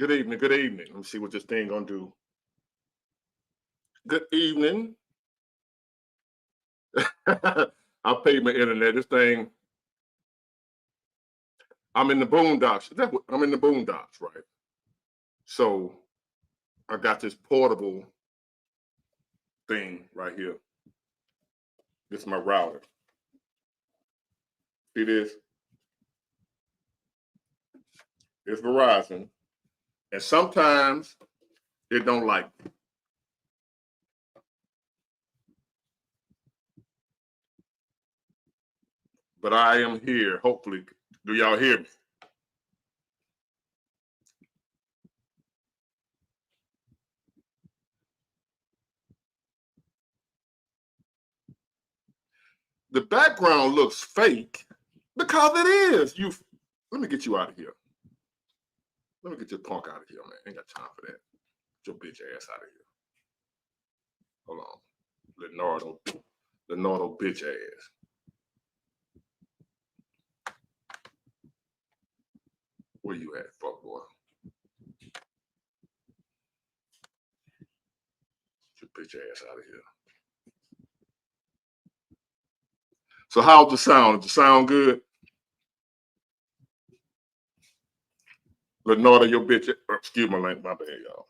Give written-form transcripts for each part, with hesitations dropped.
Good evening. Good evening. Let me see what this thing gonna do. Good evening. I paid my internet. This thing. I'm in the boondocks. I'm in the boondocks, right? So I got this portable thing right here. This is my router. See this? It's Verizon, and sometimes it don't like me. But I am here. Hopefully, do y'all hear me? The background looks fake because it is. Let me get you out of here. Let me get your punk out of here, man. Ain't got time for that. Get your bitch ass out of here. Hold on. Leonardo bitch ass. Where you at, fuck boy? Get your bitch ass out of here. So how's the sound? Does the sound good? Leonardo, your bitch. Excuse my language, my bad, y'all.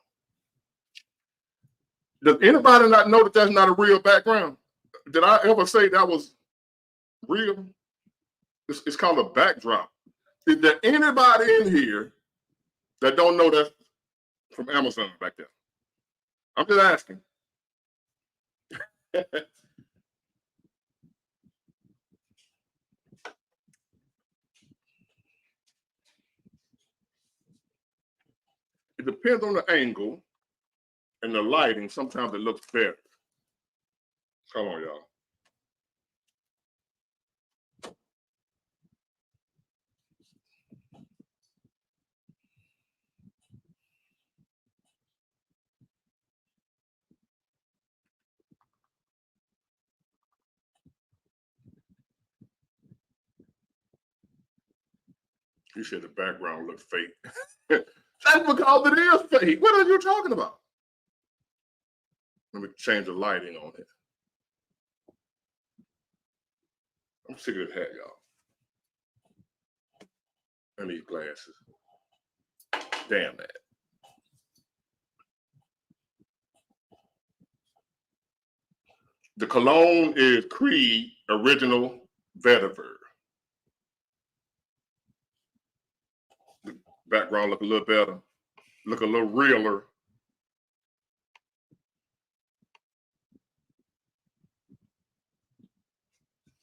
Does anybody not know that that's not a real background? Did I ever say that was real? It's called a backdrop. Is there anybody in here that don't know that's from Amazon back there? I'm just asking. It depends on the angle and the lighting. Sometimes it looks better. Come on, y'all. You said the background looks fake. That's because it is fake. What are you talking about? Let me change the lighting on it. I'm sick of this hat, y'all. And these glasses. Damn that. The cologne is Creed Original Vetiver. The background look a little better. Look a little realer.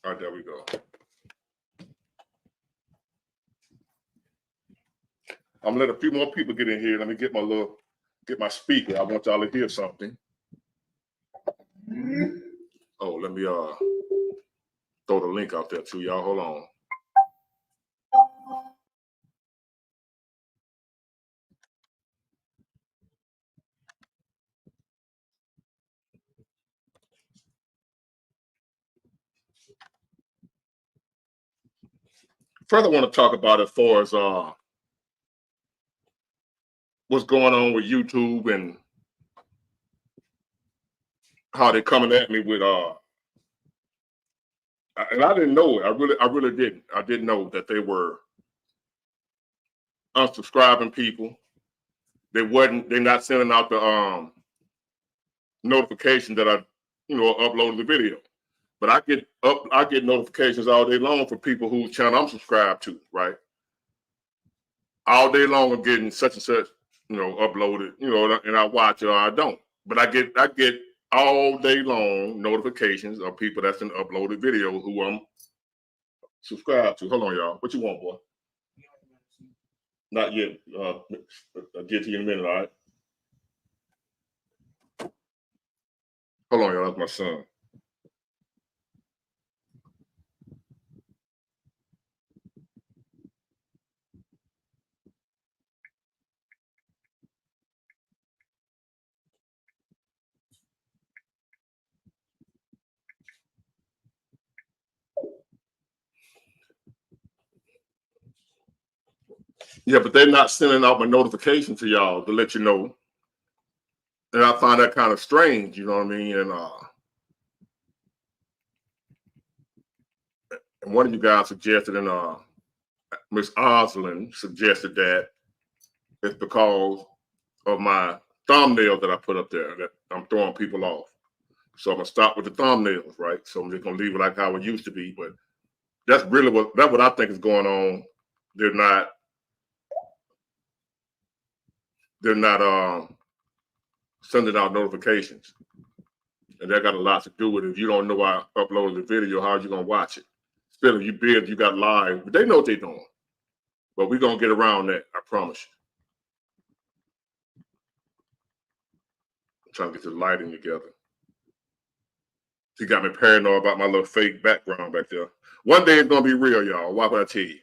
All right, there we go. I'm gonna let a few more people get in here. Let me get my speaker. I want y'all to hear something. Oh, let me throw the link out there to y'all. Hold on. Further, I want to talk about as far as what's going on with YouTube and how they're coming at me with and I didn't know it. I really didn't. I didn't know that they were unsubscribing people. They're not sending out the notification that I uploaded the video. But I get notifications all day long for people whose channel I'm subscribed to, right? All day long I'm getting such and such, uploaded, and I watch it or I don't. But I get all day long notifications of people that's in uploaded videos who I'm subscribed to. Hold on, y'all. What you want, boy? Not yet. I'll get to you in a minute, all right? Hold on, y'all. That's my son. Yeah, but they're not sending out my notification to y'all to let you know. And I find that kind of strange, you know what I mean? And one of you guys suggested, and Miss Oslin suggested that it's because of my thumbnail that I put up there that I'm throwing people off. So I'm gonna stop with the thumbnails, right? So I'm just gonna leave it like how it used to be. But that's really what I think is going on. They're not sending out notifications. And that got a lot to do with it. If you don't know I uploaded the video, how are you gonna watch it? Especially you big, you got live, but they know what they're doing. But we're gonna get around that, I promise you. I'm trying to get the lighting together. He got me paranoid about my little fake background back there. One day it's gonna be real, y'all. Why would I tell you?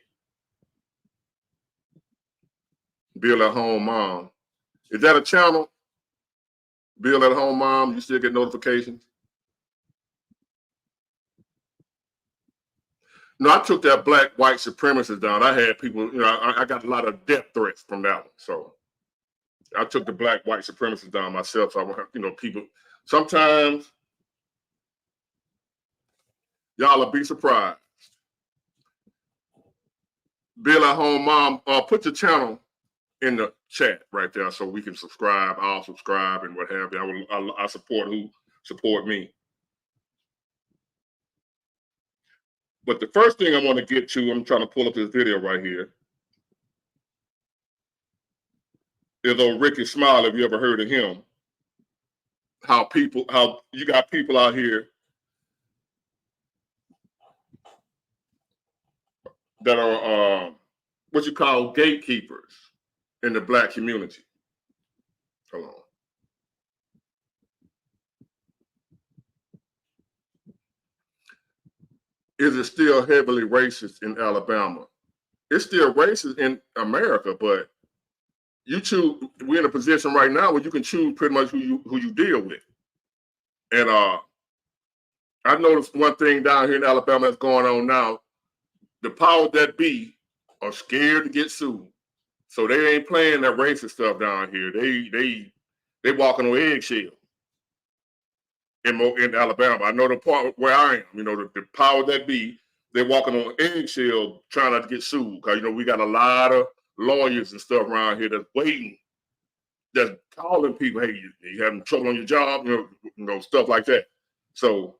Bill at Home Mom. Is that a channel? Bill at Home Mom, you still get notifications? No, I took that black white supremacist down. I had people, I got a lot of death threats from that one. So I took the black white supremacists down myself. So I want, people. Sometimes y'all will be surprised. Bill at Home Mom, put your channel in the chat right there so we can subscribe. I'll subscribe and what have you. I support who support me. But the first thing I want to get to, I'm trying to pull up this video right here, is old Ricky Smile. Have you ever heard of him? How you got people out here that are what you call gatekeepers in the black community. Hold on. Is it still heavily racist in Alabama? It's still racist in America, but you choose. We're in a position right now where you can choose pretty much who you deal with. And I noticed one thing down here in Alabama that's going on now. The powers that be are scared to get sued, so they ain't playing that racist stuff down here. They walking on eggshells in Alabama. I know the part where I am. The power that be, they're walking on eggshells trying not to get sued because we got a lot of lawyers and stuff around here that's waiting, that's calling people, hey, you having trouble on your job, stuff like that. So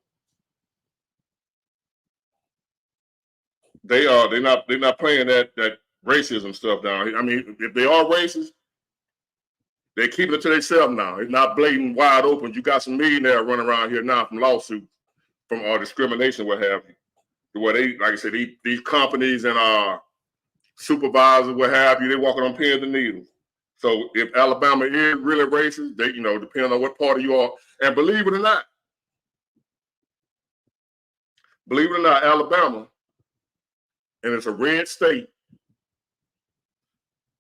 they're not playing that racism stuff down here. I mean, if they are racist, they're keeping it to themselves now. It's not blatant, wide open. You got some millionaires running around here now from lawsuits, from discrimination, what have you. Where they, like I said, these companies and supervisors, what have you, they walking on pins and needles. So if Alabama is really racist, they, depending on what party you are, and believe it or not, Alabama, and it's a red state.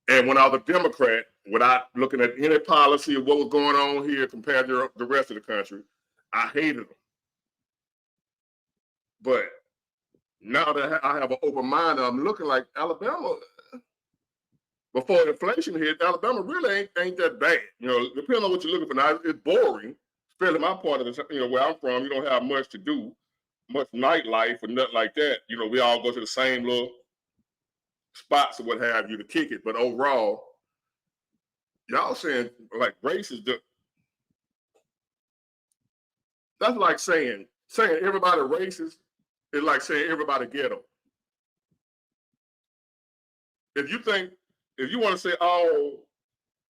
And when I was a Democrat, without looking at any policy of what was going on here compared to the rest of the country, I hated them. But now that I have an open mind, I'm looking like Alabama. Before inflation hit, Alabama really ain't that bad. Depending on what you're looking for. Now, it's boring, especially my part of the, where I'm from. You don't have much to do, much nightlife or nothing like that. We all go to the same little spots or what have you to kick it. But overall, y'all saying like race is that's like saying everybody racist is like saying everybody ghetto. If you want to say all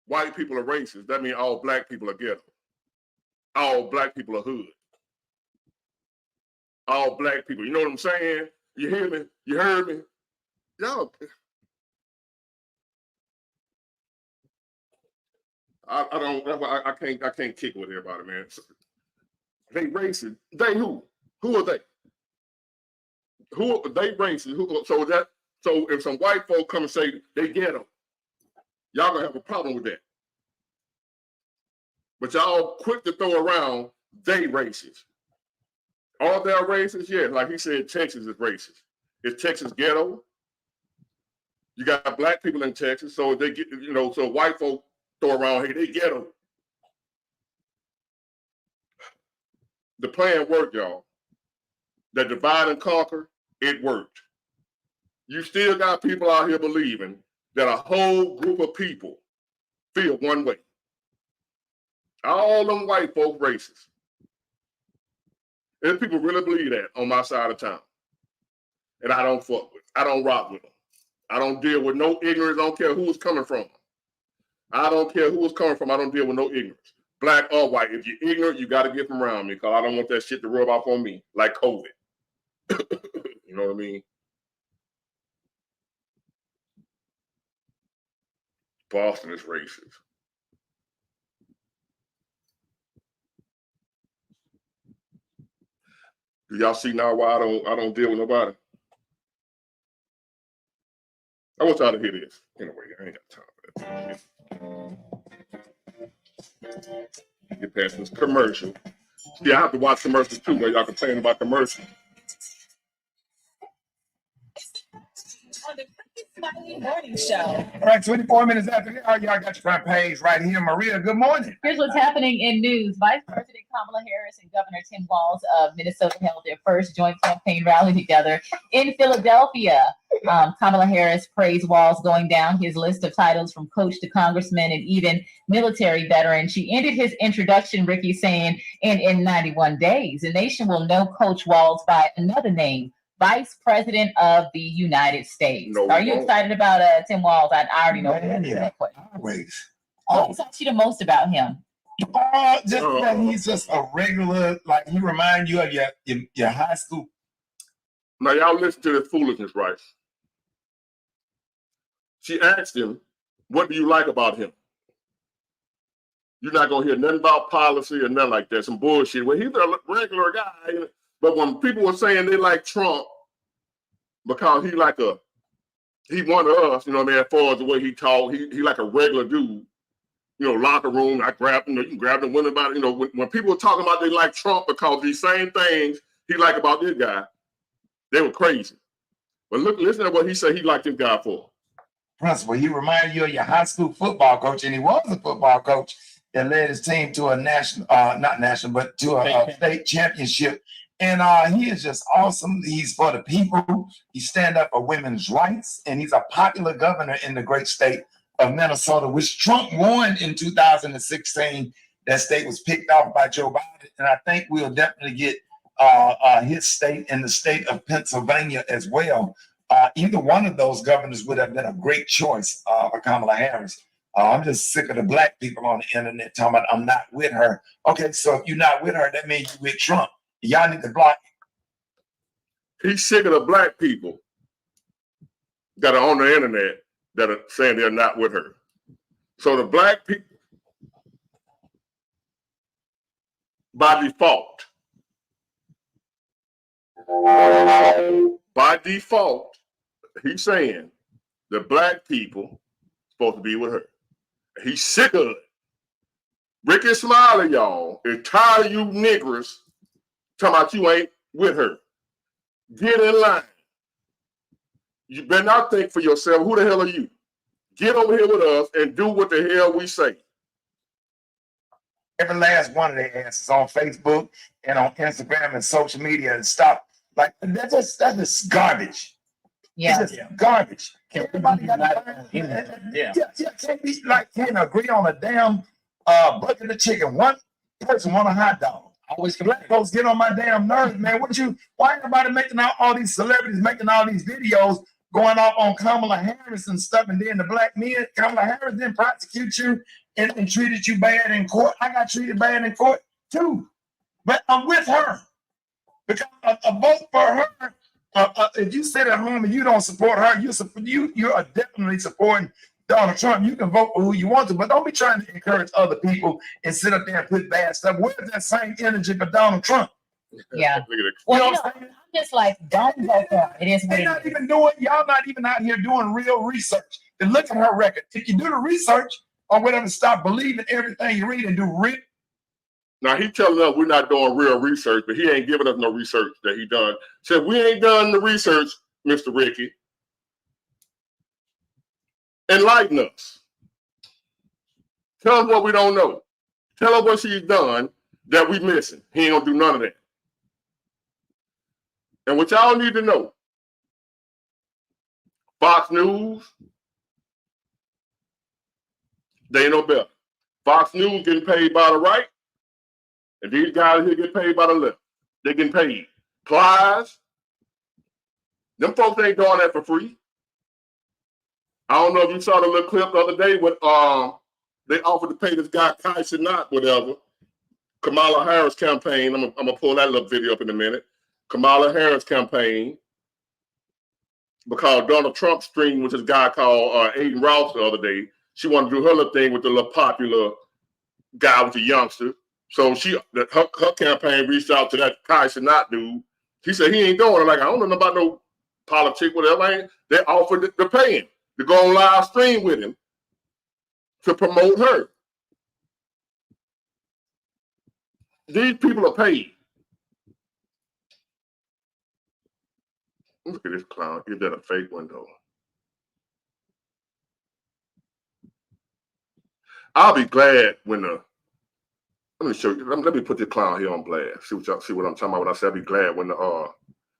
white people are racist, that means all black people are ghetto. All black people are hood. All black people. You know what I'm saying? You hear me? You heard me? Y'all. I don't. That's why I can't kick with everybody, man. They racist. They who? Who are they? Who are they racist? So if some white folk come and say they ghetto, y'all gonna have a problem with that. But y'all quick to throw around they racist. Are they racist? Yeah, like he said, Texas is racist. Is Texas ghetto? You got black people in Texas, so they get, so white folk throw around, hey, they ghetto. The plan worked, y'all. That divide and conquer, it worked. You still got people out here believing that a whole group of people feel one way. All them white folk racist. And people really believe that on my side of town. And I don't fuck with. I don't rock with them. I don't deal with no ignorance. I don't care who it's coming from. I don't care who it's coming from. I don't deal with no ignorance. Black or white. If you're ignorant, you got to get from around me because I don't want that shit to rub off on me like COVID. You know what I mean? Boston is racist. Do y'all see now why I don't deal with nobody? I want y'all to hear this. Anyway, I ain't got time for that. Get past this commercial. See, I have to watch commercials too, where y'all complain about commercials. On the Smiley Morning Show. All right, 24 minutes after the hour, y'all got your front page right here. Maria, good morning. Here's what's happening in news. Vice President Kamala Harris and Governor Tim Walz of Minnesota held their first joint campaign rally together in Philadelphia. Kamala Harris praised Walz going down his list of titles from coach to congressman and even military veteran. She ended his introduction, Ricky, saying, and in 91 days, the nation will know Coach Walz by another name, Vice President of the United States. No, Are you excited about Tim Walz? I already know. Yeah, always. What excites you the most about him? Just that he's just a regular, like he reminds you of your high school. Now y'all listen to this foolishness, right? She asked him, what do you like about him? You're not gonna hear nothing about policy or nothing like that, some bullshit. Well, he's a regular guy. But when people were saying they like Trump because he one of us, you know what I mean, as far as the way he talk, he like a regular dude, locker room, I grabbed, you can grab the women about it. When people were talking about they like Trump because these same things he like about this guy, they were crazy. But listen to what he said he liked this guy for. Principal, he reminded you of your high school football coach, and he was a football coach that led his team to a to a state championship. And he is just awesome. He's for the people. He stand up for women's rights, and he's a popular governor in the great state of Minnesota, which Trump won in 2016. That state was picked off by Joe Biden, and I think we'll definitely get his state and the state of Pennsylvania as well. Either one of those governors would have been a great choice for Kamala Harris. I'm just sick of the black people on the internet talking about I'm not with her. Okay, so if you're not with her, that means you're with Trump. Y'all need to block him. He's sick of the black people that are on the internet that are saying they're not with her. So the black people, by default, he's saying the black people supposed to be with her. He's sick of it. Ricky Smiley, y'all, is tired of you niggers talking about you ain't with her. Get in line. You better not think for yourself, who the hell are you? Get over here with us and do what the hell we say. every last one of their answers on Facebook and on Instagram and social media and stop. Like that's just garbage. Yeah, it's just garbage. Everybody got can't agree on a damn bucket of chicken. One person want a hot dog. Always black folks get on my damn nerves, man. Why everybody making all these celebrities making all these videos going off on Kamala Harris and stuff, and then the black men, Kamala Harris didn't prosecute you and treated you bad in court. I got treated bad in court too, but I'm with her because a vote for her. If you sit at home and you don't support her, you are definitely supporting Donald Trump. You can vote for who you want to, but don't be trying to encourage other people and sit up there and put bad stuff. Where's that same energy for Donald Trump? Yeah. Well, I'm just like, don't vote for her. It is They're not even doing, y'all not even out here doing real research. And look at her record. If you do the research or whatever, stop believing everything you read and do real. Now he telling us we're not doing real research, but he ain't giving us no research that he done. Said we ain't done the research, Mr. Ricky. Enlighten us. Tell us what we don't know. Tell us what she's done that we missing. He ain't gonna do none of that. And what y'all need to know, Fox News, they know better. Fox News getting paid by the right, and these guys here get paid by the left. They getting paid. Plies, them folks ain't doing that for free. I don't know if you saw the little clip the other day when they offered to pay this guy Kai Cenat, whatever, Kamala Harris campaign. I'm gonna pull that little video up in a minute. Kamala Harris campaign, because Donald Trump streamed with this guy called Aiden Ross the other day. She wanted to do her little thing with the little popular guy with the youngster. So her campaign reached out to that Kai Cenat dude. He said he ain't doing it. Like, I don't know about no politics, whatever. They offered to pay him to go on live stream with him to promote her. These people are paid. Look at this clown. Is that a fake window? I'll be glad when let me show you. Let me put this clown here on blast. See what I'm talking about when I say I'll be glad when the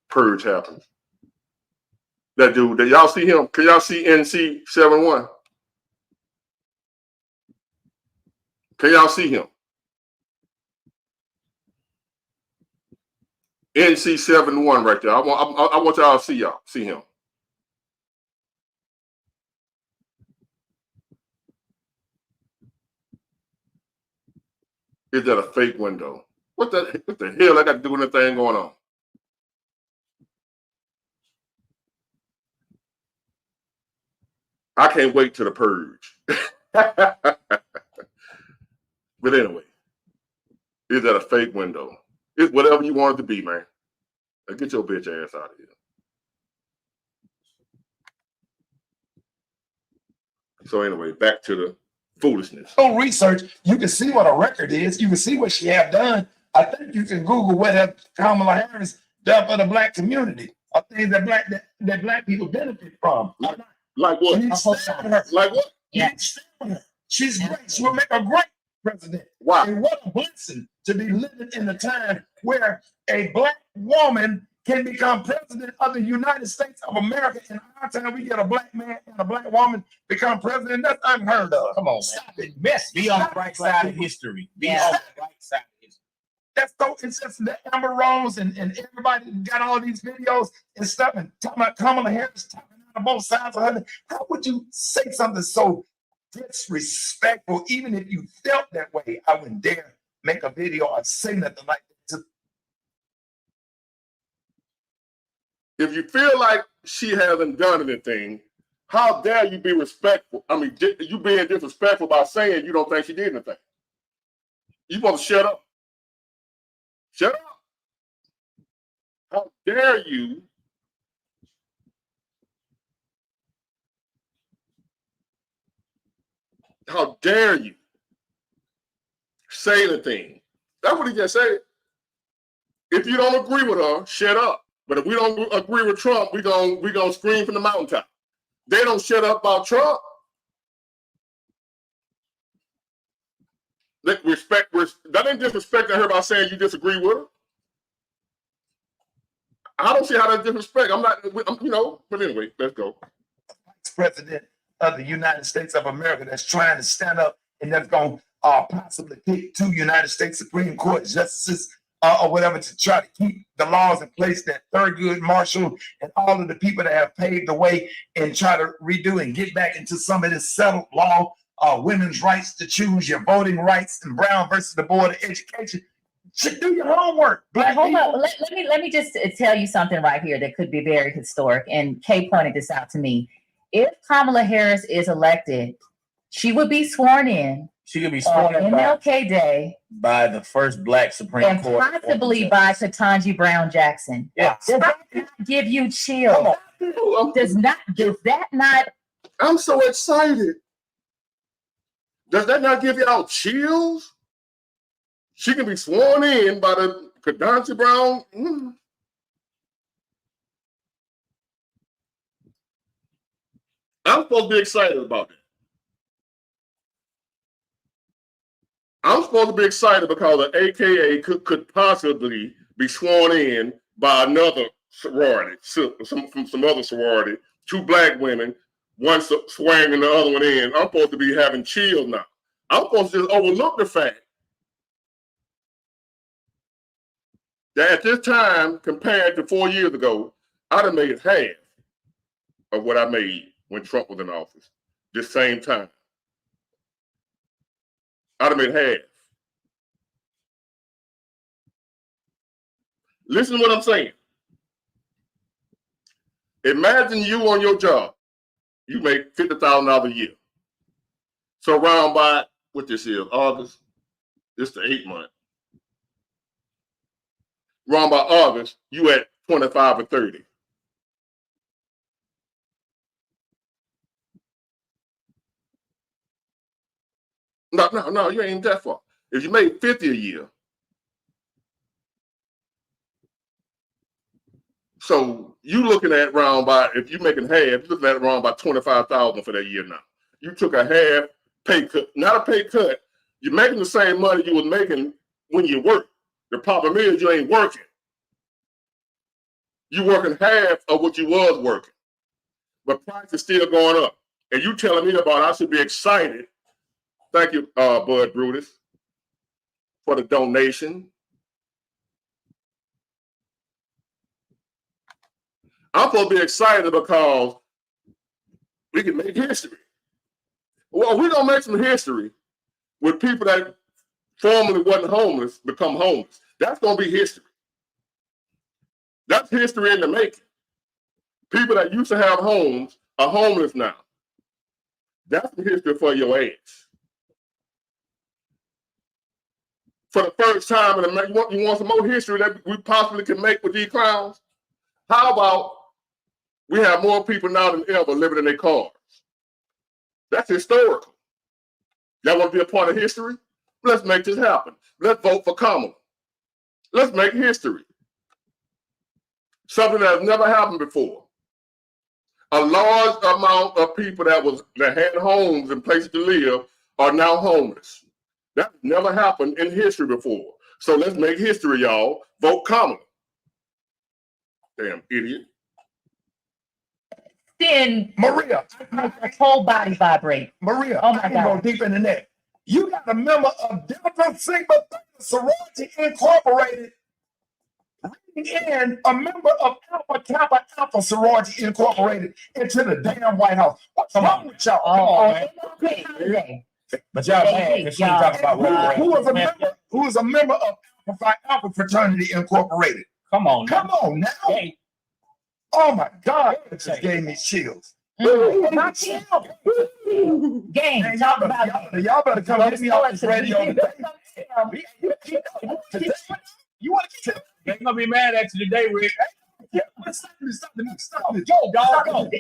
purge happens. That dude, y'all see him? Can y'all see NC-71? Can y'all see him? NC-71 right there. I want y'all to see him. Is that a fake window? What the hell I got to do with anything going on? I can't wait till the purge. But anyway, is that a fake window? It's whatever you want it to be, man. Now get your bitch ass out of here. So anyway, back to the foolishness. No research, you can see what a record is. You can see what she have done. I think you can Google what have Kamala Harris done for the black community, or things that black people benefit from. Like what? Like what? Yeah. She's great. She will make a great president. Wow. And what a blessing to be living in a time where a black woman can become president of the United States of America. In our time, we get a black man and a black woman become president. That's unheard of. Come on, stop man. it. Mess. Be on the right side of history. Be on the right side of history. That's so, it's just the Amber Rose and everybody got all these videos and stuff and talking about Kamala Harris talking out of both sides of her. How would you say something so disrespectful? Even if you felt that way, I wouldn't dare make a video or say nothing like that. If you feel like she hasn't done anything, how dare you be respectful? I mean, you being disrespectful by saying you don't think she did anything. You supposed to shut up. Shut up. How dare you? How dare you say anything? That's what he just said. If you don't agree with her, shut up. But if we don't agree with Trump, we gonna scream from the mountaintop. They don't shut up about Trump. That ain't disrespecting her by saying you disagree with her. I don't see how that's disrespect. But anyway, let's go. President of the United States of America that's trying to stand up and that's going to possibly pick 2 United States Supreme Court justices or whatever to try to keep the laws in place that Thurgood Marshall and all of the people that have paved the way and try to redo and get back into some of this settled law, women's rights to choose your voting rights, and Brown versus the Board of Education. Should do your homework. But hold up. Let me just tell you something right here that could be very historic. And Kay pointed this out to me. If Kamala Harris is elected, she would be sworn in. She could be sworn in MLK Day by the first black Supreme Court, and possibly by Ketanji Brown Jackson. Yeah. Does that not give you chills? Does that not? I'm so excited. Does that not give y'all chills? She can be sworn in by the Ketanji Brown. I'm supposed to be excited about that. I'm supposed to be excited because an AKA could possibly be sworn in by another sorority, from some other sorority, 2 black women, one swearing the other one in. I'm supposed to be having chills now. I'm supposed to just overlook the fact that at this time, compared to 4 years ago, I'd have made half of what I made when Trump was in office. This same time, I'd have made half. Listen to what I'm saying. Imagine you on your job. You make $50,000 a year. So around by, what this is, August, this is the 8th month. Around by August, you at 25 or 30. No, you ain't that far. If you made 50 a year, so you looking at round by, if you're making half, you're looking at around by 25,000 for that year now. You took a half pay cut, not a pay cut. You're making the same money you was making when you work. The problem is you ain't working. You working half of what you was working, but price is still going up. And you telling me about I should be excited. Thank you, Bud Brutus, for the donation. I'm supposed to be excited because we can make history. Well, we're going to make some history with people that formerly wasn't homeless become homeless. That's going to be history. That's history in the making. People that used to have homes are homeless now. That's the history for your ass. For the first time, you want some more history that we possibly can make with these clowns? How about we have more people now than ever living in their cars? That's historical. Y'all want to be a part of history? Let's make this happen. Let's vote for Kamala. Let's make history. Something that has never happened before. A large amount of people that had homes and places to live are now homeless. That never happened in history before. So let's make history, y'all. Vote Kamala. Damn idiot. Then Maria, my whole body vibrate. Maria, Oh my I can go God. deep in the net. You got a member of Delta Sigma Theta Sorority Incorporated and a member of Alpha Kappa Alpha Sorority Incorporated into the damn White House. What's wrong with y'all? Oh, man. okay. But y'all mad because she ain't talking about what Who was a member of Alpha Phi Alpha Fraternity Incorporated? Come on, Come on now. Hey, Oh my God, it just gave me chills. Not chill. Gang, Man, talk about y'all better come get me off this radio today. You want to get they gonna be mad at you today, Rick. Stop this. Yo, dog, go.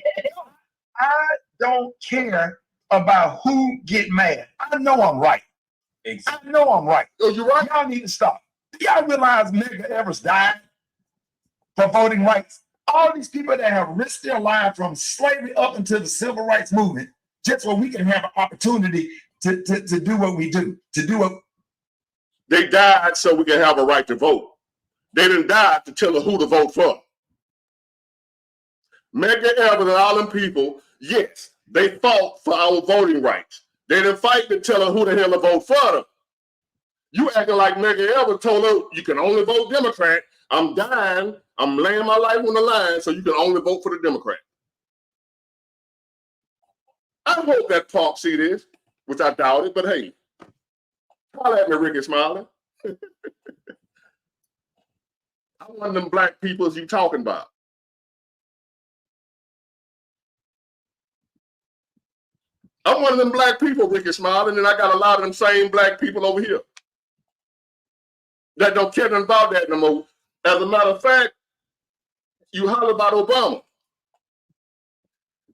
I don't care about who get mad. I know I'm right. I know I'm right. Oh, you right? Y'all need to stop. Do y'all realize Medgar Evers died for voting rights? All these people that have risked their lives from slavery up until the civil rights movement, just so we can have an opportunity to do what we do, to do what They died so we can have a right to vote. They didn't die to tell us who to vote for. Medgar Evers and all them people, yes, they fought for our voting rights. They didn't fight to tell us who the hell to vote for them. You acting like Medgar Evers told us you can only vote Democrat. I'm dying. I'm laying my life on the line, so you can only vote for the Democrat. I hope that Park see this, which I doubt it, but hey, holler at me, Ricky Smiley. I'm one of them black peoples you talking about. I'm one of them black people, Ricky Smiley, and I got a lot of them same black people over here that don't care nothing about that no more. As a matter of fact, you holler about Obama.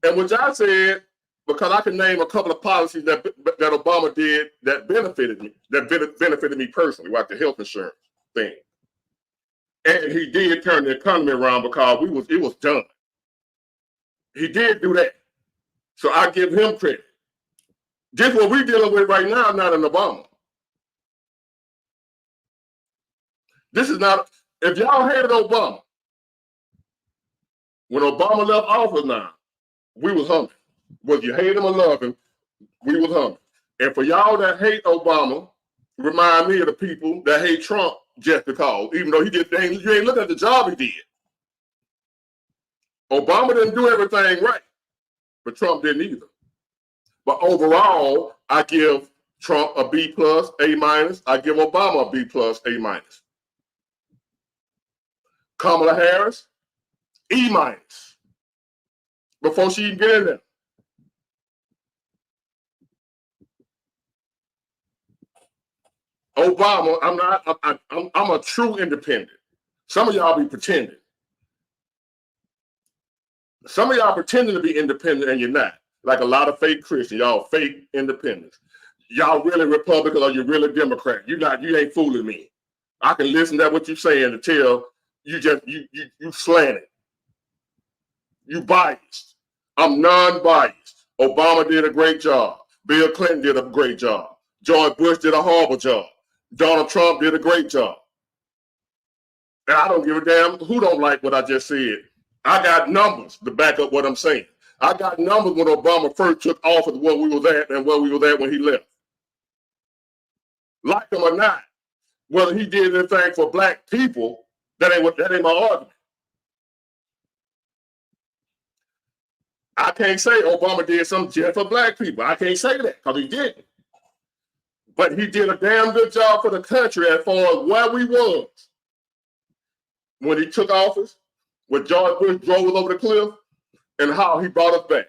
And which I said, because I can name a couple of policies that Obama did that benefited me personally, like the health insurance thing. And he did turn the economy around because it was done. He did do that. So I give him credit. Just what we're dealing with right now, not an Obama. This is not, if y'all hated Obama, when Obama left office now, we was humming. Whether you hate him or love him, we was humming. And for y'all that hate Obama, remind me of the people that hate Trump just because, even though you ain't look at the job he did. Obama didn't do everything right, but Trump didn't either. But overall, I give Trump a B plus, A minus. I give Obama a B plus, A minus. Kamala Harris, E minus. Before she even get in there. Obama, I'm a true independent. Some of y'all be pretending. Some of y'all pretending to be independent and you're not. Like a lot of fake Christians, y'all fake independents. Y'all really Republican or you really Democrat. You ain't fooling me. I can listen to what you're saying to tell you slanted. You biased. I'm non-biased. Obama did a great job. Bill Clinton did a great job. George Bush did a horrible job. Donald Trump did a great job. And I don't give a damn who don't like what I just said. I got numbers to back up what I'm saying. I got numbers when Obama first took office, where we was at and where we was at when he left. Like him or not, whether he did anything for black people, that ain't my argument. I can't say Obama did something just for black people. I can't say that because he didn't. But he did a damn good job for the country as far as where we was when he took office, when George Bush drove us over the cliff, and how he brought us back.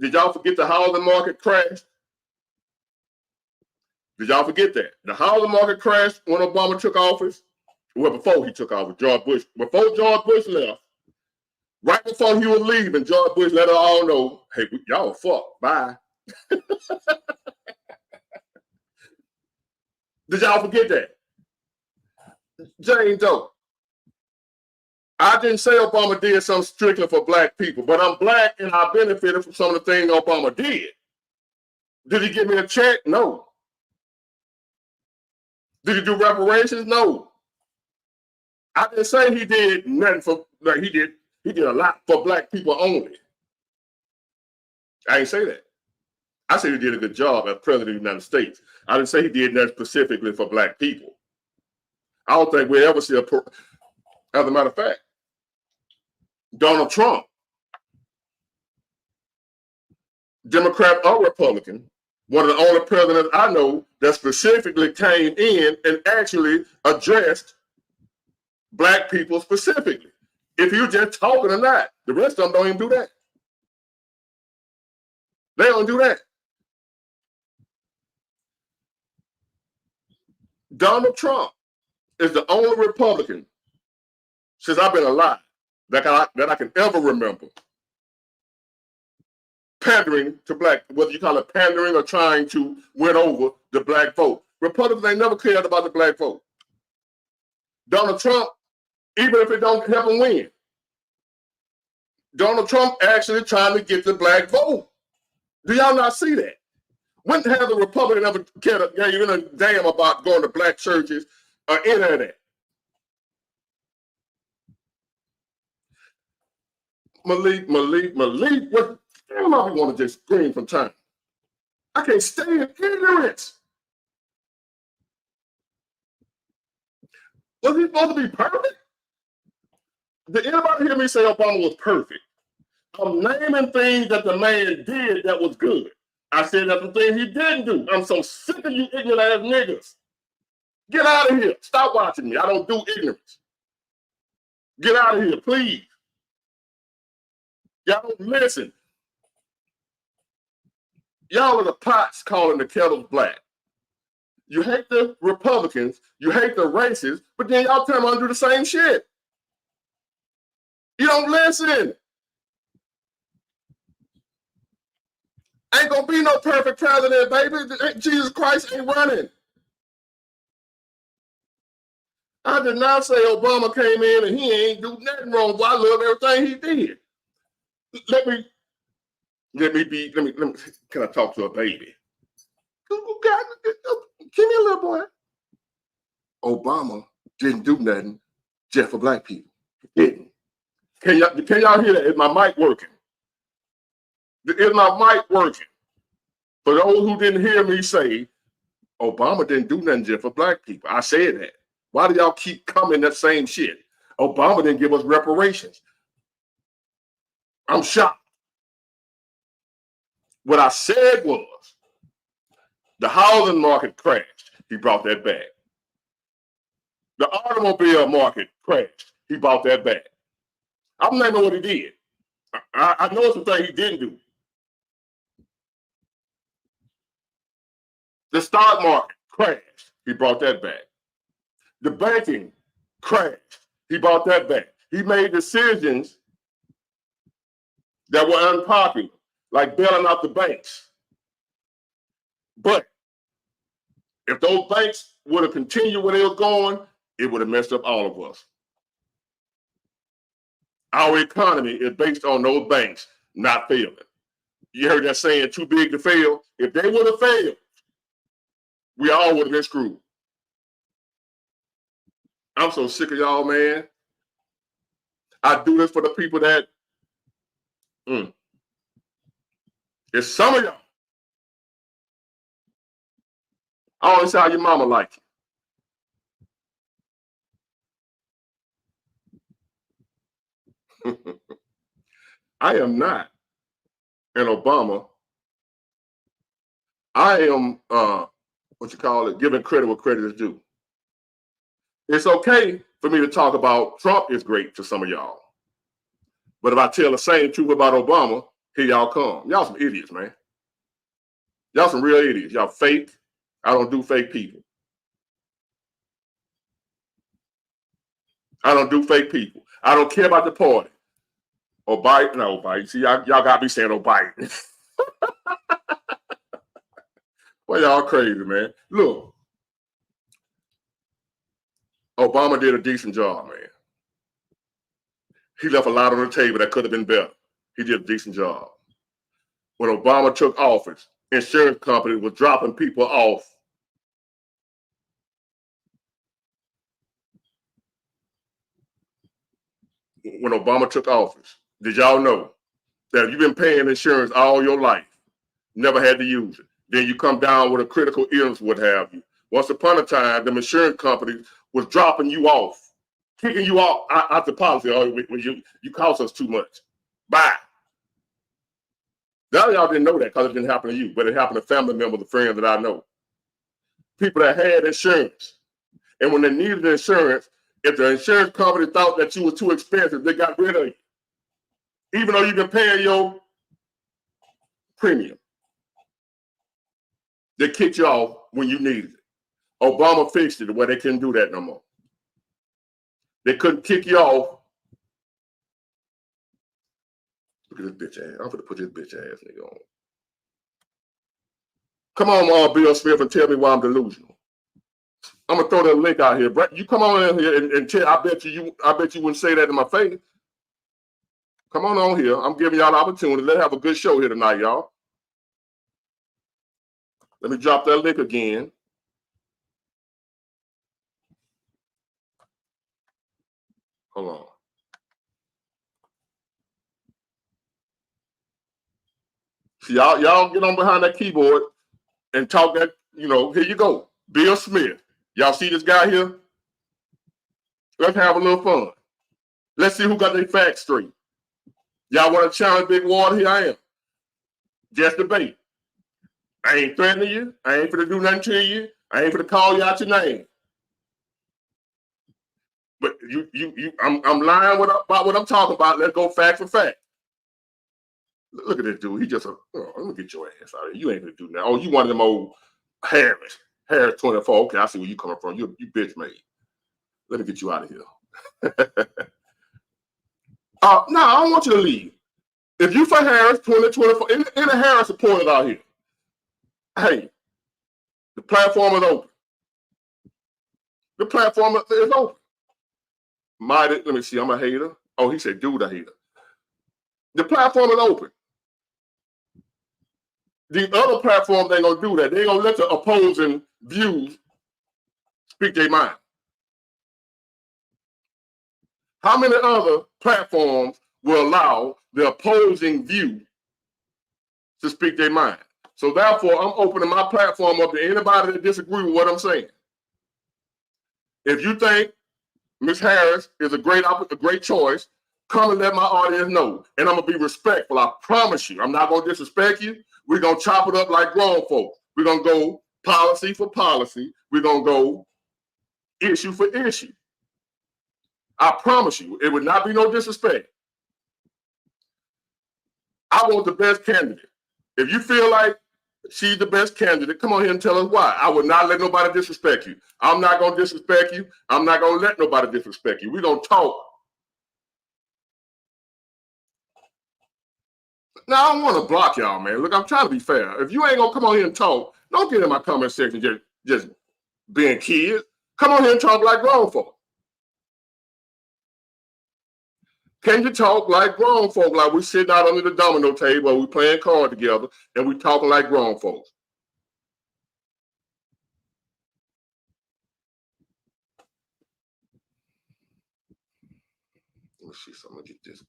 Did y'all forget the housing market crashed? Did y'all forget that? The housing market crashed when Obama took office. Well, before he took office, before George Bush left, right before he was leaving, George Bush let us all know, hey, y'all fucked, bye. Did y'all forget that? Jane Doe. I didn't say Obama did something strictly for black people, but I'm black and I benefited from some of the things Obama did. Did he give me a check? No. Did he do reparations? No. I didn't say he did nothing for, like he did a lot for black people only. I didn't say that. I said he did a good job as president of the United States. I didn't say he did that specifically for black people. I don't think we ever see as a matter of fact, Donald Trump, Democrat or Republican, one of the only presidents I know that specifically came in and actually addressed black people specifically. If you're just talking or not, the rest of them don't even do that. They don't do that. Donald Trump is the only Republican since I've been alive that I can ever remember pandering to black, whether you call it pandering or trying to win over the black vote. Republicans ain't never cared about the black vote. Donald Trump, even if it don't help him win, Donald Trump actually trying to get the black vote. Do y'all not see that? When has the Republican ever cared a damn about going to black churches or any of that? Malik, what damn I want to just scream from time. I can't stay in ignorance. Was he supposed to be perfect? Did anybody hear me say Obama was perfect? I'm naming things that the man did that was good. I said that's the thing he didn't do. I'm so sick of you ignorant ass niggas. Get out of here. Stop watching me. I don't do ignorance. Get out of here, please. Y'all don't listen. Y'all are the pots calling the kettles black. You hate the Republicans, you hate the racists, but then y'all tell them to do the same shit. You don't listen. Ain't gonna be no perfect president, baby. Jesus Christ ain't running. I did not say Obama came in and he ain't do nothing wrong. Well, I love everything he did. Let me, can I talk to a baby? Give me a little boy. Obama didn't do nothing just for black people. He didn't. Can y'all hear that? Is my mic working? Is my mic working? For those who didn't hear me say, Obama didn't do nothing just for black people. I said that. Why do y'all keep coming that same shit? Obama didn't give us reparations. I'm shocked. What I said was, the housing market crashed. He brought that back. The automobile market crashed. He brought that back. I'm naming what he did. I know some things he didn't do. The stock market crashed. He brought that back. The banking crashed. He brought that back. He made decisions that were unpopular, like bailing out the banks. But if those banks would have continued where they were going, it would have messed up all of us. Our economy is based on those banks not failing. You heard that saying, too big to fail? If they would have failed, we all would have been screwed. I'm so sick of y'all, man. I do this for the people that, it's some of y'all. I always say how your mama like you. I am not an Obama. I am, giving credit where credit is due. It's okay for me to talk about Trump is great to some of y'all. But if I tell the same truth about Obama, here y'all come. Y'all some idiots, man. Y'all some real idiots. Y'all fake. I don't do fake people. I don't do fake people. I don't care about the party. Or Biden. No, Biden. See, y'all got me saying, oh, Biden. Well, y'all crazy, man. Look. Obama did a decent job, man. He left a lot on the table that could have been better. He did a decent job. When Obama took office, insurance companies were dropping people off. When Obama took office, did y'all know that if you've been paying insurance all your life, never had to use it, then you come down with a critical illness, what have you. Once upon a time, the insurance companies was dropping you off, kicking you off out the policy. Oh, when you cost us too much. Bye. Now y'all didn't know that because it didn't happen to you, but it happened to family members, friends that I know. People that had insurance. And when they needed insurance, if the insurance company thought that you were too expensive, they got rid of you. Even though you've been paying your premium. They kicked you off when you needed it. Obama fixed it where they couldn't do that no more. They couldn't kick you off. Look at this bitch ass. I'm going to put this bitch ass nigga on. Come on, Bill Smith, and tell me why I'm delusional. I'm gonna throw that link out here. Brett, you come on in here and tell. I bet you wouldn't say that in my face. Come on here. I'm giving y'all the opportunity. Let's have a good show here tonight, y'all. Let me drop that link again. Hold on. See, y'all get on behind that keyboard and talk that, here you go. Bill Smith. Y'all see this guy here? Let's have a little fun. Let's see who got their facts straight. Y'all want to challenge Big Water? Here I am. Just debate. I ain't threatening you. I ain't finna do nothing to you. I ain't finna call you out your name. But I'm lying about what I'm talking about. Let's go fact for fact. Look at this dude. He just let me get your ass out of here. You ain't gonna do nothing. Oh, you one of them old Harris 24. Okay, I see where you coming from. You bitch made. Let me get you out of here. No, I don't want you to leave. If you for Harris 2024, in a Harris supported out here. Hey, the platform is open. The platform is open. Let me see. I'm a hater. Oh, he said, dude, a hater. The platform is open. The other platforms ain't gonna do that. They ain't gonna let the opposing views speak their mind. How many other platforms will allow the opposing view to speak their mind? So therefore, I'm opening my platform up to anybody that disagree with what I'm saying. If you think Ms. Harris is a great choice, come and let my audience know. And I'm gonna be respectful. I promise you. I'm not gonna disrespect you. We're gonna chop it up like grown folks. We're gonna go policy for policy. We're gonna go issue for issue. I promise you, it would not be no disrespect. I want the best candidate. If you feel like she's the best candidate, come on here and tell us why. I would not let nobody disrespect you. I'm not going to disrespect you. I'm not going to let nobody disrespect you. We're going to talk. Now, I don't want to block y'all, man. Look, I'm trying to be fair. If you ain't going to come on here and talk, don't get in my comment section just being kids. Come on here and talk like grown folk. Can you talk like grown folk, like we sitting out under the domino table or we playing cards together and we talking like grown folks? Let me see something. Get this.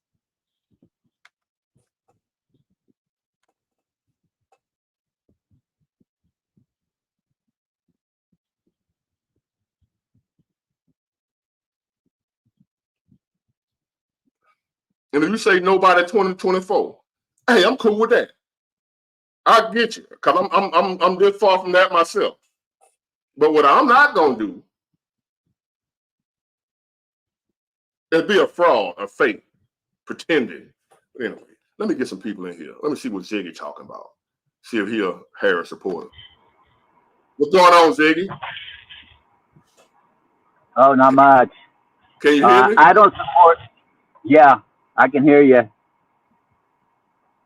And if you say nobody 2024, hey, I'm cool with that. I get you, cause I'm this far from that myself. But what I'm not gonna do is be a fraud, a fake, pretending. Anyway, let me get some people in here. Let me see what Ziggy talking about. See if he a Harris supporter. What's going on, Ziggy? Oh, not much. Can you hear me? I don't support. Yeah, I can hear you.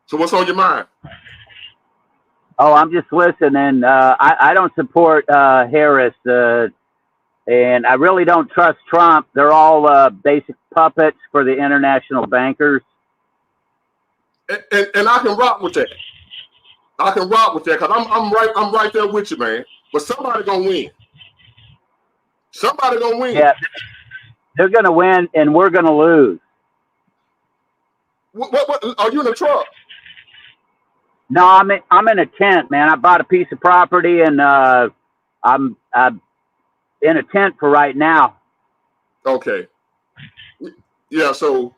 So what's on your mind? Oh, I'm just listening. I don't support Harris, and I really don't trust Trump. They're all basic puppets for the international bankers. And I can rock with that. I can rock with that because I'm right there with you, man. But somebody gonna win. Somebody gonna win. Yeah, they're gonna win, and we're gonna lose. What are you in a truck? No, I'm in a tent, man. I bought a piece of property, and I'm in a tent for right now. Okay. Yeah. So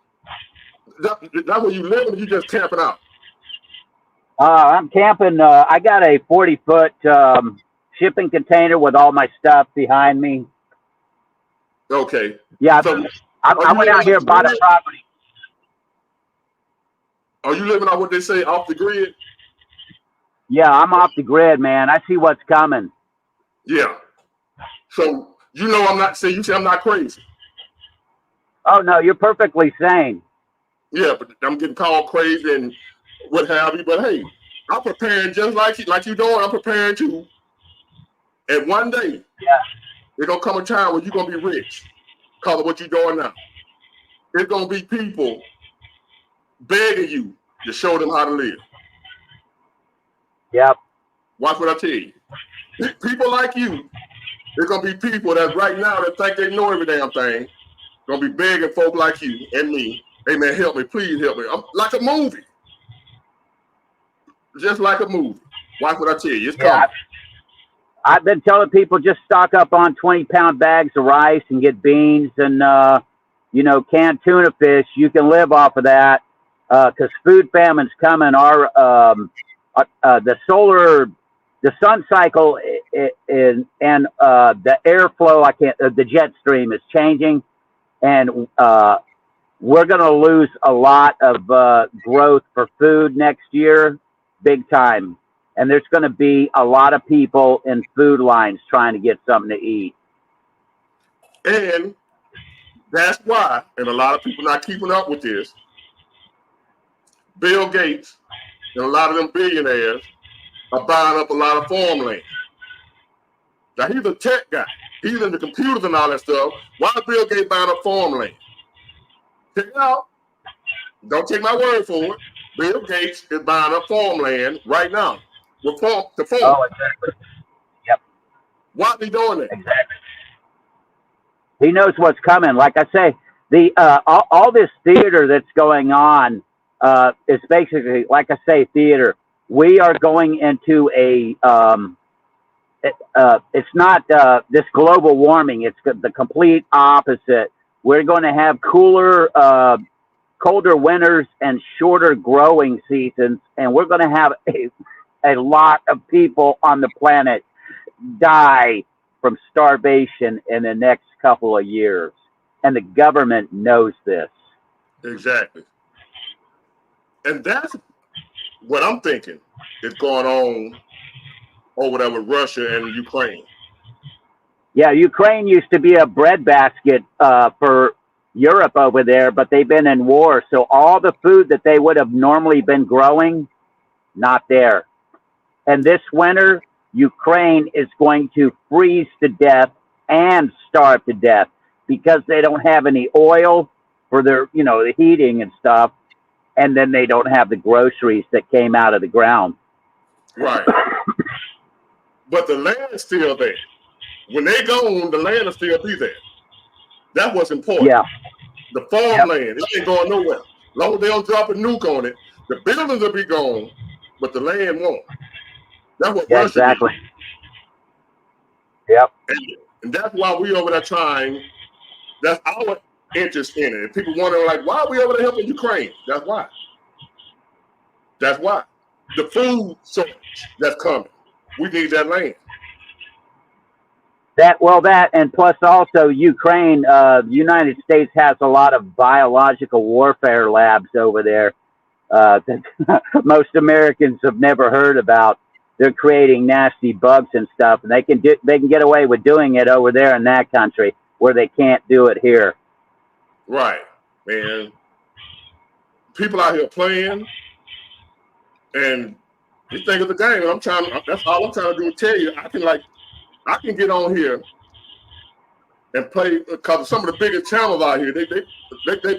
that where you live, or you just camping out? I'm camping. I got a 40-foot shipping container with all my stuff behind me. Okay. Yeah, So I went out here and bought a property. Are you living on what they say off the grid? Yeah, I'm off the grid, man. I see what's coming. Yeah. So you know I'm not saying you say I'm not crazy. Oh no, you're perfectly sane. Yeah, but I'm getting called crazy and what have you. But hey, I'm preparing just like you doing. I'm preparing too. And one day, yeah, there's gonna come a time when you're gonna be rich because of what you're doing now. There's gonna be people begging you to show them how to live. Yep. Watch what I tell you. People like you, there's gonna be people that right now that think they know every damn thing, gonna be begging folk like you and me, hey man, help me, please help me. I'm like a movie. Just like a movie. Watch what I tell you, it's coming. I've been telling people just stock up on 20-pound bags of rice and get beans and canned tuna fish. You can live off of that because food famine's coming. The sun cycle and the airflow, the jet stream is changing, and we're going to lose a lot of growth for food next year, big time. And there's going to be a lot of people in food lines trying to get something to eat. And that's why, and a lot of people not keeping up with this, Bill Gates and a lot of them billionaires are buying up a lot of farmland. Now, he's a tech guy. He's into computers and all that stuff. Why is Bill Gates buying up farmland? Check it out. Don't take my word for it. Bill Gates is buying up farmland right now. reform the form. Oh, exactly. Yep. Why are they doing that? Exactly. He knows what's coming. Like I say, the all this theater that's going on is basically, like I say, theater. We are going into a it's not this global warming. It's the complete opposite. We're going to have cooler, colder winters and shorter growing seasons, and we're going to have a lot of people on the planet die from starvation in the next couple of years. And the government knows this. Exactly. And that's what I'm thinking is going on over there with Russia and Ukraine. Yeah, Ukraine used to be a breadbasket for Europe over there, but they've been in war. So all the food that they would have normally been growing, not there. And this winter, Ukraine is going to freeze to death and starve to death because they don't have any oil for their, the heating and stuff. And then they don't have the groceries that came out of the ground. Right. But the land is still there. When they gone, the land will still be there. That's what's important. Yeah. The farmland, it ain't going nowhere. As long as they don't drop a nuke on it, the buildings will be gone, but the land won't. That's what Russia exactly. did. Yep. And that's why we over there trying. That's our interest in it. And people wondering, like, why are we over there helping Ukraine? That's why. That's why. The food shortage that's coming. We need that land. That and plus also Ukraine, the United States has a lot of biological warfare labs over there that most Americans have never heard about. They're creating nasty bugs and stuff, and they can get away with doing it over there in that country where they can't do it here. Right, man. People out here playing, and you think of the game. That's all I'm trying to do is tell you. I can get on here and play because some of the biggest channels out here, they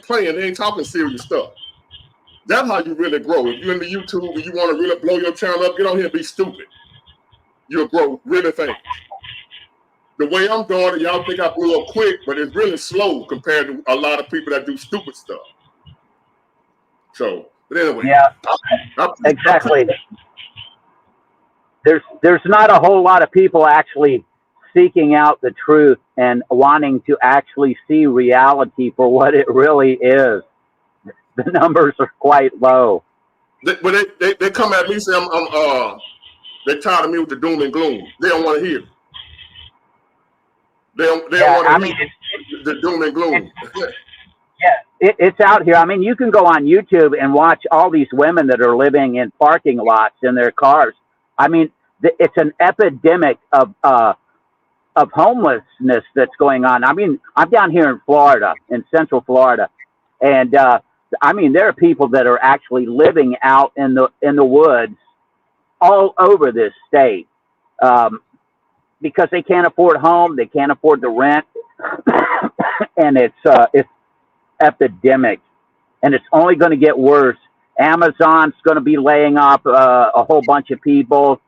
playing, they ain't talking serious stuff. That's how you really grow. If you're into YouTube and you want to really blow your channel up, get on here and be stupid. You'll grow really fast. The way I'm doing it, y'all think I blew up quick, but it's really slow compared to a lot of people that do stupid stuff. So, but anyway. Yeah, exactly. There's not a whole lot of people actually seeking out the truth and wanting to actually see reality for what it really is. The numbers are quite low. But they come at me and say they're tired of me with the doom and gloom. They don't want to hear. They don't want to hear the doom and gloom. Yeah, it's out here. I mean, you can go on YouTube and watch all these women that are living in parking lots in their cars. I mean, it's an epidemic of homelessness that's going on. I mean, I'm down here in Florida, in Central Florida, and I mean, there are people that are actually living out in the woods all over this state because they can't afford home, they can't afford the rent, and it's epidemic, and it's only going to get worse. Amazon's going to be laying off a whole bunch of people.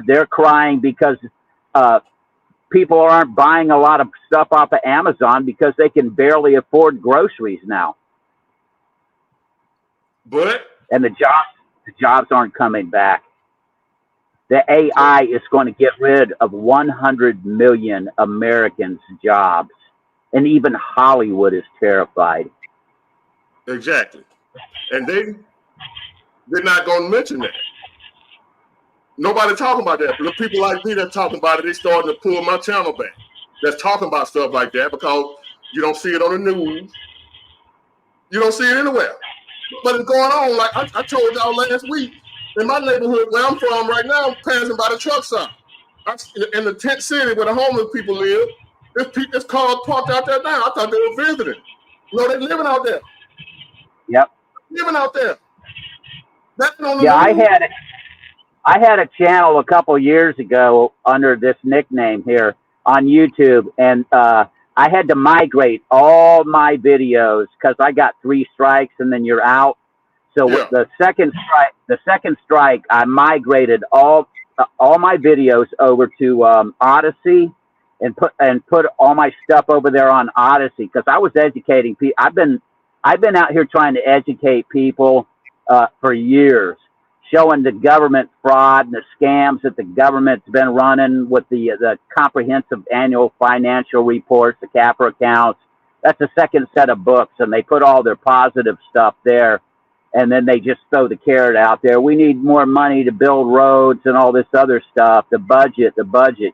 They're crying because people aren't buying a lot of stuff off of Amazon because they can barely afford groceries now. And the jobs aren't coming back. The AI is going to get rid of 100 million Americans' jobs, and even Hollywood is terrified. Exactly, and they're not going to mention that. Nobody talking about that. The people like me that talking about it, they starting to pull my channel back. That's talking about stuff like that because you don't see it on the news. You don't see it anywhere. But it's going on. Like I told y'all last week, in my neighborhood where I'm from right now, passing by the truck stop. In the tent city where the homeless people live, there's cars parked out there now. I thought they were visiting. No, they're living out there. Yep. Living out there. That's on the news. I had a channel a couple years ago under this nickname here on YouTube, and I had to migrate all my videos because I got 3 strikes and then you're out. So with the second strike, the second strike, I migrated all my videos over to Odyssey and put all my stuff over there on Odyssey because I was educating people. I've been out here trying to educate people for years, showing the government fraud and the scams that the government's been running with the comprehensive annual financial reports, the CAPRA accounts. That's the second set of books, and they put all their positive stuff there, and then they just throw the carrot out there. We need more money to build roads and all this other stuff, the budget,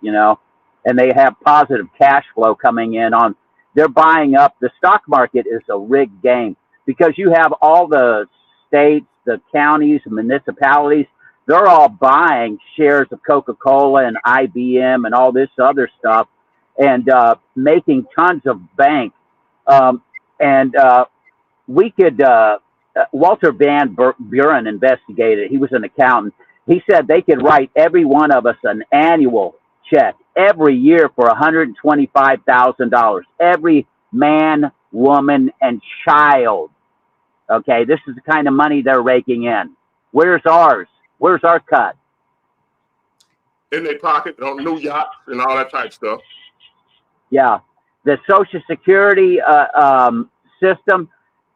you know, and they have positive cash flow coming in on, they're buying up. The stock market is a rigged game because you have all the states, the counties, municipalities, they're all buying shares of Coca-Cola and IBM and all this other stuff and making tons of bank. We could, Walter Van Buren investigated. He was an accountant. He said they could write every one of us an annual check every year for $125,000. Every man, woman, and child. Okay, this is the kind of money they're raking in. Where's ours? Where's our cut? In their pocket, on new yachts and all that type of stuff. Yeah. The Social Security system,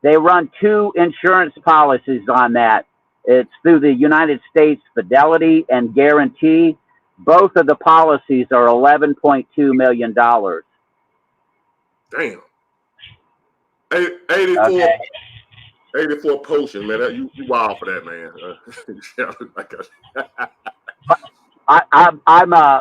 they run 2 insurance policies on that. It's through the United States Fidelity and Guarantee. Both of the policies are $11.2 million. Damn. 84, okay. 84 potion, man. You wild for that, man. I'm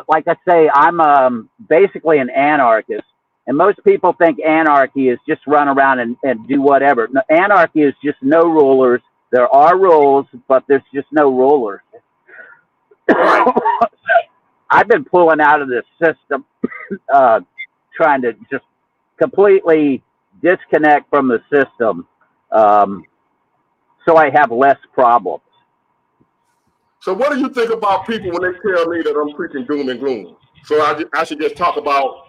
like I say, I'm basically an anarchist. And most people think anarchy is just run around and do whatever. No, anarchy is just no rulers. There are rules, but there's just no rulers. I've been pulling out of this system, trying to just completely disconnect from the system, so I have less problems. So what do you think about people when they tell me that I'm preaching doom and gloom? So I should just talk about,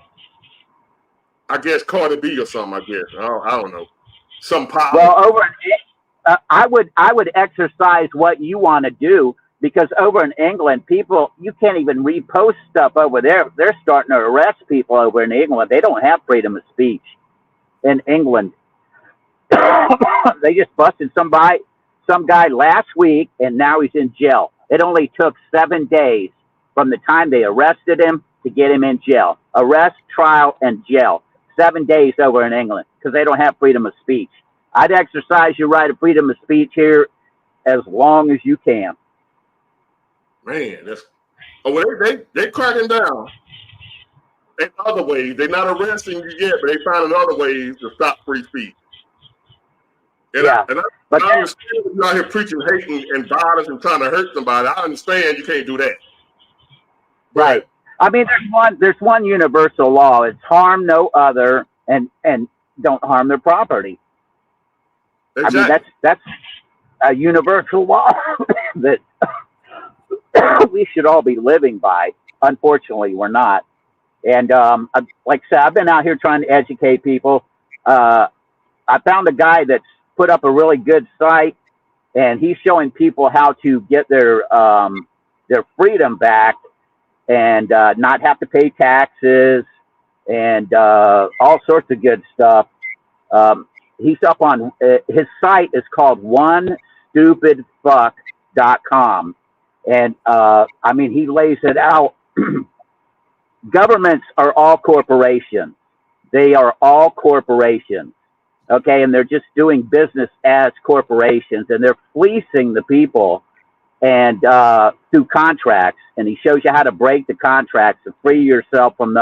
I guess, Cardi B or something, I guess. I don't know. Some power. Well, I would exercise what you want to do, because over in England, people, you can't even repost stuff over there. They're starting to arrest people over in England. They don't have freedom of speech in England. They just busted some guy last week, and now he's in jail. It only took 7 days from the time they arrested him to get him in jail. Arrest, trial, and jail. 7 days over in England because they don't have freedom of speech. I'd exercise your right of freedom of speech here as long as you can. Man, they cracking down in other ways. They're not arresting you yet, but they finding other ways to stop free speech. And yeah, I understand if you're out here preaching hate and violence and trying to hurt somebody. I understand you can't do that. Right. I mean, there's one universal law. It's harm no other, and don't harm their property. Exactly. I mean, that's a universal law that we should all be living by. Unfortunately, we're not. And like I said, I've been out here trying to educate people. I found a guy that's put up a really good site, and he's showing people how to get their freedom back and not have to pay taxes and all sorts of good stuff. He's up on his site is called onestupidfuck.com. And I mean, he lays it out. Governments are all corporations. They are all corporations. Okay. And they're just doing business as corporations, and they're fleecing the people and through contracts. And he shows you how to break the contracts to free yourself from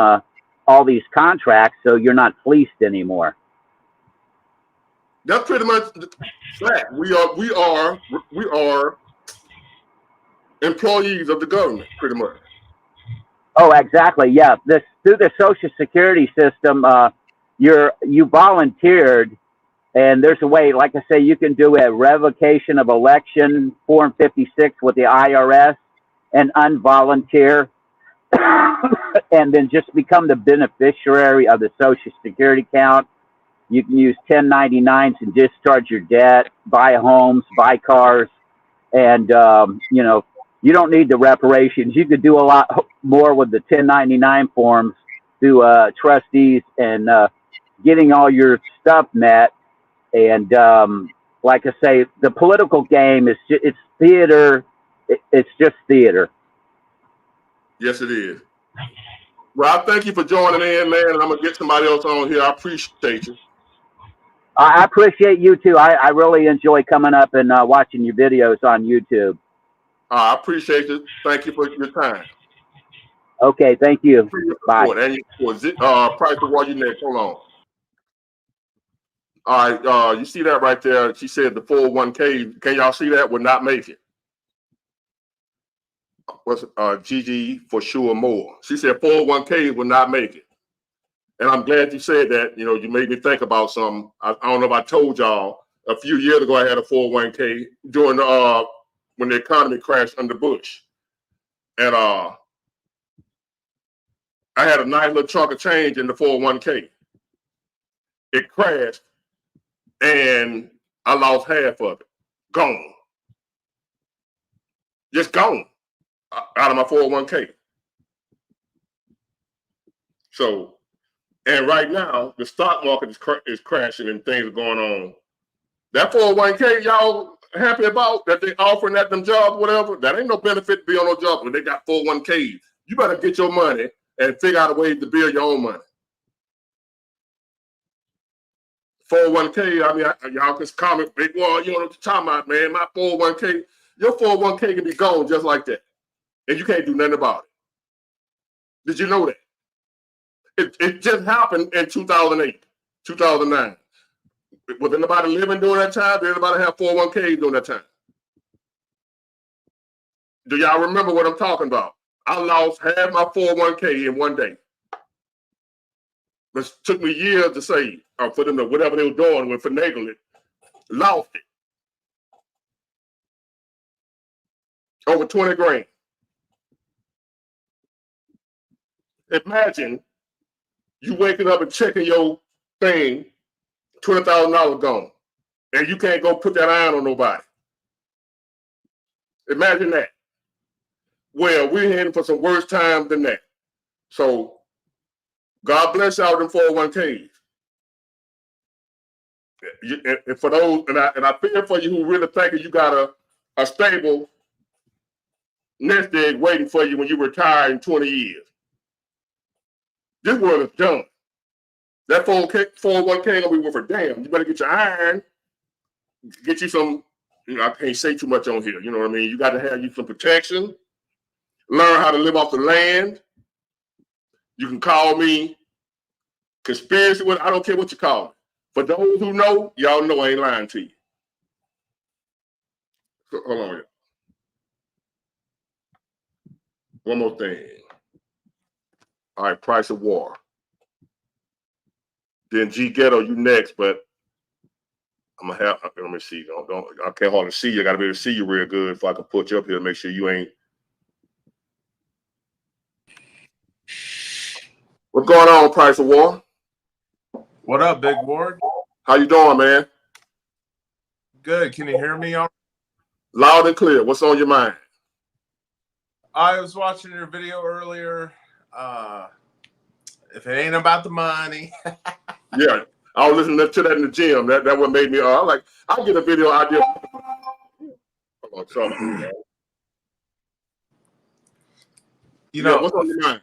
all these contracts so you're not fleeced anymore. That's pretty much the fact. We are employees of the government, pretty much. Oh, exactly. Yeah. Through the Social Security system, you volunteered, and there's a way, like I say, you can do a revocation of election, Form 56 with the IRS, and unvolunteer, and then just become the beneficiary of the Social Security account. You can use 1099s and discharge your debt, buy homes, buy cars, And, you know, you don't need the reparations. You could do a lot more with the 1099 forms through trustees and getting all your stuff met. And like I say, the political game is it's theater. It's just theater. Yes, it is. Well, I thank you for joining in, man. And I'm gonna get somebody else on here. I appreciate you. I appreciate you too. I really enjoy coming up and watching your videos on YouTube. I appreciate you. Thank you for your time. Okay, thank you. Bye. And Price of War, you next. Hold on. All right, you see that right there? She said the 401k. Can y'all see that? Would not make it. What's Gigi for sure more? She said 401k would not make it. And I'm glad you said that. You know, you made me think about something. I don't know if I told y'all a few years ago I had a 401k during when the economy crashed under Bush, and I had a nice little chunk of change in the 401k. It crashed, and I lost half of it. Gone. Just gone out of my 401k. So, and right now, the stock market is crashing and things are going on. That 401k, y'all happy about that they offering at them jobs, whatever? That ain't no benefit to be on those jobs when they got 401ks. You better get your money and figure out a way to build your own money. 401k, I mean, y'all can comment, well, you know what I'm talking about, man. My 401k, your 401k can be gone just like that. And you can't do nothing about it. Did you know that? It just happened in 2008, 2009. Was anybody living during that time? Did anybody have 401ks during that time? Do y'all remember what I'm talking about? I lost half my 401k in one day. It took me years to save, or for them to whatever they were doing with finagle it. Lost it. Over 20 grand. Imagine you waking up and checking your thing, $20,000 gone, and you can't go put that iron on nobody. Imagine that. Well, we're heading for some worse times than that. So God bless y'all them 401ks. And for those, and I feel for you who really thinking you got a stable nest egg waiting for you when you retire in 20 years. This world is done. That 401k gonna be worth a damn. You better get your iron, get you some, you know, I can't say too much on here. You know what I mean? You got to have you some protection. Learn how to live off the land. You can call me conspiracy, I don't care what you call it. For those who know, y'all know I ain't lying to you. So, hold on here. One more thing. All right, Price of War. Then G Ghetto, you next, but I'm gonna have. Let me see. I can't hardly see you. I gotta be able to see you real good if I can put you up here. Make sure you ain't. What's going on, Price of War? What up, Big Ward? How you doing, man? Good. Can you hear me? Loud and clear. What's on your mind? I was watching your video earlier. If it ain't about the money. Yeah, I was listening to that in the gym. That what made me. I'll get a video idea. You know, what's on your mind?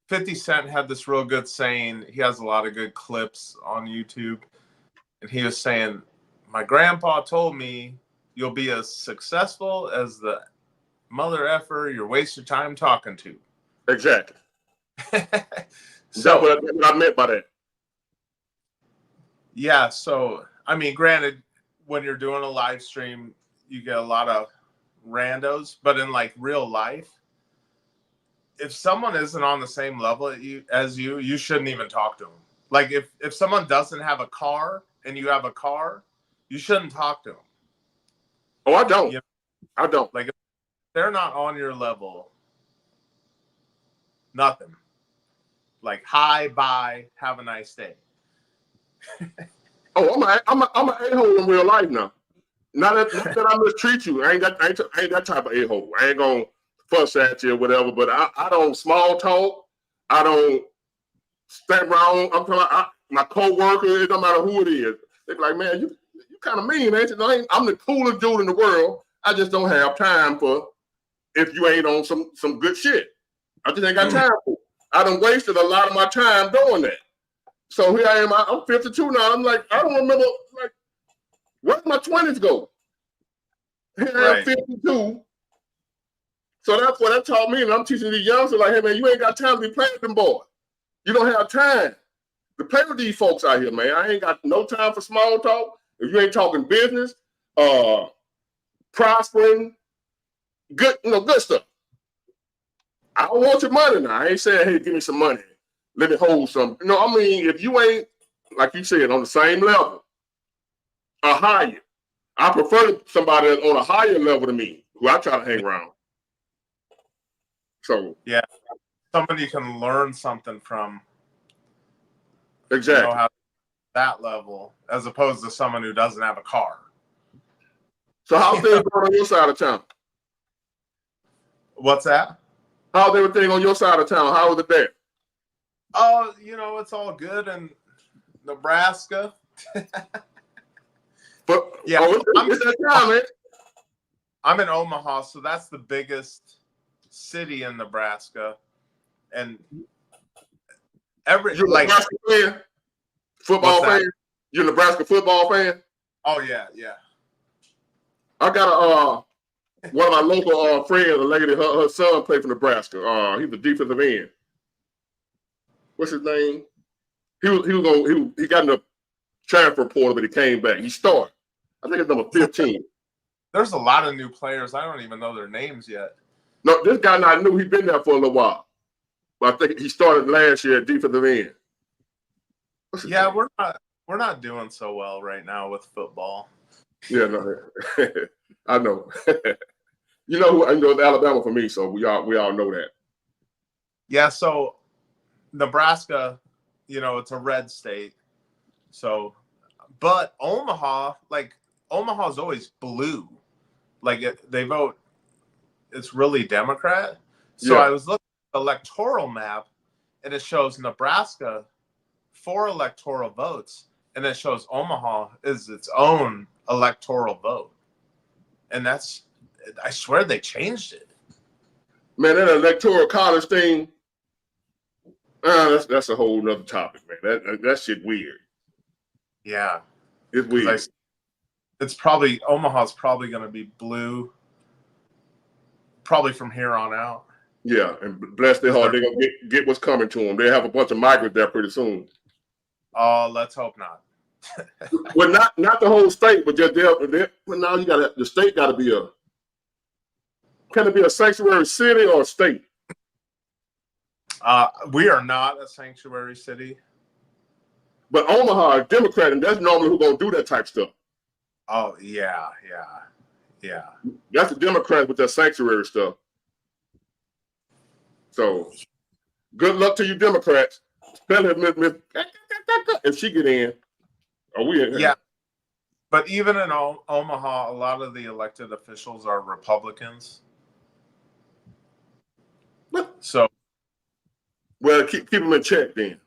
50 Cent had this real good saying. He has a lot of good clips on YouTube. And he was saying, my grandpa told me you'll be as successful as the mother effer you're wasting time talking to. Exactly. So That's what I meant by that. Yeah, so I mean, granted, when you're doing a live stream, you get a lot of randos, but in like real life, if someone isn't on the same level as you, you shouldn't even talk to them. Like if someone doesn't have a car and you have a car, you shouldn't talk to them. Oh, I don't. You know? I don't. Like if they're not on your level, nothing. Like hi, bye, have a nice day. Oh, I'm an a-hole in real life now. not that I mistreat you. I ain't that type of a-hole. I ain't gonna fuss at you or whatever, but I don't small talk. I don't stand around. I'm talking about my co-worker, it don't matter who it is. They be like, man, you kind of mean, ain't you? No, I'm the coolest dude in the world. I just don't have time for if you ain't on some good shit. I just ain't got time for it. I done wasted a lot of my time doing that. So here I am. I'm 52 now. I'm like, I don't remember, like, where did my 20s go? Here I am, 52. So that's what that taught me. And I'm teaching these youngsters, like, hey, man, you ain't got time to be playing with them boys. You don't have time to play with these folks out here, man. I ain't got no time for small talk. If you ain't talking business, prospering, good stuff. I don't want your money now. I ain't saying, hey, give me some money. Let me hold some. No, I mean, if you ain't, like you said, on the same level or higher, I prefer somebody that's on a higher level than me, who I try to hang around. So yeah, somebody you can learn something from. Exactly. You know, how that level, as opposed to someone who doesn't have a car. So how's things going on your side of town? What's that? How's everything on your side of town? How is it there? Oh, it's all good in Nebraska. But yeah, it's that time, man. I'm in Omaha, so that's the biggest city in Nebraska, and you're a Nebraska fan? Football fan? You're a Nebraska football fan? Oh yeah. I got one of my local friends, a lady, her son played for Nebraska. He's a defensive end. What's his name? He got in the transfer portal, but he came back. He started. I think it's number 15. There's a lot of new players. I don't even know their names yet. No, this guy I knew. He's been there for a little while. But I think he started last year at defensive end. Yeah, we're not doing so well right now with football. Yeah, no, I know. You know who? I know it's Alabama for me, so we all know that. Yeah, so Nebraska, it's a red state. So, but Omaha's always blue. Like they vote, it's really Democrat. So Yeah. I was looking at the electoral map, and it shows Nebraska 4 electoral votes, and it shows Omaha is its own electoral vote. And I swear they changed it. Man, that electoral college thing, that's a whole nother topic, man. That shit weird. Yeah. It's weird. Omaha's probably going to be blue probably from here on out. Yeah, and bless their heart, they're going to get what's coming to them. They have a bunch of migrants there pretty soon. Oh, let's hope not. Well, not the whole state, but just well, now the state got to be can it be a sanctuary city or a state? We are not a sanctuary city. But Omaha is Democrat, and that's normally who's going to do that type stuff. Oh, yeah. That's the Democrats with their sanctuary stuff. So, good luck to you Democrats. Tell her, if she get in, are we in? Yeah. But even in Omaha, a lot of the elected officials are Republicans. So, well, keep them in check then.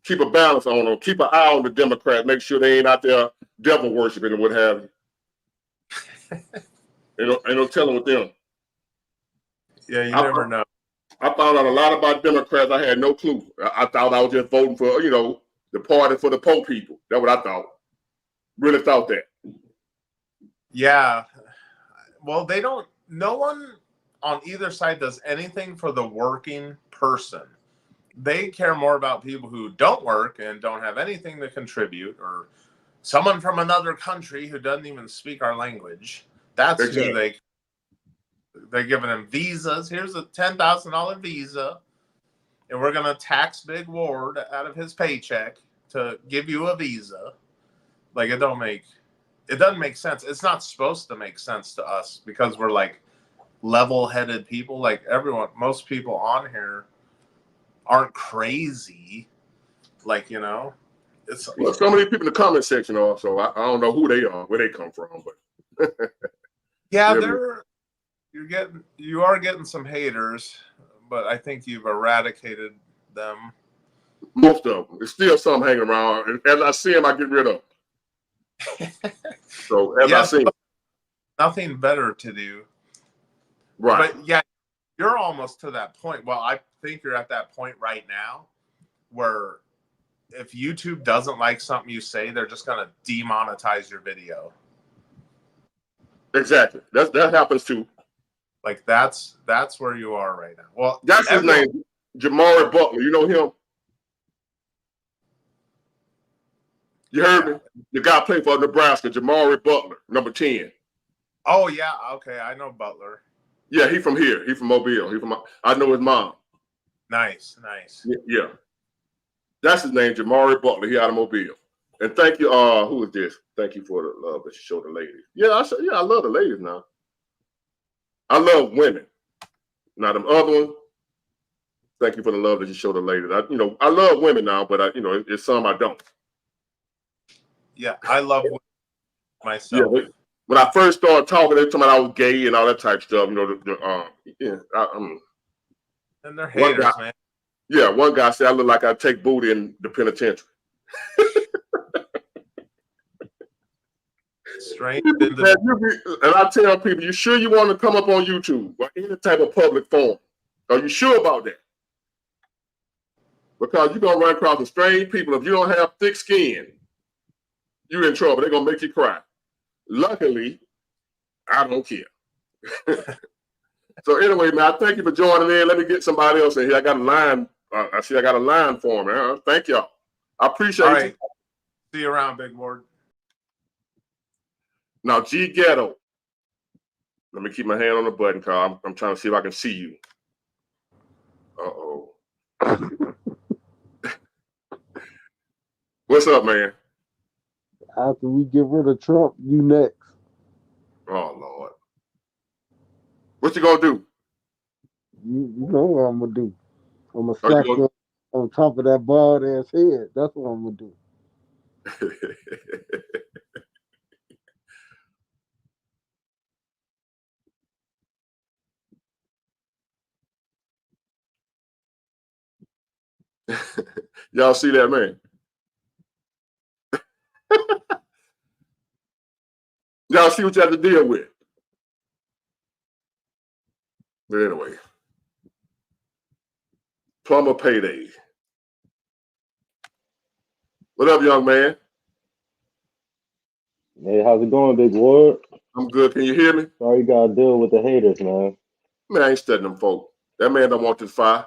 Keep a balance on them. Keep an eye on the Democrats. Make sure they ain't out there devil worshiping and what have you. Ain't no telling with them. Yeah, you never know. I found out a lot about Democrats. I had no clue. I thought I was just voting for, the party for the poor people. That's what I thought. Really thought that. Yeah. Well, no one on either side does anything for the working person. They care more about people who don't work and don't have anything to contribute, or someone from another country who doesn't even speak our language. That's exactly who they're giving them visas. Here's a $10,000 visa, and we're going to tax Big Ward out of his paycheck to give you a visa. Like, it doesn't make sense. It's not supposed to make sense to us because we're like level-headed people. Like most people on here aren't crazy. Like, it's Well, some of these people in the comment section are, so I don't know who they are, where they come from, but yeah, yeah, you are getting some haters, but I think you've eradicated them. most of them. There's still some hanging around, and as I see them, I get rid of them. So as I Yes, see them, nothing better to do. right? But yeah, you're almost to that point. Well, I think you're at that point right now where if YouTube doesn't like something you say, they're just going to demonetize your video. Exactly. That happens too. Like that's where you are right now. Well, That's his name, Jamari Butler. You know him? You heard me? The guy played for Nebraska, Jamari Butler, number 10. Oh yeah, okay, I know Butler. Yeah, he from here. He from Mobile. I know his mom. Nice. Yeah. That's his name, Jamari Butler. He out of Mobile. And thank you, who is this? Thank you for the love that you show the ladies. Yeah, I love the ladies now. I love women. Now them other ones, thank you for the love that you show the ladies. I love women now, but it's some I don't. Yeah, I love myself. Yeah, when I first started talking, they told me I was gay and all that type of stuff. And they're haters, man. Yeah, one guy said I look like I take booty in the penitentiary. Straight And I tell people, you sure you want to come up on YouTube or any type of public forum? Are you sure about that? Because you're going to run across some strange people. If you don't have thick skin, you're in trouble. They're going to make you cry. Luckily, I don't care. So anyway, man, I thank you for joining in. Let me get somebody else in here. I got a line. I see I got a line for me. Thank y'all. I appreciate you. See you around, Big Ward. Now, G Ghetto. Let me keep my hand on the button, Carl. I'm trying to see if I can see you. Uh-oh. What's up, man? After we get rid of Trump, you next. Oh, Lord. What you gonna do? You know what I'm gonna do. I'm gonna slap you on top of that bald ass head. That's what I'm gonna do. Y'all see that, man? Y'all see what you have to deal with. But anyway, plumber payday. What up, young man? Hey, how's it going, Big Ward? I'm good. Can you hear me? Sorry you gotta deal with the haters, man. Man, I ain't studying them folk. That man don't want this fire.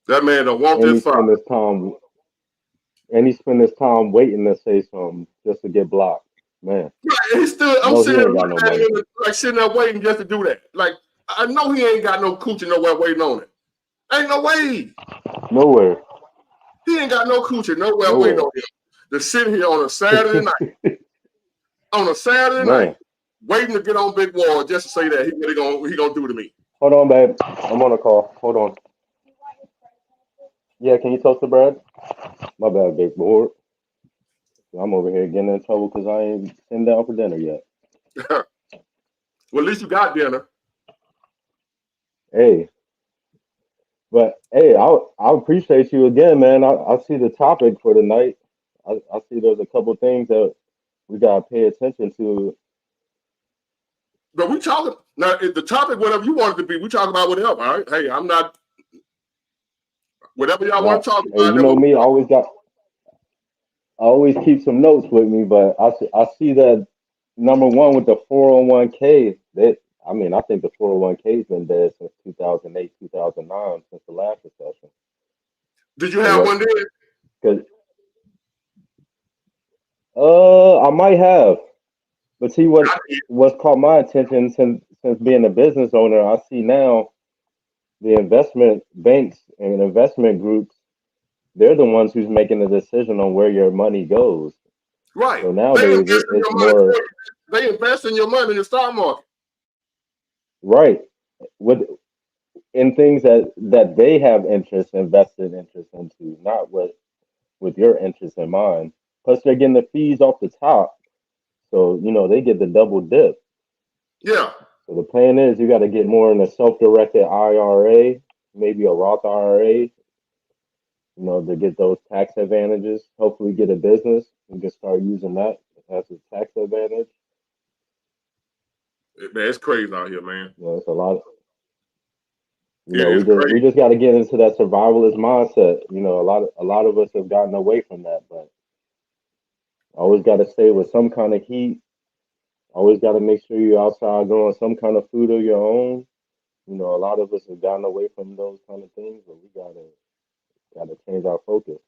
That man don't want And this fire. he spend his time waiting to say something just to get blocked. Man. Right, I'm No, he sitting ain't got no money. like sitting there waiting just to do that. Like, I know he ain't got no coochie nowhere waiting on it. Ain't no way. Nowhere. He ain't got no coochie nowhere waiting on him. To sit here on a Saturday night. On a Saturday night, waiting to get on Big Wall just to say that he gonna do to me. Hold on, babe. I'm on a call. Hold on. Yeah, can you toast the bread? My bad, Big Ward. I'm over here getting in trouble because I ain't sitting down for dinner yet. Well, at least you got dinner. Hey. But hey, I appreciate you again, man. I see the topic for tonight. I see there's a couple things that we gotta pay attention to. But we talking now. The topic, whatever you want it to be, we talk about whatever. All right. Hey, I'm not. Whatever y'all want to talk about. Hey, you know me, I always keep some notes with me, but I see that number one with the 401k. I think the 401k's been dead since 2008, 2009, since the last recession. Did you have one there? Because I might have, but see what's caught my attention since being a business owner, I see now the investment banks and investment groups, they're the ones who's making the decision on where your money goes. Right. So nowadays it's more. They invest in your money in the stock market. Right. In things that they have vested interest into, not what with your interest in mind. Plus, they're getting the fees off the top, so they get the double dip. Yeah. So the plan is you got to get more in a self-directed IRA, maybe a Roth IRA, to get those tax advantages. Hopefully, get a business and just start using that as a tax advantage. Man, it's crazy out here, man. It's a lot. It's We just got to get into that survivalist mindset. A lot of us have gotten away from that, but always got to stay with some kind of heat. Always got to make sure you're outside growing some kind of food of your own. A lot of us have gotten away from those kind of things, but we gotta change our focus.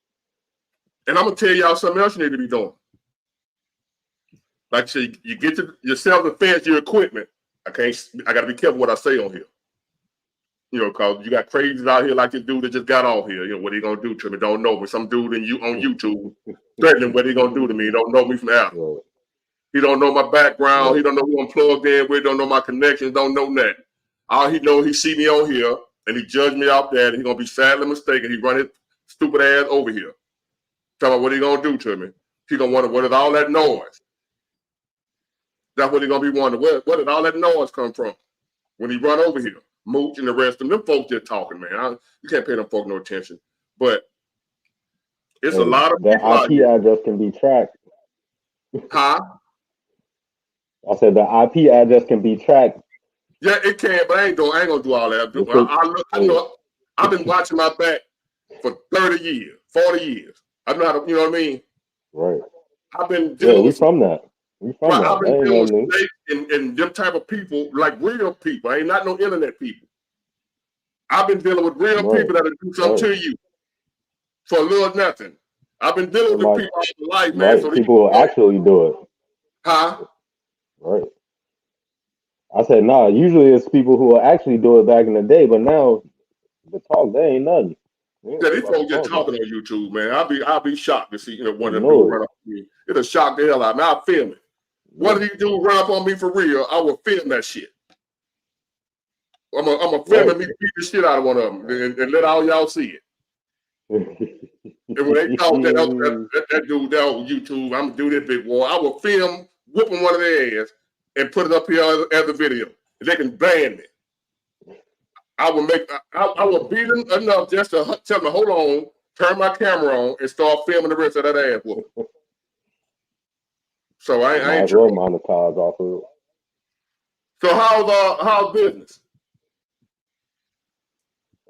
And I'm gonna tell y'all something else you need to be doing. Like I say, you get to your self-defense, your equipment. I gotta be careful what I say on here. Because you got crazies out here like this dude that just got off here. What he gonna do to me? Don't know me. Some dude on YouTube threatening what he gonna do to me. He don't know me from Apple. Right. He don't know my background. Right. He don't know who I'm plugged in with. Don't know my connections. Don't know that. All he know, he see me on here and he judge me out there. And he gonna be sadly mistaken. He run his stupid ass over here. Tell me what he gonna do to me. He gonna wonder what is all that noise. That's what he gonna be wondering. Where did all that noise come from? When he run over here, Mooch and the rest of them folks just talking, man. You can't pay them folk no attention. But it's a lot of that people out IP here. address can be tracked. Huh? I said the IP address can be tracked. Yeah, it can, but I ain't gonna do all that. I know I've been watching my back for 30 years, 40 years. I know how to, you know what I mean? Right. I've been dealing with from that. We from that. I've been That dealing ain't with snakes and them type of people, like real people. I ain't not no internet people. I've been dealing with real people that'll do something to you for a little nothing. I've been dealing with people all my life, man. Right. So People will actually do it. Huh? Right. I said, nah, usually it's people who will actually do it back in the day, but now the talk, they ain't nothing. Yeah, these folks just talking on YouTube, man. I'll be shocked to see one of them dudes run up on me. It'll shock the hell out of me. I'll film it. One of these dudes run up on me for real, I will film that shit. I'm a film and me beat the shit out of one of them and let all y'all see it. And when they talk that dude there on YouTube, I'm gonna do this big war. I will film whooping one of their ass and put it up here as a video. And they can ban me. I will beat them enough just to tell them, hold on, turn my camera on, and start filming the rest of that ass whooping. So I ain't as well monetize off of it. So how's business?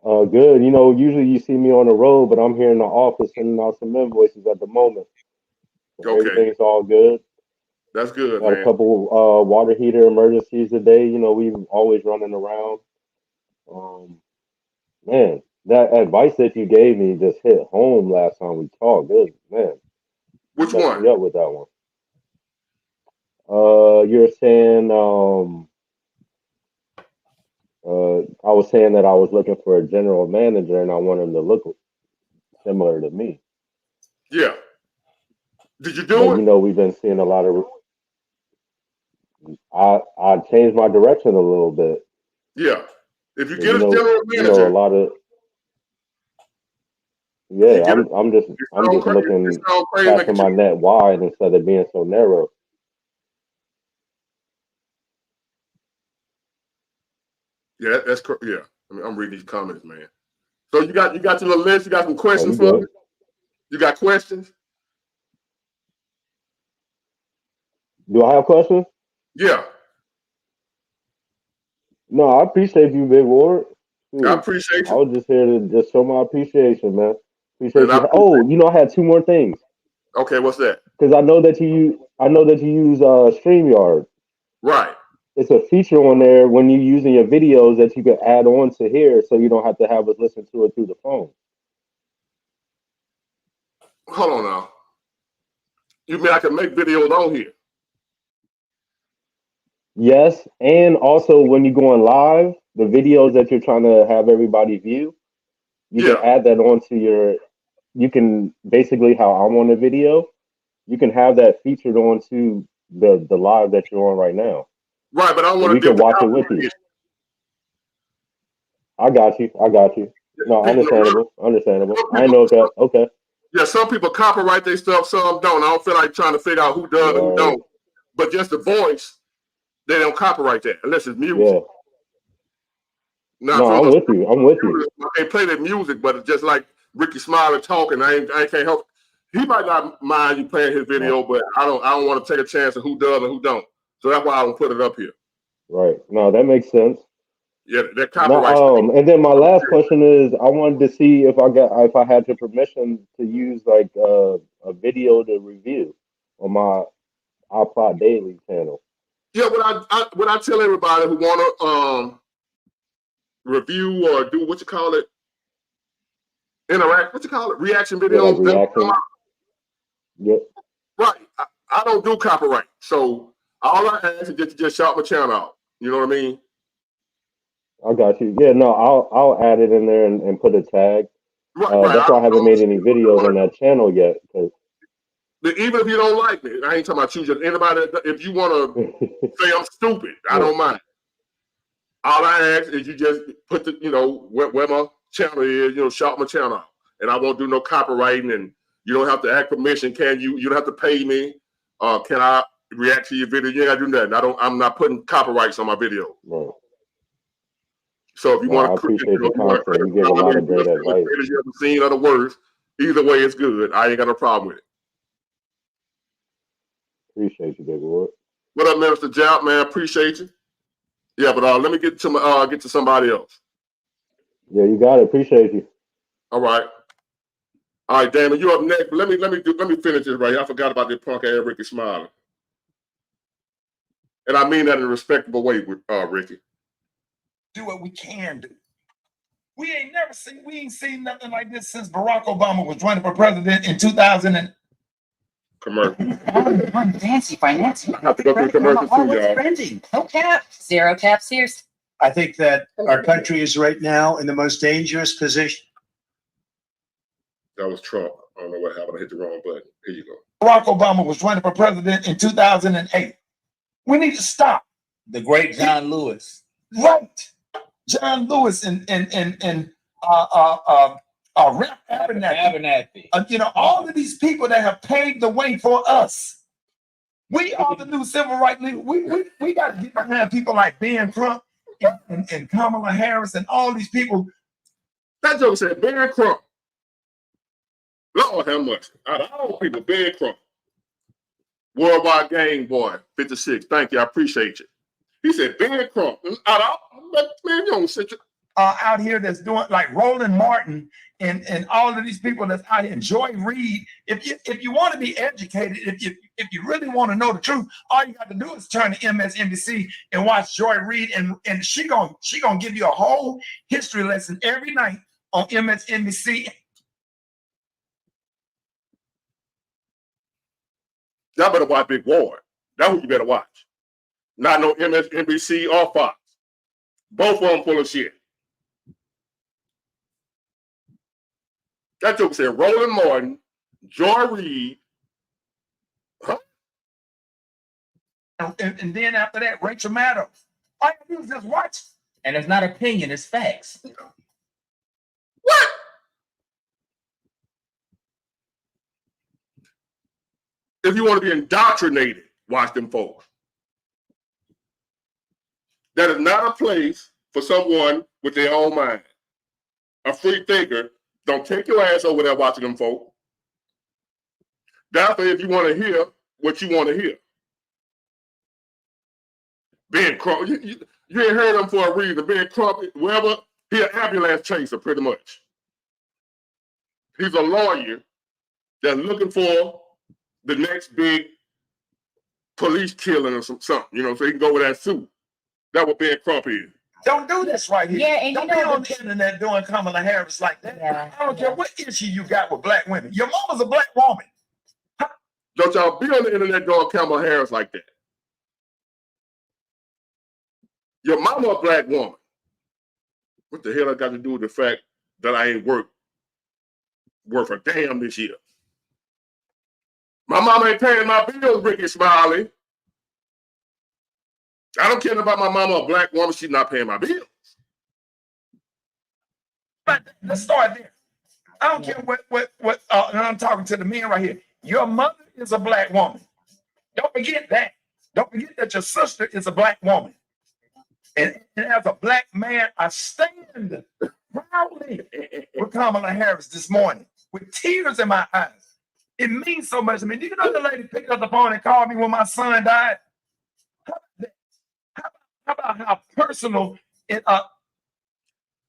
Good. Usually you see me on the road, but I'm here in the office sending out some invoices at the moment. So everything's all good. That's good, Got man. a couple water heater emergencies today. We've always running around. Man, that advice that you gave me just hit home last time we talked. Good, man. Which You messed one? me up with that one. You're saying I was saying that I was looking for a general manager and I want him to look similar to me. Yeah. Did you do it? We've been seeing a lot of. I changed my direction a little bit. Yeah. If you get a general manager, a lot of. Yeah, I'm just looking casting my net wide instead of being so narrow. Yeah, that's correct. Yeah, I'm reading these comments, man. So you got your little list. You got some questions for me? You got questions? Do I have questions? Yeah. No, I appreciate you, Big Ward. I appreciate you. I was just here to just show my appreciation, man. Appreciate you. I had two more things. Okay, what's that? Because I know that you use StreamYard. Right. It's a feature on there when you're using your videos that you can add on to here, so you don't have to have us listen to it through the phone. Hold on now. You mean I can make videos on here? Yes, and also when you're going live, the videos that you're trying to have everybody view, you can add that onto your. You can basically how I'm on the video, you can have that featured onto the live that you're on right now. Right, but I want to. We can watch it with you. I got you. No, understandable. I know that. Okay. Yeah, some people copyright their stuff, some don't. I don't feel like trying to figure out who does and who don't. But just the voice, they don't copyright that unless it's music. Yeah. No, I'm with you. I'm with you. I can't play that music, but it's just like Ricky Smiley talking. I can't help. He might not mind you playing his video, but I don't want to take a chance of who does and who don't. So that's why I don't put it up here. Right. No, that makes sense. Yeah, that copyright. No, and then my last question is, I wanted to see if I had your permission to use like a video to review on my iPod Daily channel. Yeah, what I tell everybody who want to review or do what you call it, interact, what you call it, reaction videos. Yeah, like reaction. Yep. Right. I don't do copyright, so all I ask is just shout my channel out. You know what I mean? I got you. Yeah, no, I'll add it in there and put a tag. Right. That's why I haven't made any videos on that channel yet. Even if you don't like me, I ain't talking about you. Just anybody. If you want to say I'm stupid, I don't mind. All I ask is you just put the, where my channel is, shout my channel out, and I won't do no copywriting, and you don't have to ask permission. You don't have to pay me. Can I react to your video? You ain't gotta do nothing. I'm not putting copyrights on my video. Right. So if you want to, I appreciate the content. You give a lot of great advice. You haven't seen other words. Either way, it's good. I ain't got no problem with it. Appreciate you, Big Ward. What up, Minister Jout, man? Appreciate you. Yeah, but let me get to somebody else. Yeah, you got it. Appreciate you. All right, Damon, you up next. Let me finish this right here. I forgot about this punk ass Ricky Smiley, and I mean that in a respectable way, with Ricky. Do what we can do. We ain't seen nothing like this since Barack Obama was running for president in 2000 and commercial. Fancy financing. I have to go through commercials too, y'all. Spending. No cap. Zero caps here. I think that our country is right now in the most dangerous position. That was Trump. I don't know what happened. I hit the wrong button. Here you go. Barack Obama was running for president in 2008. We need to stop. The great John Lewis. Right. John Lewis and Ralph Abernathy. All of these people that have paved the way for us. We are the new civil rights leaders. We got to get behind people like Ben Crump and Kamala Harris and all these people. That joke said Ben Crump. Lord have mercy. Out of all people, Ben Crump. Worldwide Game Boy, 56. Thank you. I appreciate you. He said Ben Crump. Man, you don't sit out here that's doing like Roland Martin and all of these people that's out here. And Joy Reid. If you want to be educated, if you really want to know the truth, all you got to do is turn to MSNBC and watch Joy Reid, and she gonna give you a whole history lesson every night on MSNBC. Y'all better watch Big Ward. That's who you better watch. Not no MSNBC or Fox. Both of them full of shit. That joke said Roland Martin, Joy Reid. Huh? And then after that, Rachel Maddow. All you do is just watch. And it's not opinion, it's facts. What? If you want to be indoctrinated, watch them folks. That is not a place for someone with their own mind. A free thinker, don't take your ass over there watching them folk. That's if you want to hear what you want to hear. Ben Crump, you ain't heard him for a reason. Ben Crump, wherever, he's an ambulance chaser pretty much. He's a lawyer that's looking for the next big police killing or something, so he can go with that suit. That's what Ben Crump is. Don't do this right here. Yeah, and don't be on the internet doing Kamala Harris like that. Yeah. I don't care what issue you got with black women. Your mama's a black woman. Don't y'all be on the internet doing Kamala Harris like that. Your mama a black woman. What the hell I got to do with the fact that I ain't worth a damn this year? My mama ain't paying my bills, Ricky Smiley. I don't care about my mama, a black woman. She's not paying my bills. But let's start there. I don't care what and I'm talking to the men right here. Your mother is a black woman. Don't forget that. Don't forget that your sister is a black woman. And as a black man, I stand proudly with Kamala Harris this morning with tears in my eyes. It means so much to me. Do you know the lady picked up the phone and called me when my son died? How about that? How about how personal it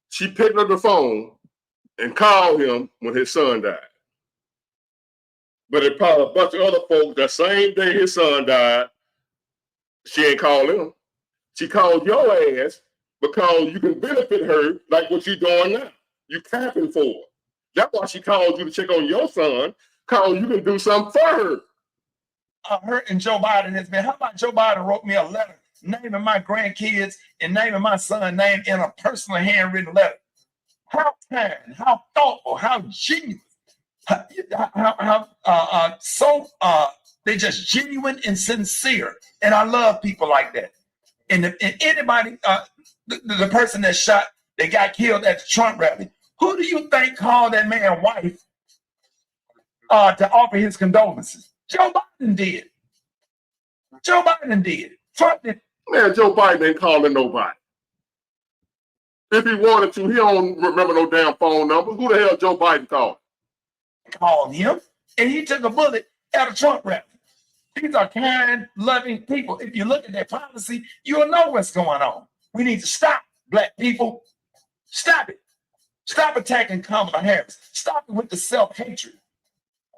She picked up the phone and called him when his son died. But it probably a bunch of other folks that same day his son died, she ain't called him. She called your ass because you can benefit her like what you're doing now. You capping for her. That's why she called you to check on your son, because you can do something for her. Her and Joe Biden has been. How about Joe Biden wrote me a letter naming my grandkids and naming my son's name in a personal handwritten letter? How kind, how thoughtful, how genuine, they're just genuine and sincere. And I love people like that. And anybody, the person that got killed at the Trump rally, who do you think called that man's wife to offer his condolences? Joe Biden did. Joe Biden did. Trump did. Man, Joe Biden ain't calling nobody. If he wanted to, he don't remember no damn phone number. Who the hell Joe Biden called? Called him, and he took a bullet at a Trump rally. These are kind, loving people. If you look at their policy, you'll know what's going on. We need to stop, black people. Stop it. Stop attacking Kamala Harris. Stop it with the self-hatred.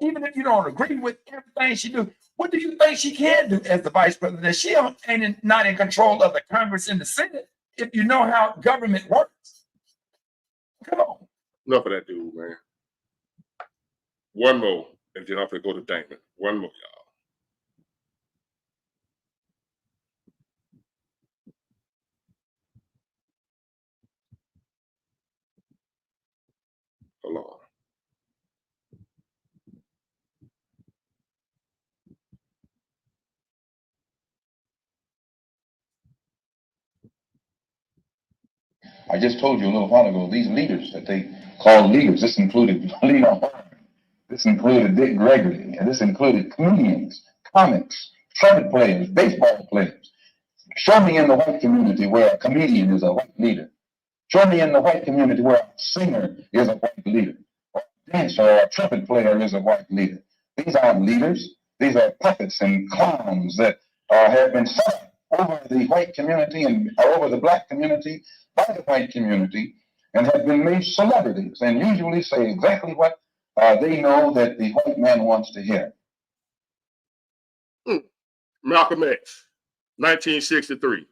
Even if you don't agree with everything she do, what do you think she can do as the vice president? She ain't not in control of the Congress and the Senate if you know how government works. Come on. Enough of that dude, man. One more, and then I'm gonna go to Damon. One more, y'all. Hold on. I just told you a little while ago, these leaders that they call leaders, this included Lena Horne, this included Dick Gregory, and this included comedians, comics, trumpet players, baseball players. Show me in the white community where a comedian is a white leader. Show me in the white community where a singer is a white leader, or a dancer or a trumpet player is a white leader. These aren't leaders. These are puppets and clowns that have been set over the white community and over the black community by the white community and have been made celebrities and usually say exactly what they know that the white man wants to hear. Malcolm X, 1963.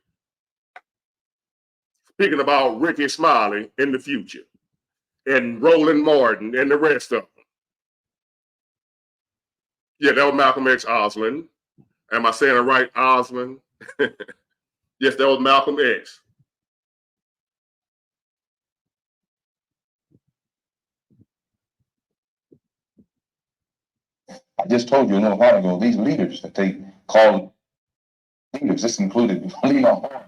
Speaking about Ricky Smiley in the future and Roland Martin and the rest of them. Yeah, that was Malcolm X Osmond. Am I saying it right, Osmond? Yes, that was Malcolm X. I just told you a little while ago, these leaders that they call leaders, this included Lena Horne,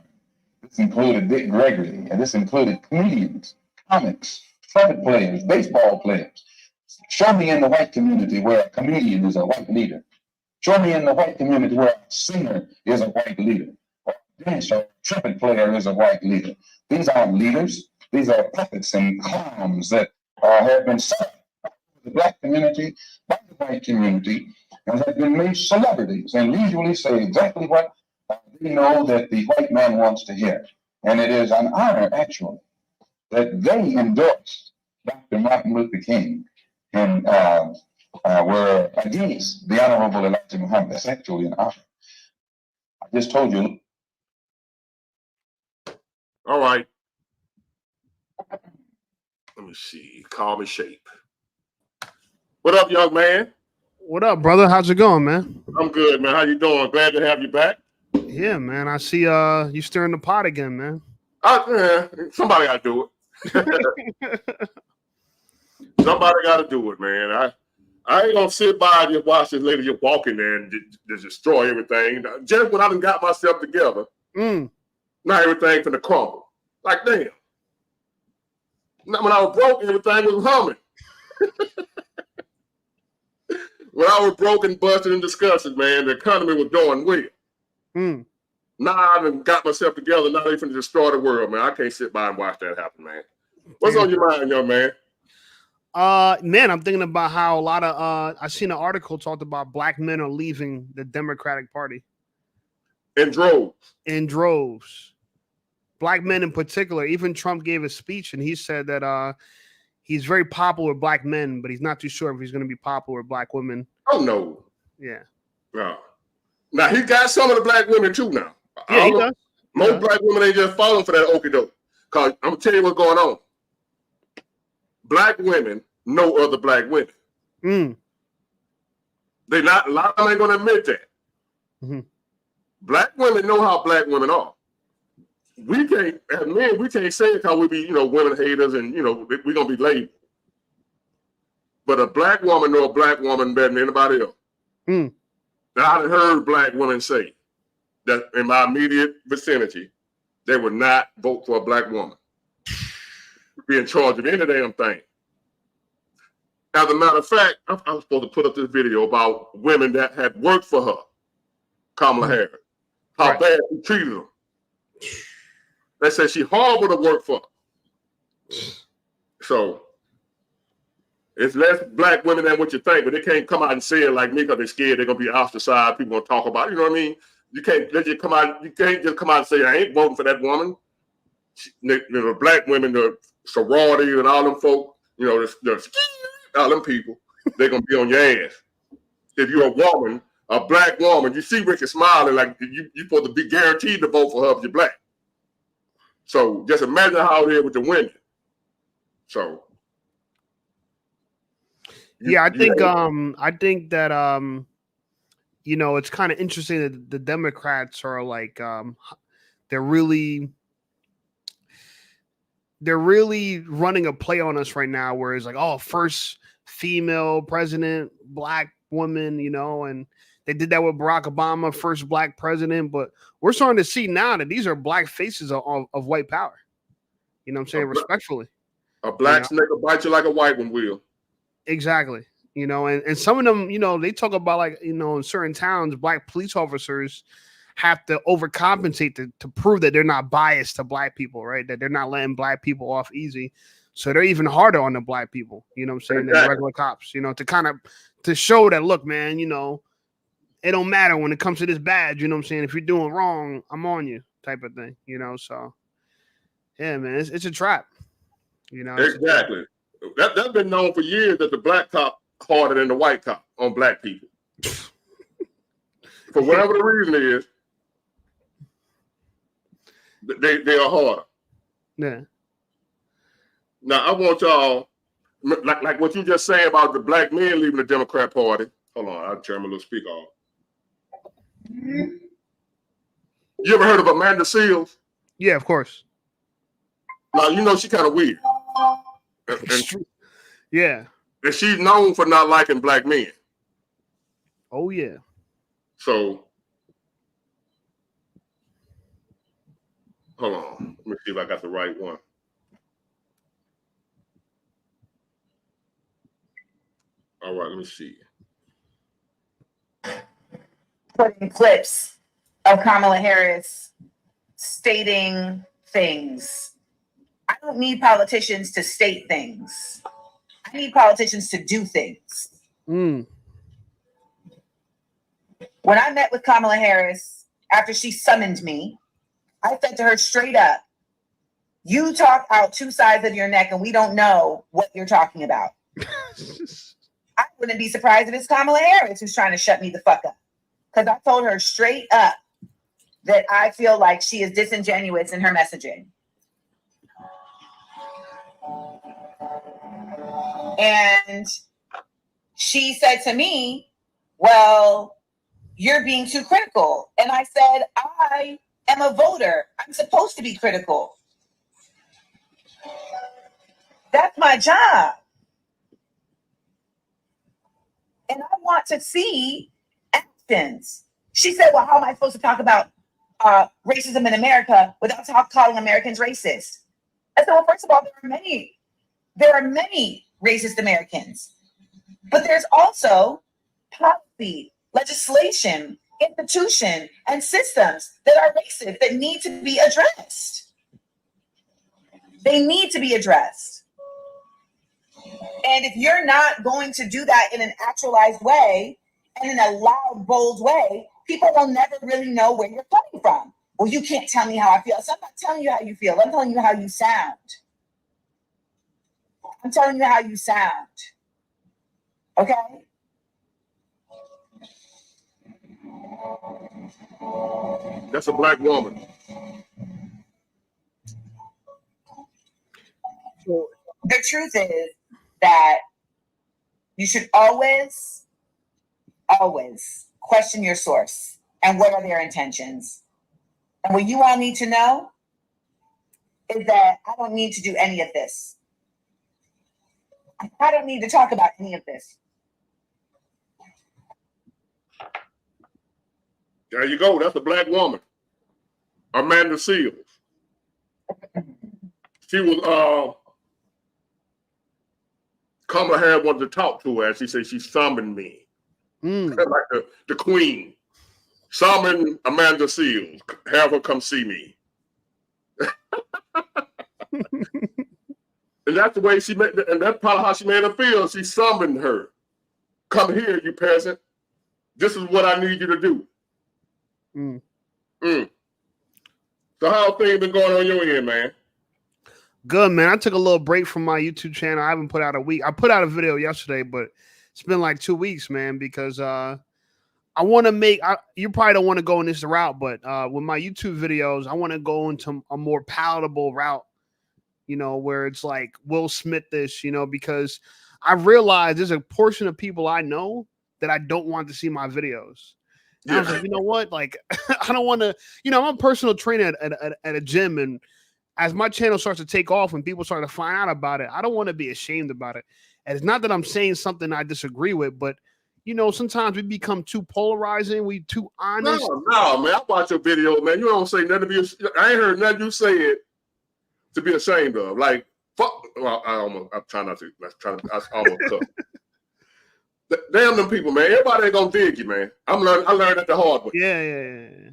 this included Dick Gregory, and this included comedians, comics, trumpet players, baseball players. Show me in the white community where a comedian is a white leader. Show me in the white community where a singer is a white leader, or a dancer, or a trumpet player is a white leader. These aren't leaders. These are puppets and clowns that have been set the black community by the white community and have been made celebrities and usually say exactly what they know that the white man wants to hear. And it is an honor, actually, that they endorsed Dr. Martin Luther King and were against the Honorable Elijah Muhammad. That's actually an honor. I just told you. All right. Let me see. Call me Shape. What up, young man? What up, brother? How's it going, man? I'm good, man. How you doing? Glad to have you back. Yeah, man. I see you stirring the pot again, man. Somebody got to do it. Somebody got to do it, man. I ain't gonna sit by and just watch this lady just walking there and just destroy everything. Just when I done got myself together, now everything finna crumble. Like, damn. Now, when I was broke, everything was humming. y'all were broken, busted, and disgusted, man, the economy was doing well. Now I done got myself together. Now they finna destroy the world, man. I can't sit by and watch that happen, man. What's on your mind, young man? Man, I'm thinking about how a lot of I seen an article talked about black men are leaving the Democratic Party in droves. In droves. Black men in particular. Even Trump gave a speech and he said that he's very popular with black men, but he's not too sure if he's going to be popular with black women. Oh no. Yeah. No. Now he got some of the black women too now. Yeah, he does. Most black women ain't just falling for that okie doke. Cause I'm gonna tell you what's going on. Black women know other black women. They not a lot of them ain't gonna admit that. Black women know how black women are. We can't, as men, we can't say it because we be, women haters and we're gonna be labeled. But a black woman know a black woman better than anybody else. Now I've heard black women say that in my immediate vicinity, they would not vote for a black woman. Be in charge of any damn thing. As a matter of fact, I was supposed to put up this video about women that had worked for her, Kamala Harris, how bad she treated them. They said she horrible to work for. So it's less black women than what you think, but they can't come out and say it like me because they're scared they're gonna be ostracized. People gonna talk about it. You know what I mean? You can't just come out. You can't just come out and say I ain't voting for that woman. The black women, the sorority, and all them folk, all them people, they're gonna be on your ass. If you're a woman, a black woman, you see Ricky smiling like you're supposed to be guaranteed to vote for her if you're black. So just imagine how it is with the women. So I think that it's kind of interesting that the Democrats are like they're really running a play on us right now where it's like, oh, first female president, black woman, and they did that with Barack Obama, first black president, but we're starting to see now that these are black faces of white power. You know what I'm saying? Respectfully. A black snake will bite you like a white one will. Exactly. And some of them, they talk about like, in certain towns, black police officers have to overcompensate to prove that they're not biased to black people, right? That they're not letting black people off easy. So they're even harder on the black people, you know what I'm saying, than regular cops, to show that, look, man, it don't matter when it comes to this badge, you know what I'm saying? If you're doing wrong, I'm on you type of thing, so yeah, man, it's a trap. Exactly. That's been known for years that the black cop harder than the white cop on black people. For whatever the reason is, they are harder. Yeah. Now I want y'all, like what you just saying about the black men leaving the Democrat Party. Hold on, I'll turn my little speaker off. You ever heard of Amanda Seals? Yeah, of course. Now she kind of weird. Yeah. And she's known for not liking black men. Oh yeah. So hold on. Let me see if I got the right one. All right, let me see. Putting clips of Kamala Harris stating things. I don't need politicians to state things. I need politicians to do things. When I met with Kamala Harris after she summoned me, I said to her straight up, you talk out two sides of your neck and we don't know what you're talking about. I wouldn't be surprised if it's Kamala Harris who's trying to shut me the fuck up. Because I told her straight up that I feel like she is disingenuous in her messaging. And she said to me, well, you're being too critical. And I said, I am a voter. I'm supposed to be critical. That's my job. And I want to see actions. She said, well, how am I supposed to talk about racism in America without calling Americans racist? I said, well, first of all, there are many racist Americans, but there's also policy, legislation, institution, and systems that are racist that need to be addressed. They need to be addressed. And if you're not going to do that in an actualized way and in a loud, bold way, people will never really know where you're coming from. Well, you can't tell me how I feel. So I'm not telling you how you feel. I'm telling you how you sound. I'm telling you how you sound. Okay? That's a black woman. The truth is that you should always question your source and what are their intentions. And what you all need to know is that I don't need to do any of this. I don't need to talk about any of this. There you go. That's a black woman. Amanda Seals. She was Kamala Harris wanted to talk to her, and she said she summoned me. Like the queen. Summon Amanda Seals. Have her come see me. And that's the way she made, and that's probably how she made her feel. She summoned her. Come here, you peasant. This is what I need you to do. So how things been going on your end, man? Good, man. I took a little break from my YouTube channel. I haven't put out a week. I put out a video yesterday, but it's been like 2 weeks, man, because I want to make, you probably don't want to go in this route, but with my YouTube videos, I want to go into a more palatable route, you know, where it's like Will Smith-ish, you know, because I realized there's a portion of people I know that I don't want to see my videos. And I was like, you know what? Like, I don't want to, you know, I'm a personal trainer at a gym, and as my channel starts to take off and people start to find out about it, I don't want to be ashamed about it. And it's not that I'm saying something I disagree with, but you know, sometimes we become too polarizing. We too honest. No, man. I watch your video, man. You don't say nothing to be. I ain't heard nothing you said to be ashamed of. Like, fuck. Well, I'm trying not to. I almost cut. Damn them people, man. Everybody ain't gonna dig you, man. I learned that the hard way. Yeah.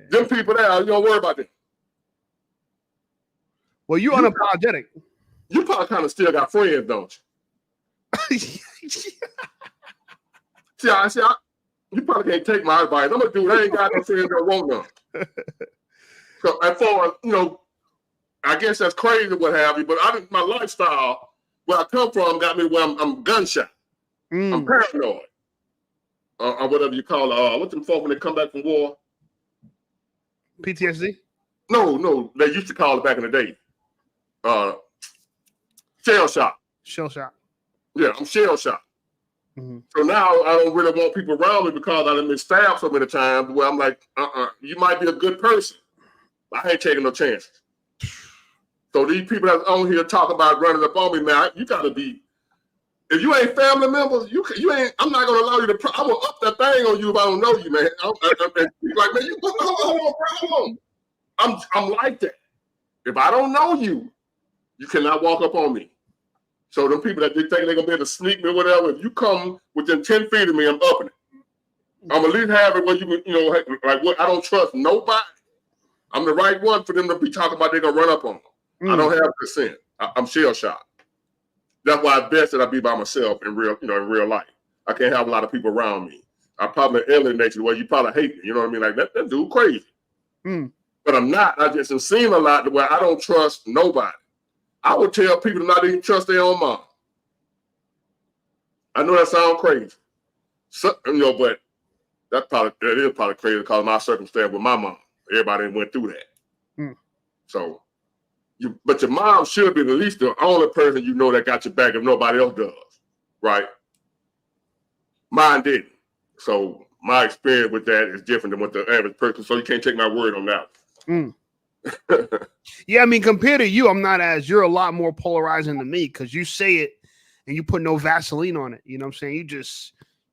Them people there, you don't worry about them. Well, you unapologetic. You probably kind of still got friends, don't you? See, you probably can't take my advice. I'm a dude. I ain't got no friends that won't none. So as far as, you know, I guess that's crazy, what have you. But my lifestyle, where I come from, got me where I'm gun shy. I'm paranoid, or whatever you call it. What's them folk when they come back from war? PTSD? No, they used to call it back in the day. Shell shock. Shell shock. Yeah, I'm shell shocked. So now I don't really want people around me because I've been stabbed so many times where I'm like, you might be a good person. I ain't taking no chances. So these people that's on here talking about running up on me, man, you gotta be. If you ain't family members, you ain't. I'm not gonna allow you to. I will up that thing on you if I don't know you, man. I'm like, man, hold on. I'm like that. If I don't know you, you cannot walk up on me. So them people that they think they're gonna be able to sneak me or whatever, if you come within 10 feet of me, I'm upping it. I'm at least have it where you know, like what I don't trust nobody. I'm the right one for them to be talking about they're gonna run up on me. I don't have consent. I'm shell shocked. That's why it's best that I be by myself in real life. I can't have a lot of people around me. I probably alienate you the way you probably hate me. You know what I mean? Like that dude crazy. But I'm not. I just have seen a lot to where I don't trust nobody. I would tell people to not even trust their own mom. I know that sounds crazy. So, you know, but that is probably crazy because of my circumstance with my mom. Everybody went through that. So, but your mom should be at least the only person you know that got your back if nobody else does, right? Mine didn't. So my experience with that is different than what the average person. So you can't take my word on that. Yeah, I mean, compared to you, you're a lot more polarizing than me because you say it and you put no Vaseline on it. You know what I'm saying?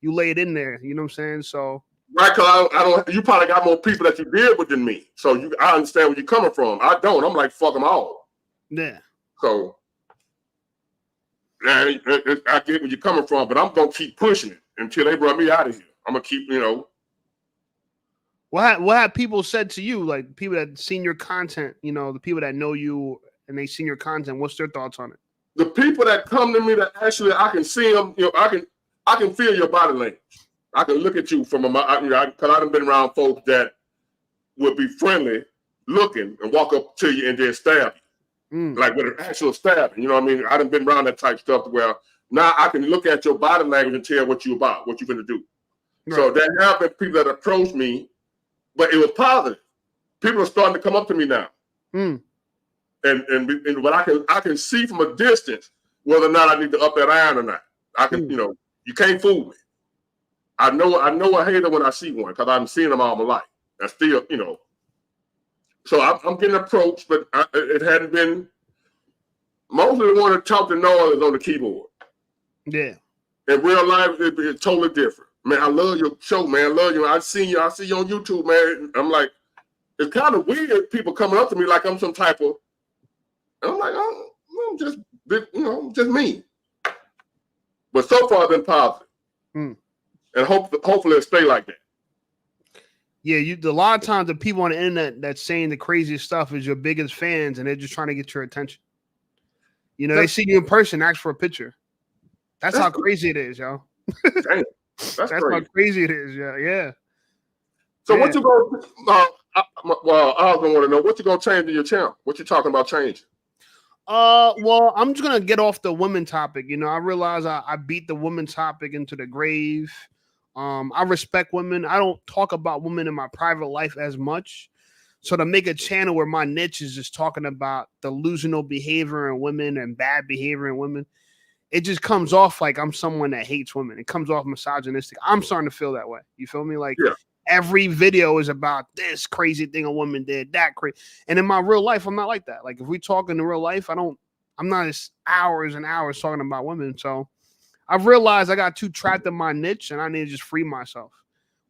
You lay it in there. You know what I'm saying? So right, because I don't. You probably got more people that you deal with than me, so I understand where you're coming from. I don't. I'm like, fuck them all. Yeah. So, yeah, I get where you're coming from, but I'm gonna keep pushing it. until they brought me out of here. I'm gonna keep, you know. What have people said to you? Like people that seen your content, you know, the people that know you and they seen your content. What's their thoughts on it? The people that come to me that actually I can see them, you know, I can feel your body language. I can look at you from because I've been around folks that would be friendly looking and walk up to you and then stab you. Like with an actual stabbing. You know what I mean? I done been around that type stuff where now I can look at your body language and tell what you about, what you're going to do. Right. So there have been people that approached me, but it was positive. People are starting to come up to me now. And what I can see from a distance whether or not I need to up that iron or not. I can, you know, you can't fool me. I know a hater when I see one because I've seen them all my life. I still, you know. So I'm getting approached, but it hadn't been. Most of the one that talk to Noah is on the keyboard. Yeah. In real life, it's totally different. Man, I love your show, man. I love you. I see you on YouTube, man. I'm like, it's kind of weird people coming up to me like I'm some type of. And I'm like, oh, I'm just, you know, just me. But so far, I've been positive. And hopefully it'll stay like that. Yeah, a lot of times the people on the internet that's saying the craziest stuff is your biggest fans, and they're just trying to get your attention. You know, they see you in person, ask for a picture. That's how crazy it is, yo. Damn, that's how crazy it is, yeah. So what you going? I also want to know what you gonna change in your channel. What you talking about changing? Well, I'm just gonna get off the women topic. You know, I realize I beat the women topic into the grave. I respect women. I don't talk about women in my private life as much. So to make a channel where my niche is just talking about delusional behavior in women and bad behavior in women, it just comes off like I'm someone that hates women. It comes off misogynistic. I'm starting to feel that way. You feel me? Like every video is about this crazy thing a woman did, that crazy. And in my real life, I'm not like that. Like if we talk in real life, I'm not as hours and hours talking about women. So I've realized I got too trapped in my niche and I need to just free myself.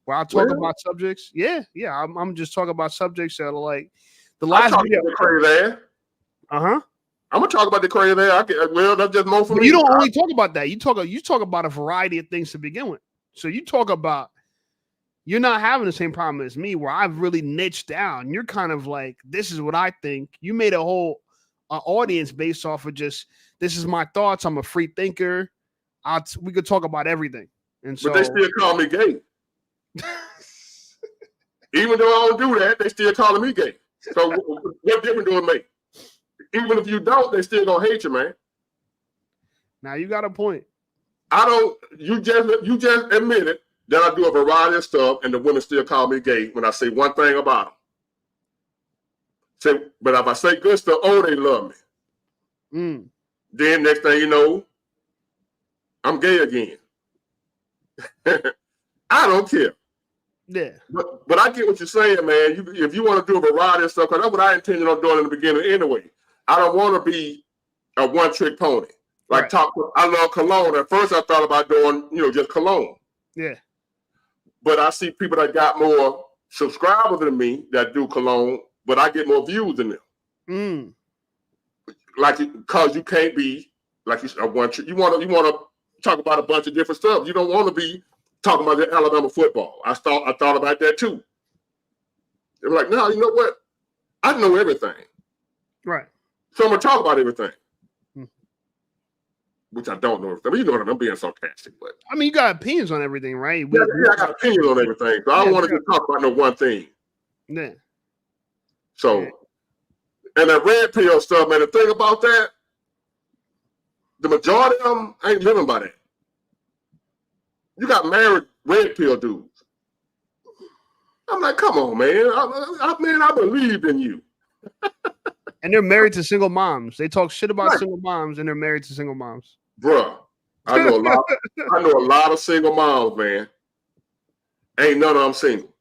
Where I talk about subjects. Yeah. I'm just talking about subjects that are like the last video. I'm gonna talk about the crazy there. That's just more for me. You don't only talk about that. You talk about a variety of things to begin with. So you talk about you're not having the same problem as me where I've really niched down. You're kind of like, this is what I think. You made a whole audience based off of just, this is my thoughts. I'm a free thinker. We could talk about everything. And so, but they still call me gay. Even though I don't do that, they still calling me gay. So what difference do it make? Even if you don't, they still gonna hate you, man. Now you got a point. You just admitted that I do a variety of stuff, and the women still call me gay when I say one thing about them. But if I say good stuff, they love me. Then next thing you know, I'm gay again. I don't care. Yeah. But I get what you're saying, man. If you want to do a variety of stuff, because that's what I intended on doing in the beginning anyway. I don't want to be a one-trick pony. Like I love cologne. At first I thought about doing, just cologne. Yeah. But I see people that got more subscribers than me that do cologne, but I get more views than them. Like, because you can't be like a one-trick. You want to talk about a bunch of different stuff. You don't want to be talking about the Alabama football. I thought about that too. They were like, no, you know what? I know everything. Right. So I'm gonna talk about everything. Which I don't know everything. But you know what I'm being sarcastic, but I mean you got opinions on everything, right? I got opinions on everything. So I don't want to just talk about no one thing. Yeah. So and that red pill stuff, man, the thing about that, the majority of them ain't living by that. You got married red pill dudes. I'm like, come on, man. I believe in you. And they're married to single moms. They talk shit about single moms, and they're married to single moms. Bruh, I know a lot of single moms, man. Ain't none of them single.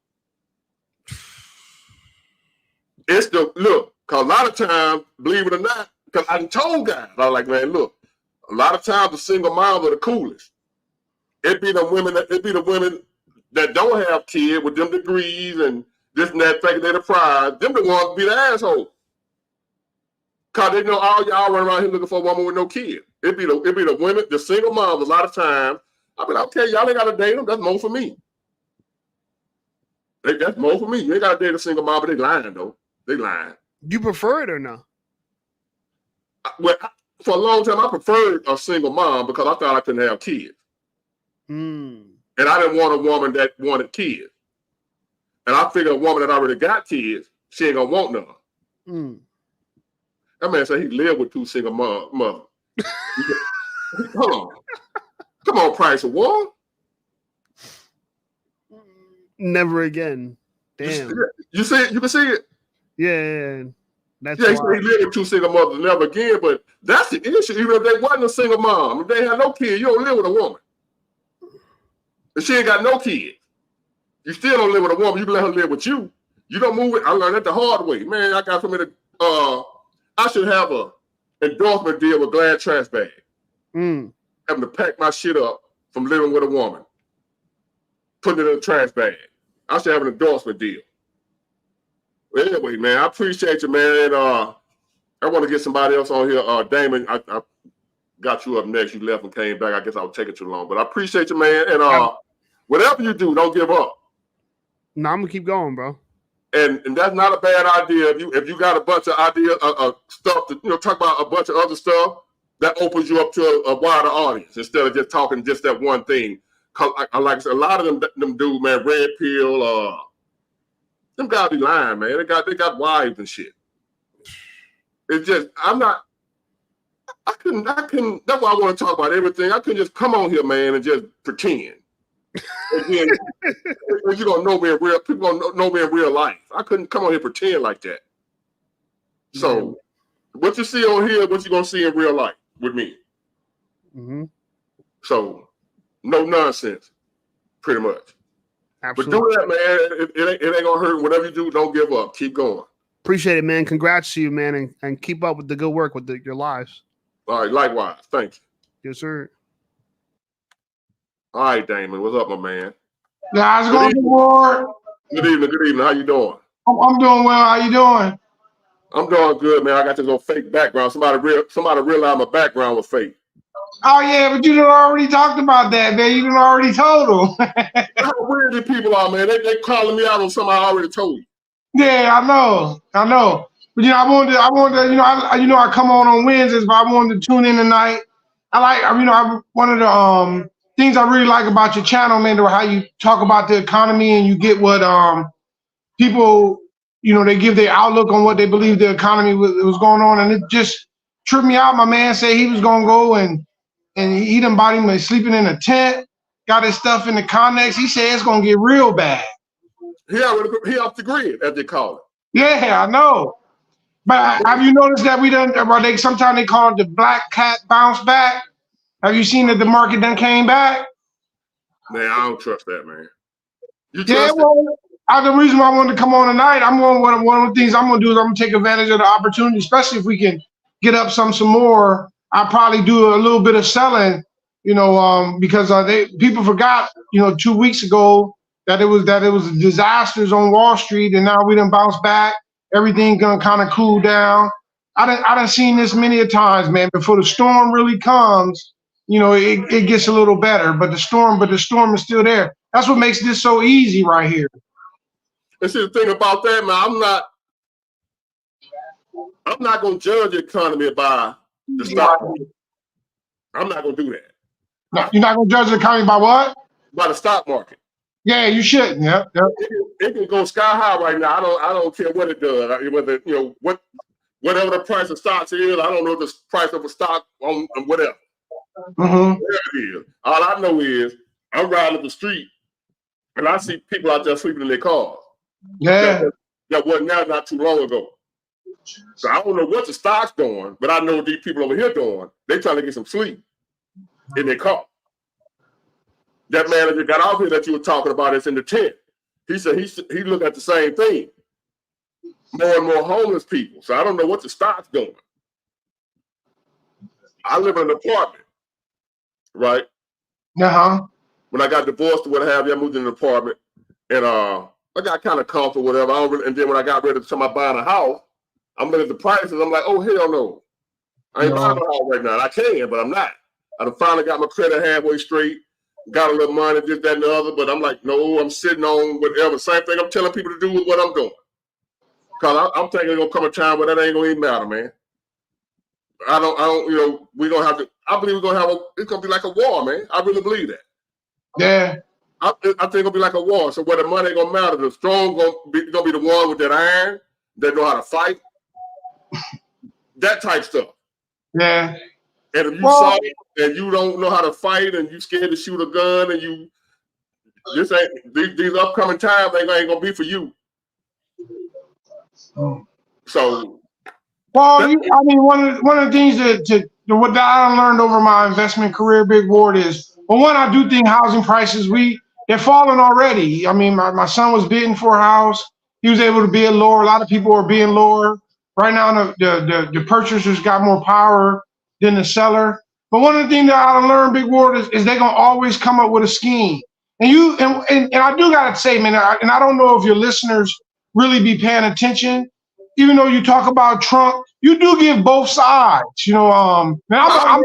It's look, because a lot of times, believe it or not, because I told guys, I was like, man, look, a lot of times the single moms are the coolest. It be the women that don't have kids with them degrees and this and that, thinking they're the prize. Them the ones to be the asshole. Cause they know all y'all run around here looking for a woman with no kid. It be the women, the single moms. A lot of times I mean, okay, y'all ain't got to date them. That's more for me. That's more for me. You ain't got to date a single mom, but they lying though. They lying. You prefer it or no? Well, for a long time, I preferred a single mom because I thought I couldn't have kids. Mm. And I didn't want a woman that wanted kids. And I figured a woman that already got kids, she ain't gonna want none. Mm. That man said he lived with 2 single mothers. Hold on. Come on, Price of War. Never again. Damn. You see it? You can see it? Yeah. That's he lived with 2 single mothers, never again, but that's the issue. Even if they wasn't a single mom, if they had no kids, you don't live with a woman. If she ain't got no kids, you still don't live with a woman. You can let her live with you. You don't move it. I learned that the hard way. Man, I got so many. I should have a endorsement deal with Glad Trash Bag. Mm. Having to pack my shit up from living with a woman, putting it in a trash bag. I should have an endorsement deal. Well, anyway, man, I appreciate you, man. And I want to get somebody else on here. Damon, I got you up next. You left and came back. I guess I was taking too long, but I appreciate you, man. And whatever you do, don't give up. No, I'm gonna keep going, bro. And that's not a bad idea. If you got a bunch of ideas, stuff to talk about, a bunch of other stuff, that opens you up to a wider audience instead of just talking just that one thing. Cause like I said, a lot of them dudes, man, red pill, them guys be lying, man. They got wives and shit. It's just I couldn't. That's why I want to talk about everything. I couldn't just come on here, man, and just pretend. Again, you gonna know me in real. People gonna know me in real life. I couldn't come on here and pretend like that. So, what you see on here, what you gonna see in real life with me. Mm-hmm. So, no nonsense, pretty much. Absolutely. But do that, man. It ain't gonna hurt. Whatever you do, don't give up. Keep going. Appreciate it, man. Congrats to you, man, and keep up with the good work with your lives. All right, likewise. Thank you. Yes, sir. All right, Damon. What's up, my man? Yeah, how's it going, Ward? Good evening. Good evening. How you doing? I'm doing well. How you doing? I'm doing good, man. I got this little fake background. Somebody realized my background was fake. Oh yeah, but you done already talked about that, man. You done already told them. How weird these people are, man. They calling me out on something I already told you. Yeah, I know. But I wanted to, I come on Wednesdays, but I wanted to tune in tonight. One of the things I really like about your channel, man, how you talk about the economy and you get what people, they give their outlook on what they believe the economy was going on, and it just tripped me out. My man said he was gonna go and he done bought him sleeping in a tent, got his stuff in the Connex. He said it's gonna get real bad. He off the grid, as they call it. Yeah, I know. But have you noticed that sometimes they call it the black cat bounce back? Have you seen that the market done came back? Man, I don't trust that, man. You Yeah, trust well, the reason why I wanted to come on tonight, one of the things I'm gonna do is I'm gonna take advantage of the opportunity, especially if we can get up some more. I'll probably do a little bit of selling, because people forgot, 2 weeks ago that it was disasters on Wall Street, and now we done bounce back. Everything gonna kind of cool down. I done seen this many a times, man. Before the storm really comes, it gets a little better. But the storm is still there. That's what makes this so easy right here. And see, the thing about that, man, I'm not gonna judge the economy by the stock market. I'm not gonna do that. No, you're not gonna judge the economy by what? By the stock market. Yeah, you shouldn't. Yeah. It can go sky high right now. I don't care what it does. Whether whatever the price of stocks is, I don't know the price of a stock on whatever. Mm-hmm. Whatever it is. All I know is I'm riding up the street and I see people out there sleeping in their cars. Yeah. That wasn't now not too long ago. So I don't know what the stock's doing, but I know what these people over here doing. They trying to get some sleep in their car. That manager got out here that you were talking about is in the tent. He said he looked at the same thing. More and more homeless people. So I don't know what the stock's doing. I live in an apartment, right? Uh-huh. When I got divorced or what have you, I moved in an apartment, and I got kind of comfortable, whatever. And then when I got ready to start buying a house, I'm looking at the prices. I'm like, oh hell no, I ain't buying a house right now. I can, but I'm not. I finally got my credit halfway straight. got a little money, this, that, and the other. But I'm like, no, I'm sitting on whatever. Same thing I'm telling people to do with what I'm doing. Cause I'm thinking there's gonna come a time where that ain't gonna even matter, man. I don't, we're gonna have to. I believe we're gonna have it's gonna be like a war, man. I really believe that. Yeah. I think it'll be like a war. So where the money ain't gonna matter, the strong gonna be the one with that iron that know how to fight. That type stuff. Yeah. And if you saw it and you don't know how to fight and you scared to shoot a gun and this ain't these upcoming times ain't gonna be for you. So. Well, I mean, one of the things that I learned over my investment career, Big Ward, is, well, one, I do think housing prices, they're falling already. I mean, my son was bidding for a house. He was able to bid lower. A lot of people are bidding lower. Right now, the purchasers got more power than the seller. But one of the things that I learned, Big Ward, is they're going to always come up with a scheme. And I do got to say, man, and I don't know if your listeners really be paying attention, even though you talk about Trump, you do give both sides. And I'm a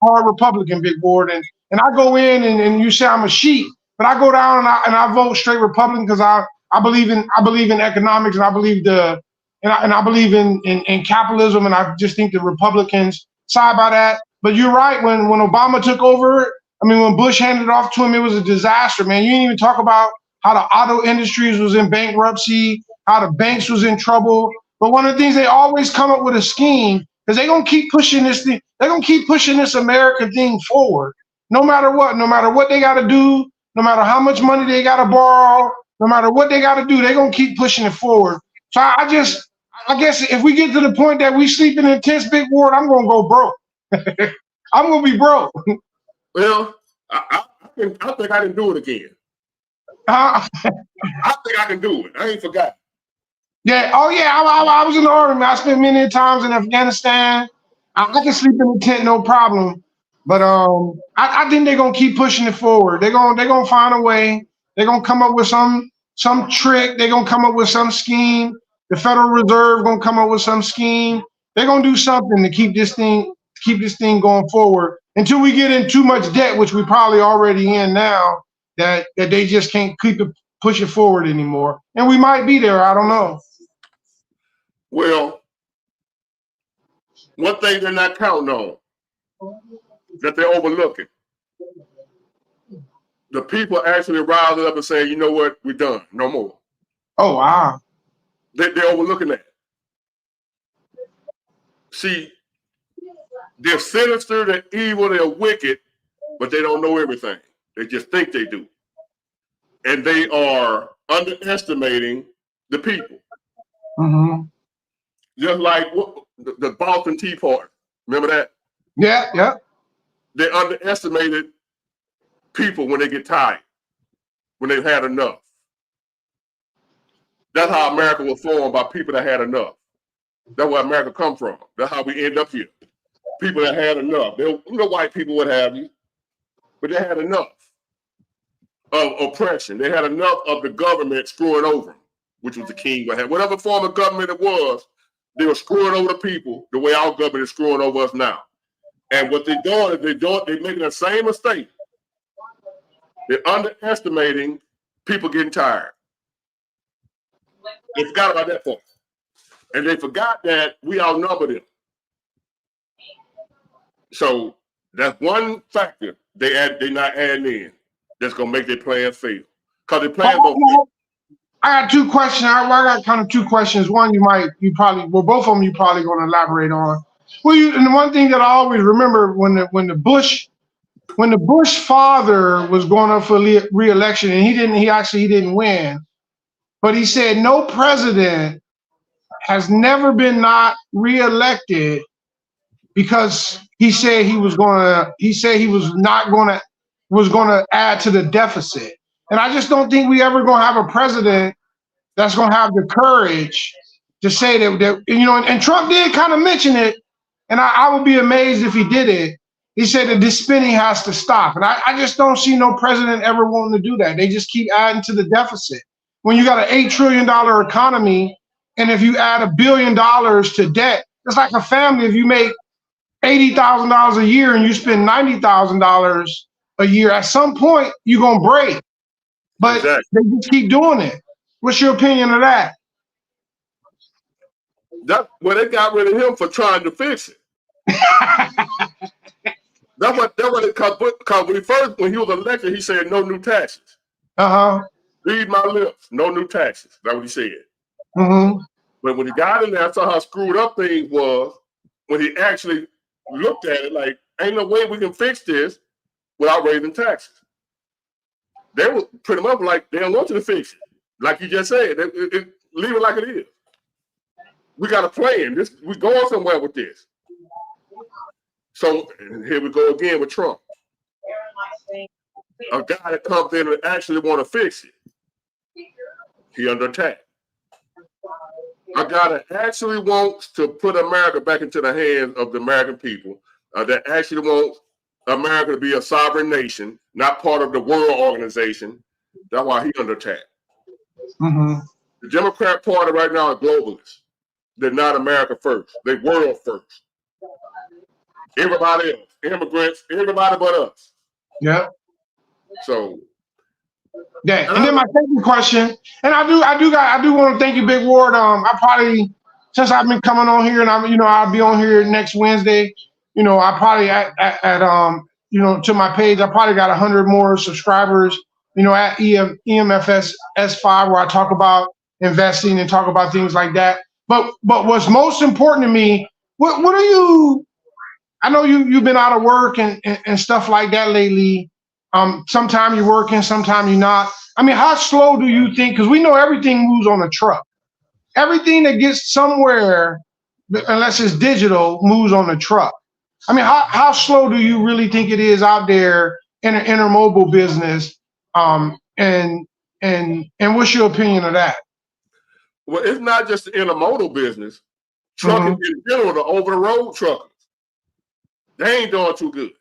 hard Republican, Big Ward, and I go in and you say I'm a sheep, but I go down and I vote straight Republican because I believe in economics, and I believe I believe in capitalism, and I just think the Republicans side by that. But you're right, when Obama took over, I mean, when Bush handed it off to him, it was a disaster, man. You didn't even talk about how the auto industries was in bankruptcy, how the banks was in trouble. But one of the things, they always come up with a scheme because they're going to keep pushing this thing. They're going to keep pushing this American thing forward, no matter what they got to do, no matter how much money they got to borrow, no matter what they got to do, they're going to keep pushing it forward. So I guess if we get to the point that we sleep in a tent, Big Ward, I'm going to go broke. I'm going to be broke. Well, I think I can do it again. I think I can do it. I ain't forgot. Yeah. Oh, yeah. I was in the army. I spent many times in Afghanistan. I can sleep in the tent, no problem. But I think they're gonna keep pushing it forward. They're gonna find a way. They're gonna come up with some trick. They're gonna come up with some scheme. The Federal Reserve gonna come up with some scheme. They're gonna do something to keep this thing going forward until we get in too much debt, which we probably already in now. That they just can't push it forward anymore. And we might be there. I don't know. Well, one thing they're not counting on, that they're overlooking. The people actually rise up and say, you know what, we're done, no more. Oh, wow. They're overlooking that. See, they're sinister, they're evil, they're wicked, but they don't know everything. They just think they do. And they are underestimating the people. Mm-hmm. Just like the Boston Tea Party. Remember that? Yeah. They underestimated people when they get tired, when they've had enough. That's how America was formed, by people that had enough. That's where America come from. That's how we end up here. People that had enough. White people, what have you, but they had enough of oppression. They had enough of the government screwing over them, which was the king. Whatever form of government it was, they were screwing over the people the way our government is screwing over us now. And what they're doing is they're making the same mistake. They're underestimating people getting tired. They forgot about that part. And they forgot that we outnumber them. So that's one factor they're not adding in that's gonna make their plan fail. Because their plans don't fail. I got two questions. I got kind of two questions. One, both of them you probably going to elaborate on. Well, and the one thing that I always remember when the Bush father was going up for re-election, and he didn't win, but he said no president has never been not re-elected because he said he was not going to add to the deficit. And I just don't think we ever going to have a president that's going to have the courage to say that and Trump did kind of mention it, and I would be amazed if he did it. He said that this spending has to stop. And I just don't see no president ever wanting to do that. They just keep adding to the deficit. When you got an $8 trillion economy, and if you add $1 billion to debt, it's like a family. If you make $80,000 a year and you spend $90,000 a year. At some point, you're gonna break. But Exactly. they just keep doing it. What's your opinion of that? Well, they got rid of him for trying to fix it. That's what it cause when he was elected, he said no new taxes. Read my lips, no new taxes. That's what he said. But when he got in there, I saw how screwed up things was when he actually looked at it like, ain't no way we can fix this without raising taxes. They were pretty much like, they don't want you to fix it. Like you just said, leave it like it is. We got a plan. We going somewhere with this. So here we go again with Trump. A guy that comes in and actually want to fix it, he under attack. A guy that actually wants to put America back into the hands of the American people, that actually wants America to be a sovereign nation, not part of the world organization. That's why he under attack. The Democrat Party right now are globalists. They're not America first. They world first. Everybody else, immigrants, everybody but us. Yeah. So. Yeah. And then my second question, and I do want to thank you, Big Ward. I probably, since I've been coming on here, and I'll be on here next Wednesday. I probably to my page, I probably got 100 more subscribers. At EMFS S5, where I talk about investing and talk about things like that. But what's most important to me, what are you? I know you've been out of work and stuff like that lately. Sometimes you're working, sometimes you're not. I mean, how slow do you think? Because we know everything moves on a truck. Everything that gets somewhere, unless it's digital, moves on a truck. I mean, how slow do you really think it is out there in an intermobile business? And what's your opinion of that? Well, it's not just the intermodal business. Trucking in general, the over-the-road truckers, they ain't doing too good.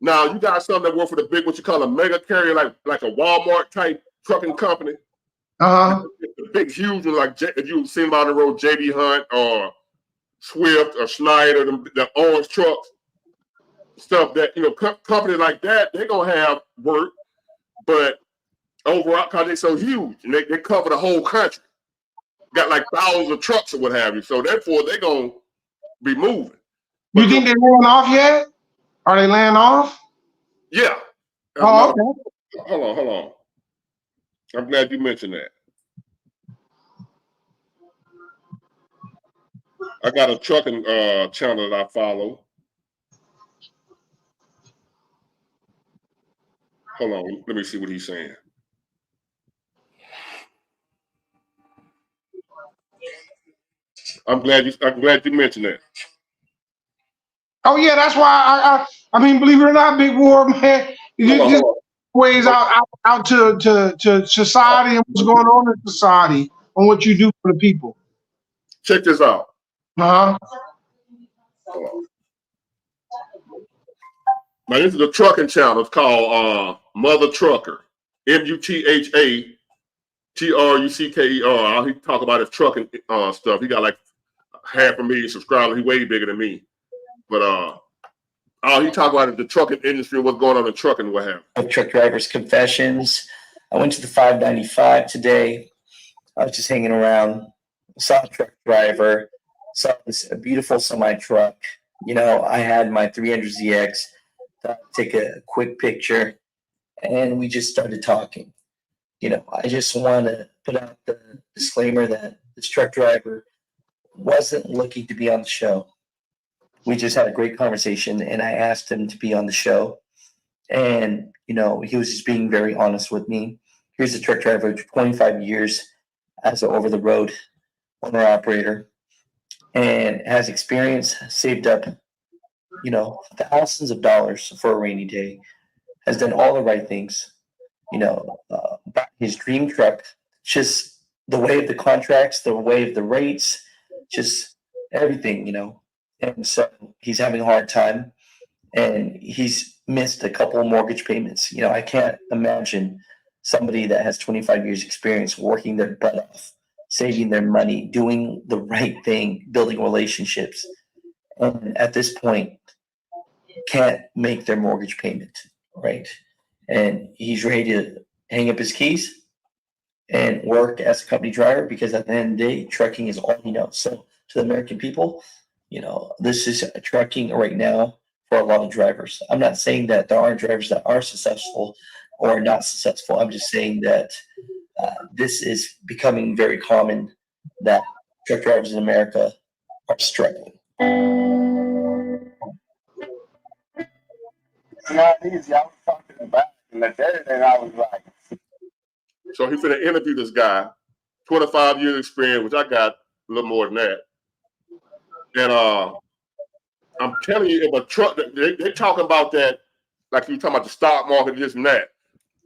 Now, you got some that work for the big, what you call a mega carrier, like a Walmart type trucking company. The big, huge one, like you've seen on the road, JB Hunt or Swift or Schneider, the orange trucks, stuff that, companies like that, they're going to have work, but overall, because they're so huge, and they cover the whole country. Got like thousands of trucks or what have you. So therefore, they're going to be moving. But you think they're laying off yet? Are they laying off? Yeah. Oh, okay. Hold on. I'm glad you mentioned that. I got a trucking channel that I follow. Hold on. Let me see what he's saying. I'm glad you mentioned that. Oh yeah, that's why I mean, believe it or not, Big War, man, just ways out to society and what's going on in society and what you do for the people. Check this out. Hold on. Now this is a trucking channel. It's called Mother Trucker. MUTHATRUCKER. He talk about his trucking stuff. He got like 500,000 subscribers. He way bigger than me. But all he talk about is the trucking industry, what's going on in trucking, what have you. Truck drivers' confessions. I went to the 595 today. I was just hanging around. Saw a truck driver. Saw this beautiful semi truck. I had my 300ZX. Thought I'd take a quick picture, and we just started talking. I just want to put out the disclaimer that this truck driver wasn't looking to be on the show. We just had a great conversation, and I asked him to be on the show. And, he was just being very honest with me. Here's a truck driver, 25 years as an over-the-road owner-operator, and has experience, saved up, thousands of dollars for a rainy day, has done all the right things, bought his dream truck, just the way of the contracts, the way of the rates, just everything, And so he's having a hard time, and he's missed a couple of mortgage payments. I can't imagine somebody that has 25 years experience working their butt off, saving their money, doing the right thing, building relationships, and at this point can't make their mortgage payment, right? and he's ready to hang up his keys and work as a company driver, because at the end of the day, trucking is all he knows. So to the American people, this is trucking right now for a lot of drivers. I'm not saying that there aren't drivers that are successful or not successful. I'm just saying that this is becoming very common, that truck drivers in America are struggling. Not easy. I was talking about in the day, and I was like, so he's finna interview this guy, 25 years experience, which I got a little more than that. And I'm telling you, if a truck, they're talking about that, like you talking about the stock market, this and that.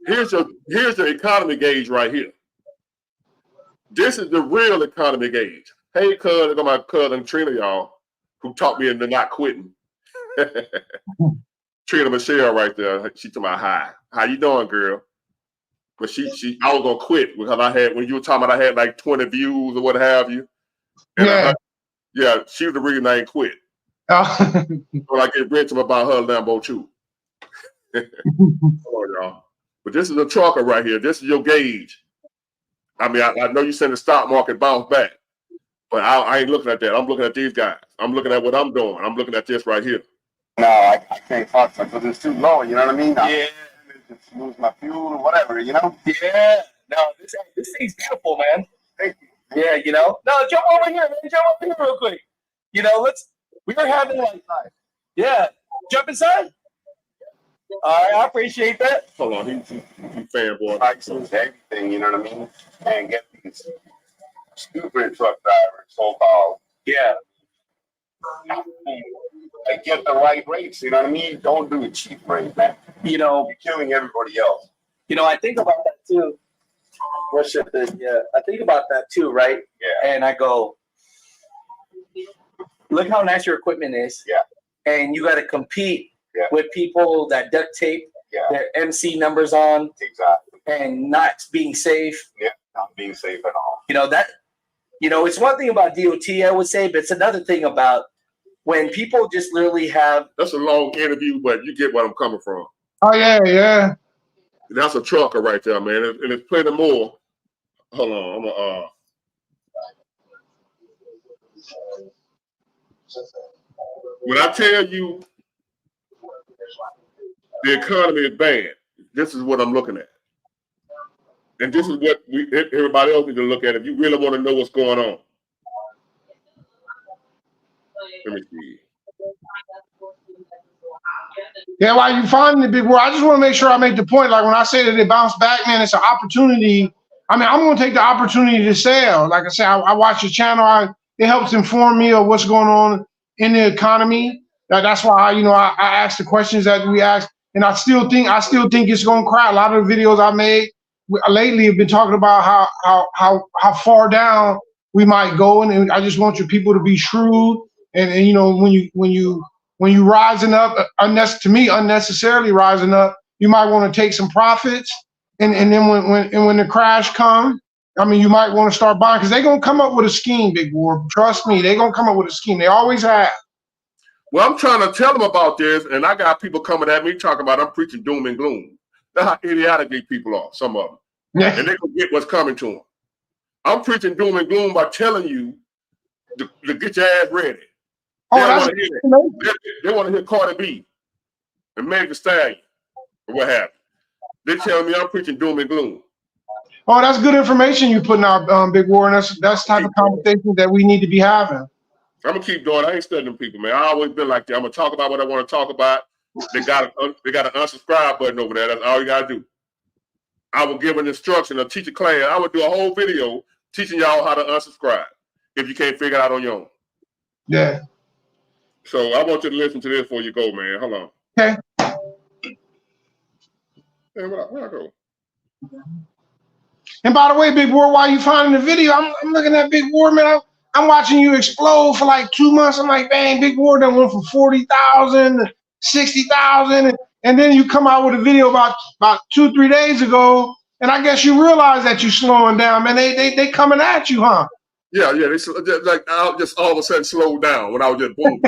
Here's the economy gauge right here. This is the real economy gauge. Hey, cuz, I got my cousin Trina, y'all, who taught me into not quitting. Trina Michelle right there. She told me, hi. How you doing, girl? But I was gonna quit because when you were talking about I had like 20 views or what have you. And she was the reason I ain't quit. Oh. When I get rich, I'm about her Lambo too. Hold on, y'all. But this is a trucker right here. This is your gauge. I mean, I know you saying the stock market bounce back, but I ain't looking at that. I'm looking at these guys. I'm looking at what I'm doing. I'm looking at this right here. no, I can't talk to it because it's too low. You know what I mean? Yeah. Just lose my fuel or whatever. You know? Yeah. No, this thing's beautiful, man. Thank you. Yeah, No, jump over here, man. Jump over here real quick. We were having jump inside. All right, I appreciate that. Hold on, he's fanboy. Prices, everything, you know what I mean? And get these stupid truck drivers, so-called. Yeah. Like, get the right rates, you know what I mean? Don't do a cheap rate, man. You're killing everybody else. I think about that too. I think about that too, right? Yeah. And I go, look how nice your equipment is. Yeah. And you got to compete with people that duct tape their MC numbers on. Exactly. And not being safe. Yeah, not being safe at all. It's one thing about DOT, I would say, but it's another thing about when people just literally have. That's a long interview, but you get where I'm coming from. Oh, yeah. That's a trucker right there, man. And there's plenty more. Hold on, I'm gonna when I tell you the economy is bad, this is what I'm looking at. And this is what everybody else needs to look at if you really want to know what's going on. Let me see. Yeah, while you finding the big word, I just want to make sure I make the point. Like when I say that it bounced back, man, it's an opportunity. I mean, I'm going to take the opportunity to sell. Like I said, I watch your channel. It helps inform me of what's going on in the economy. That's why I ask the questions that we ask, and I still think it's going to cry. A lot of the videos I made lately have been talking about how far down we might go, and I just want your people to be shrewd. And when you rising up, unnecessarily rising up, you might want to take some profits. And then when the crash comes, I mean, you might want to start buying because they're gonna come up with a scheme, Big War. Trust me, they're gonna come up with a scheme. They always have. Well, I'm trying to tell them about this, and I got people coming at me talking about I'm preaching doom and gloom. That's how idiotic these people are, some of them. Yeah. And they gonna get what's coming to them. I'm preaching doom and gloom by telling you to get your ass ready. They want to hear Cardi B and Meg Thee Stallion or what have you. They telling me I'm preaching doom and gloom. Oh, that's good information you putting out, Big War, and that's the type of conversation that we need to be having. I'm gonna keep doing. I ain't studying people, man. I always been like that. I'm gonna talk about what I want to talk about. They got an unsubscribe button over there. That's all you gotta do. I will give an instruction or teach a class. I would do a whole video teaching y'all how to unsubscribe if you can't figure it out on your own. Yeah. So I want you to listen to this before you go, man. Hold on. Okay. Hey, where I go? And by the way, Big War, while you finding the video, I'm looking at Big War, man. I'm watching you explode for like 2 months. I'm like, dang, Big War done went from 40,000 to 60,000, and then you come out with a video about 2-3 days ago, and I guess you realize that you're slowing down, man. They coming at you, huh? Yeah. They like I just all of a sudden slowed down when I was just boom.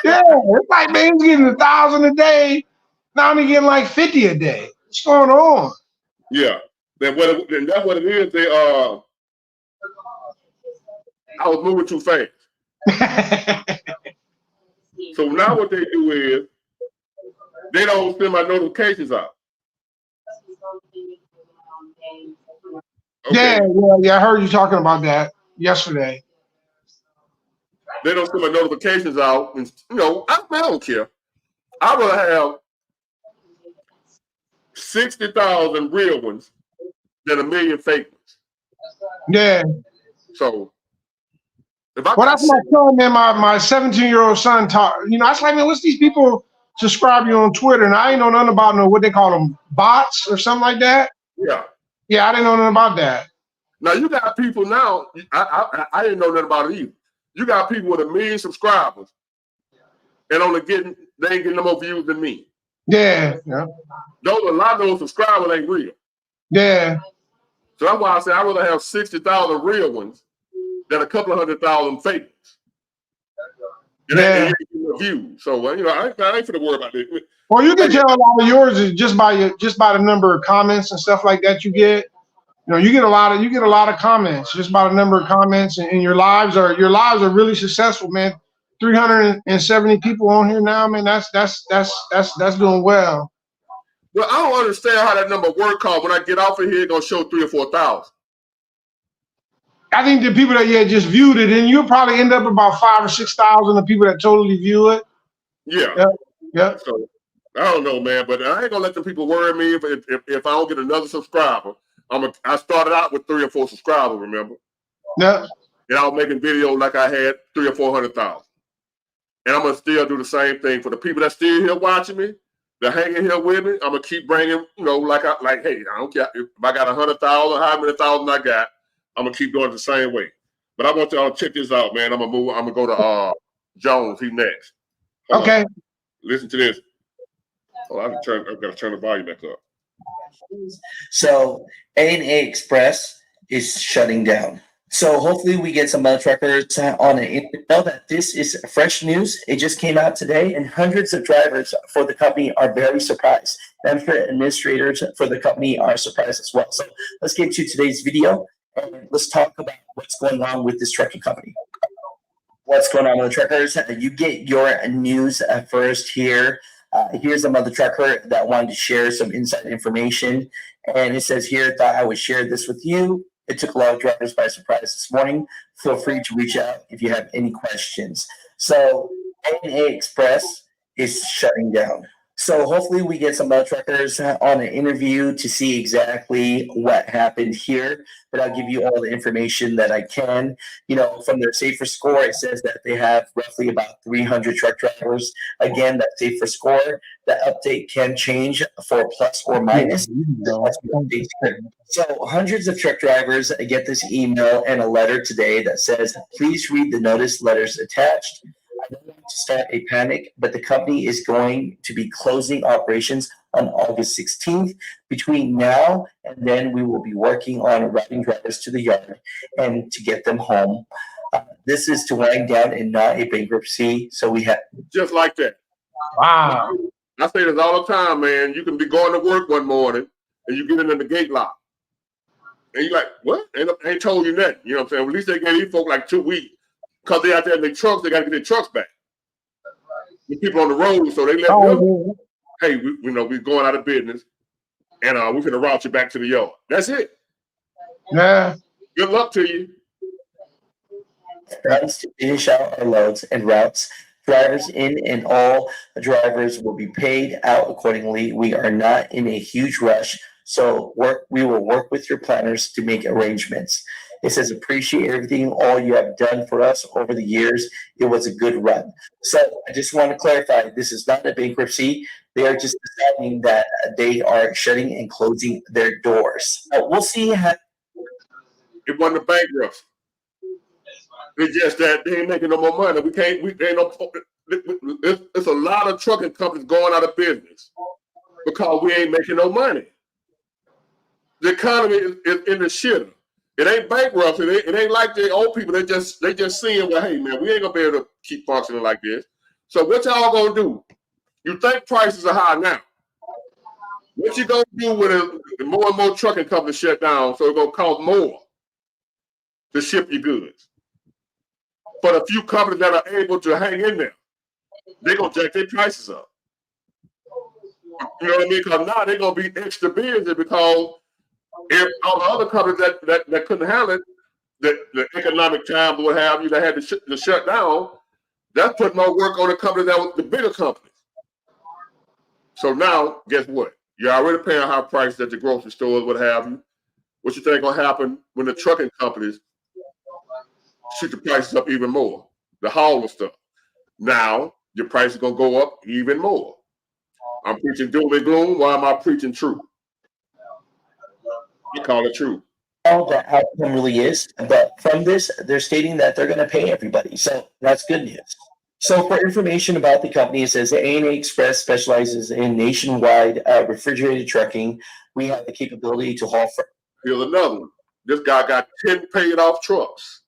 Yeah, it's like man, he's getting 1,000 a day. Now he's getting like 50 a day. What's going on? Yeah. Then that's what it is. I was moving too fast. So now what they do is they don't send my notifications out. Okay. Yeah. I heard you talking about that yesterday. They don't send my notifications out, and I don't care. I would have 60,000 real ones than 1 million fake ones. Yeah. So if I that's my son, man. My 17-year-old son taught. I was like, man, what's these people subscribe you on Twitter? And I ain't know nothing about what they call them, bots or something like that. Yeah. Yeah, I didn't know nothing about that. Now you got people now. I didn't know nothing about it either. You got people with 1 million subscribers, and they ain't getting no more views than me. Yeah. A lot of those subscribers ain't real. Yeah. So that's why I say I rather have 60,000 real ones than a couple of 100,000 fake ones. And views. So I ain't finna worry about it. Well, you can tell a lot of yours is just by the number of comments and stuff like that you get. You get a lot of comments just by the number of comments, and your lives are really successful, man. 370 people on here now, man. That's doing well. Well, I don't understand how that number works. Cause when I get off of here, it's gonna show 3,000 or 4,000. I think the people that just viewed it, and you'll probably end up about 5,000 or 6,000 of people that totally view it. Yeah. Yeah. So I don't know, man, but I ain't gonna let them people worry me if I don't get another subscriber. I started out with 3 or 4 subscribers, remember? Yeah. And I was making videos like I had 300,000 or 400,000. And I'm gonna still do the same thing for the people that still here watching me. They're hanging here with me. I'm gonna keep bringing, hey, I don't care if I got 100,000, how many thousand I got. I'm gonna keep doing it the same way. But I want y'all to check this out, man. I'm gonna go to Jones. He's next. Okay. Listen to this. Oh, I've got to turn the volume back up. So A&A Express is shutting down. So hopefully we get some truckers on it. Know that this is fresh news. It just came out today, and hundreds of drivers for the company are very surprised. I'm sure administrators for the company are surprised as well. So let's get to today's video, and let's talk about what's going on with this trucking company. What's going on with the truckers? You get your news first here. Here's another trucker that wanted to share some inside information. And it says here, thought I would share this with you. It took a lot of drivers by surprise this morning. Feel free to reach out if you have any questions. So A&A Express is shutting down. So hopefully we get some truckers on an interview to see exactly what happened here. But I'll give you all the information that I can. From their Safer score, it says that they have roughly about 300 truck drivers. Again, that Safer score, the update can change for plus or minus. So hundreds of truck drivers get this email and a letter today that says, please read the notice letters attached. I don't want to start a panic, but the company is going to be closing operations on August 16th. Between now and then, we will be working on routing drivers to the yard and to get them home. This is to wind down and not a bankruptcy. So we have just like that. Wow. I say this all the time, man. You can be going to work one morning and you get in the gate lock. And you're like, what? Ain't told you nothing. You know what I'm saying? At least they gave these folk like 2 weeks. Because they out there in their trucks, they got to get their trucks back. The people on the road, so they let them know, hey, we're going out of business, and we're going to route you back to the yard. That's it. Yeah. Good luck to you. To finish out our loads and routes. Drivers in and all drivers will be paid out accordingly. We are not in a huge rush, so we will work with your planners to make arrangements. It says, appreciate everything, all you have done for us over the years. It was a good run. So I just want to clarify, this is not a bankruptcy. They are just deciding that they are shutting and closing their doors. We'll see how. It wasn't a bankruptcy. It's just that they ain't making no more money. It's a lot of trucking companies going out of business because we ain't making no money. The economy is in the shitter. It ain't bankruptcy. It ain't like the old people. They just seeing, well, hey man, we ain't gonna be able to keep functioning like this. So what y'all gonna do? You think prices are high now? What you gonna do when more and more trucking companies shut down? So it's gonna cost more to ship your goods. For the few companies that are able to hang in there, they're gonna jack their prices up. You know what I mean? Because now they're gonna be extra busy because if all the other companies that couldn't handle it, the economic times or what have you, that had to shut down, that's putting more work on the company that was the bigger companies. So now, guess what? You're already paying high prices at the grocery stores, what have you. What you think gonna happen when the trucking companies shoot the prices up even more? The hauler stuff. Now your price is gonna go up even more. I'm preaching doom and gloom. Why am I preaching truth? I call it truth. How the outcome really is, but from this, they're stating that they're going to pay everybody. So that's good news. So for information about the company, it says A&A Express specializes in nationwide refrigerated trucking. We have the capability to haul. Here's another one. This guy got 10 paid off trucks.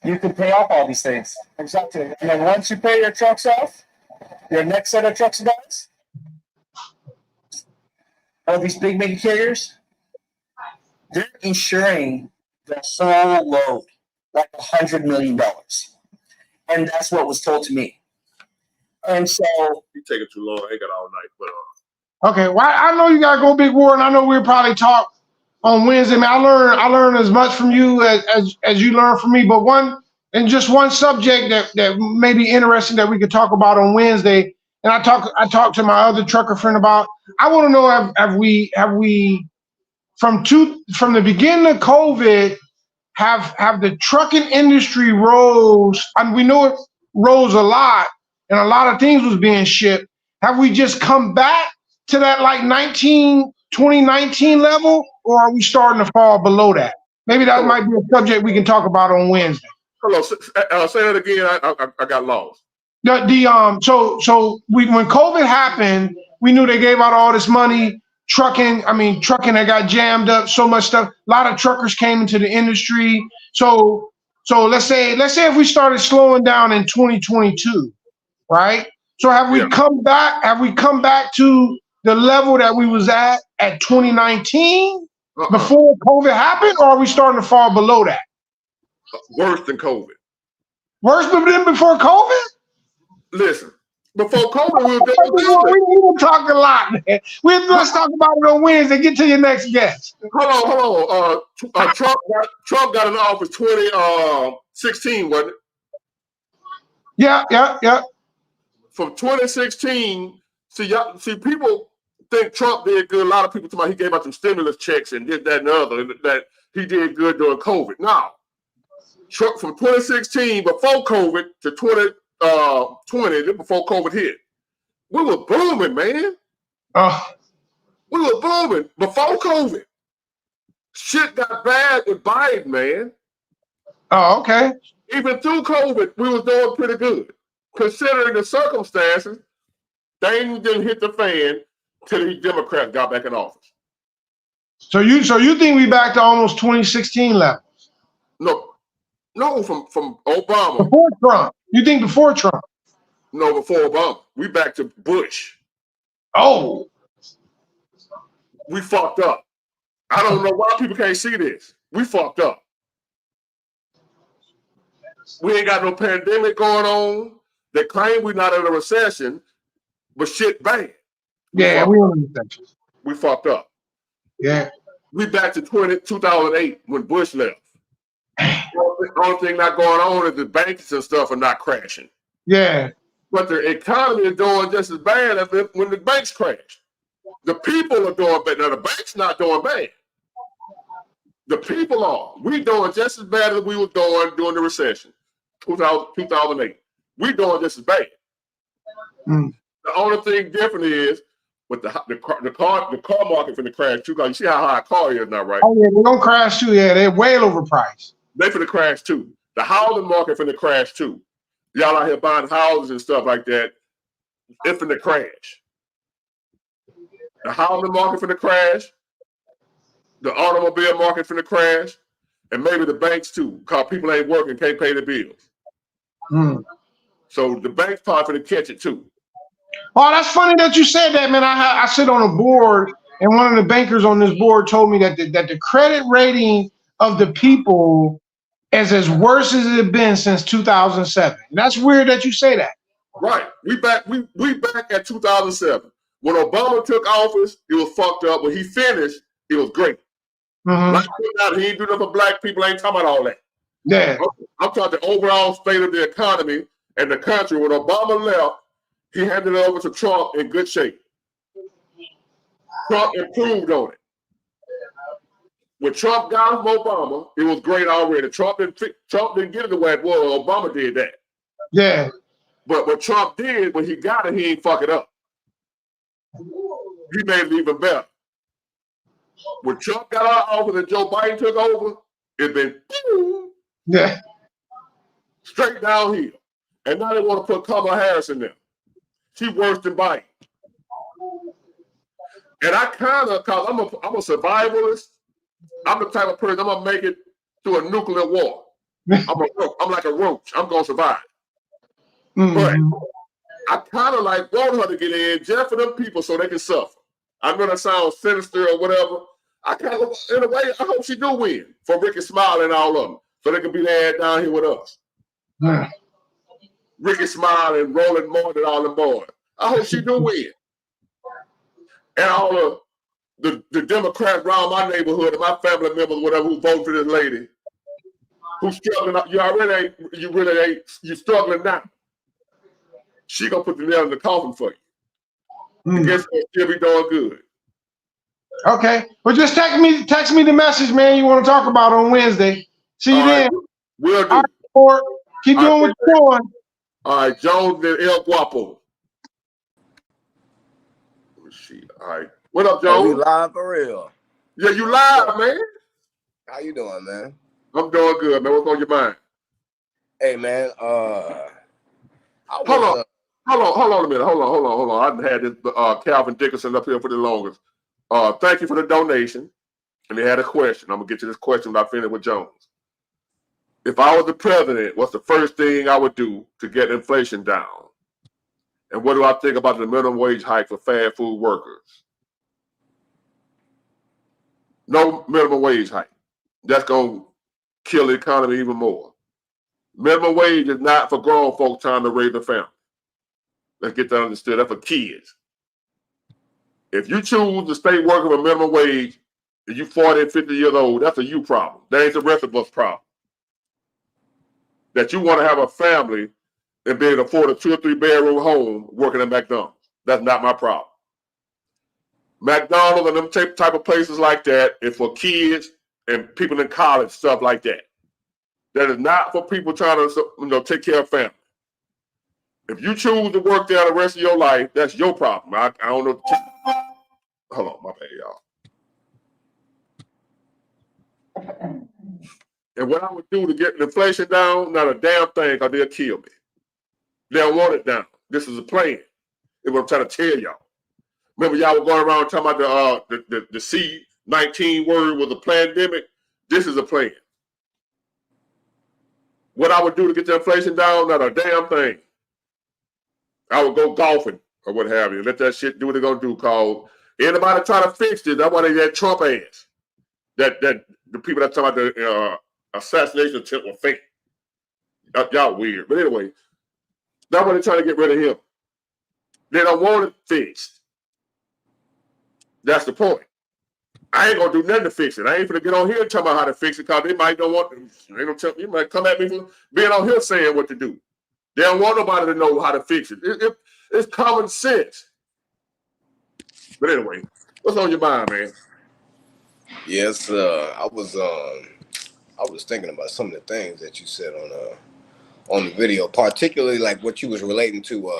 You can pay off all these things. Exactly. And then once you pay your trucks off, your next set of trucks guys, all these big mega carriers, they're insuring the whole load, like $100 million. And that's what was told to me. And so you taking too long. I ain't got all night, but okay. Well, I know you gotta go, Big War, and I know we'll probably talk on Wednesday. Man, I learned as much from you as you learned from me. But just one subject that may be interesting that we could talk about on Wednesday. And I talked to my other trucker friend about. I want to know have we from the beginning of COVID, have the trucking industry rose, and we know it rose a lot, and a lot of things was being shipped. Have we just come back to that like 2019 level, or are we starting to fall below that? Maybe that might be a subject we can talk about on Wednesday. Hello, say that again. I got lost. So when COVID happened, we knew they gave out all this money. Trucking that got jammed up, so much stuff. A lot of truckers came into the industry. So let's say if we started slowing down in 2022, right? So have we come back? Have we come back to the level that we was at 2019 before COVID happened, or are we starting to fall below that? Worse than COVID. Worse than before COVID? Listen. Before COVID, we will talk a lot, man. Let's talk about it on Wednesday. Get to your next guest. Hold on. Trump got in office 2016, wasn't it? Yeah. From 2016, see, people think Trump did good. A lot of people talk about he gave out some stimulus checks and did that and the other, that he did good during COVID. Now, Trump from 2016 before COVID to 2020, before COVID hit, we were booming, man. We were booming before COVID. Shit got bad with Biden, man. Oh, okay. Even through COVID, we was doing pretty good. Considering the circumstances, things didn't hit the fan till these Democrats got back in office. So you think we back to almost 2016 levels? No, from Obama. Before Trump. You think before Trump? No, before Obama. We back to Bush. Oh. We fucked up. I don't know why people can't see this. We fucked up. We ain't got no pandemic going on. They claim we're not in a recession, but shit bad. We in a recession. We fucked up. Yeah. We back to 2008 when Bush left. The only thing not going on is the banks and stuff are not crashing. Yeah. But the economy is doing just as bad as when the banks crashed. The people are doing bad. Now, the banks not doing bad. The people are. We doing just as bad as we were doing during the recession, 2008. We doing just as bad. The only thing different is with the car market finna crash too. Because you see how high a car is now, right? Oh yeah, they're gonna crash too. Yeah, they're way overpriced. They finna crash too. The housing market finna crash too. Y'all out here buying houses and stuff like that. It finna crash. The housing market finna crash. The automobile market finna crash. And maybe the banks too, because people ain't working, can't pay their bills. So the banks probably finna catch it too. Oh, that's funny that you said that, man. I sit on a board and one of the bankers on this board told me that the credit rating of the people is as worse as it had been since 2007. And that's weird that you say that. Right. We back at 2007. When Obama took office, it was fucked up. When he finished, it was great. Like, he ain't do nothing for black people. I ain't talking about all that. Yeah. I'm talking the overall state of the economy and the country. When Obama left, he handed it over to Trump in good shape. Trump improved on it. When Trump got from Obama, it was great already. Trump didn't get it the way it was. Obama did that. Yeah. But what Trump did, when he got it, he ain't fuck it up. He made it even better. When Trump got out of office and Joe Biden took over, it been straight downhill. And now they want to put Kamala Harris in there. She's worse than Biden. And I kind of, cause I'm a survivalist. I'm the type of person, I'm gonna make it through a nuclear war. I'm like a roach. I'm gonna survive. But I kind of like want her to get in just for them people so they can suffer. I'm gonna sound sinister or whatever. I kind of, in a way, I hope she do win for Ricky Smiley and all of them, so they can be there down here with us. Ricky Smiley and Roland Martin and all them boys. I hope she do win. And all of the Democrats around my neighborhood and my family members, whatever, who vote for this lady, who's struggling. You're struggling now. She gonna put the nail in the coffin for you. I guess she'll be doing good. Okay. Well, just text me the message, man, you want to talk about on Wednesday. See you then. Will do. Right, keep doing what you're doing. All right, Jones and El Guapo. All right. What up, Jones? We live for real. Yeah, you live, man. How you doing, man? I'm doing good, man. What's on your mind? Hey, man. Hold on a minute. Hold on. I done had this Calvin Dickerson up here for the longest. Thank you for the donation. And he had a question. I'm gonna get to this question when I finish with Jones. If I was the president, what's the first thing I would do to get inflation down? And what do I think about the minimum wage hike for fast food workers? No minimum wage hike. That's gonna kill the economy even more. Minimum wage is not for grown folks trying to raise a family. Let's get that understood. That's for kids. If you choose to stay working for minimum wage and you're 40 and 50 years old, that's a you problem. That ain't the rest of us problem. That you want to have a family and be able to afford a 2 or 3 bedroom home working at McDonald's. That's not my problem. McDonald's and them type of places like that is for kids and people in college, stuff like that. That is not for people trying to take care of family. If you choose to work there the rest of your life, that's your problem. I don't know. Hold on, my bad, y'all. And what I would do to get the inflation down, not a damn thing, because they'll kill me. They don't want it down. This is a plan. It's what I'm trying to tell y'all. Remember, y'all were going around talking about the C-19 word was a pandemic. This is a plan. What I would do to get the inflation down, not a damn thing. I would go golfing or what have you. Let that shit do what they're gonna do. Cause anybody trying to fix this, that's why they got Trump ass. That the people that talk about the assassination attempt were fake. Y'all weird. But anyway, that's why they're trying to get rid of him. They don't want it fixed. That's the point. I ain't gonna do nothing to fix it. I ain't gonna get on here and talk about how to fix it because they might don't want to. You might come at me for being on here saying what to do. They don't want nobody to know how to fix it. It's common sense. But anyway, what's on your mind, man? Yes, I was thinking about some of the things that you said on the video, particularly like what you was relating to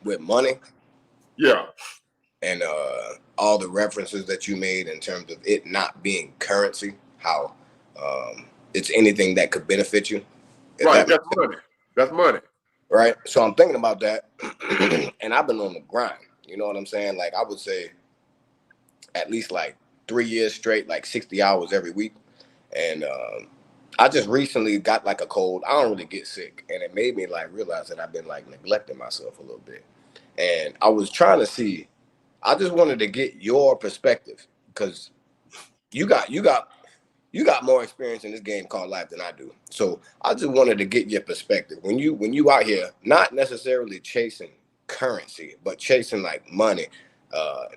with money. Yeah. And all the references that you made in terms of it not being currency, how it's anything that could benefit you. Right, that's money. That's money. Right. So I'm thinking about that, and I've been on the grind. You know what I'm saying? Like I would say at least like 3 years straight, like 60 hours every week. And I just recently got like a cold. I don't really get sick. And it made me like realize that I've been like neglecting myself a little bit. And I was trying to see, I just wanted to get your perspective because you got more experience in this game called life than I do. So I just wanted to get your perspective. When you out here, not necessarily chasing currency, but chasing like money,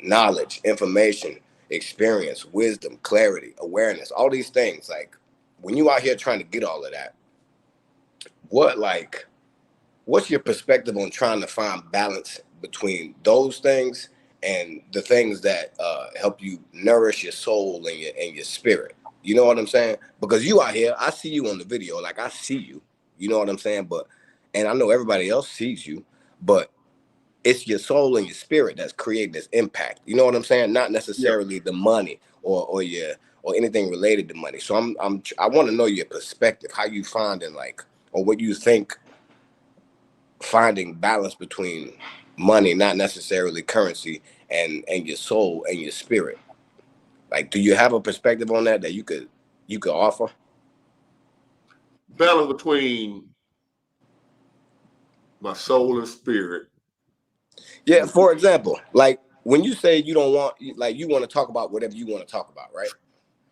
knowledge, information, experience, wisdom, clarity, awareness, all these things. Like when you out here trying to get all of that, what's your perspective on trying to find balance between those things and the things that help you nourish your soul and your spirit? You know what I'm saying? Because you out here, I see you on the video, like I see you. You know what I'm saying? And I know everybody else sees you, but it's your soul and your spirit that's creating this impact. You know what I'm saying? Not necessarily the money or anything related to money. So I want to know your perspective, how you finding or what you think finding balance between money, not necessarily currency, and your soul and your spirit. Like, do you have a perspective on that you could offer? Balance between my soul and spirit. Yeah, for example, like when you say you don't want, like you want to talk about whatever you want to talk about, right?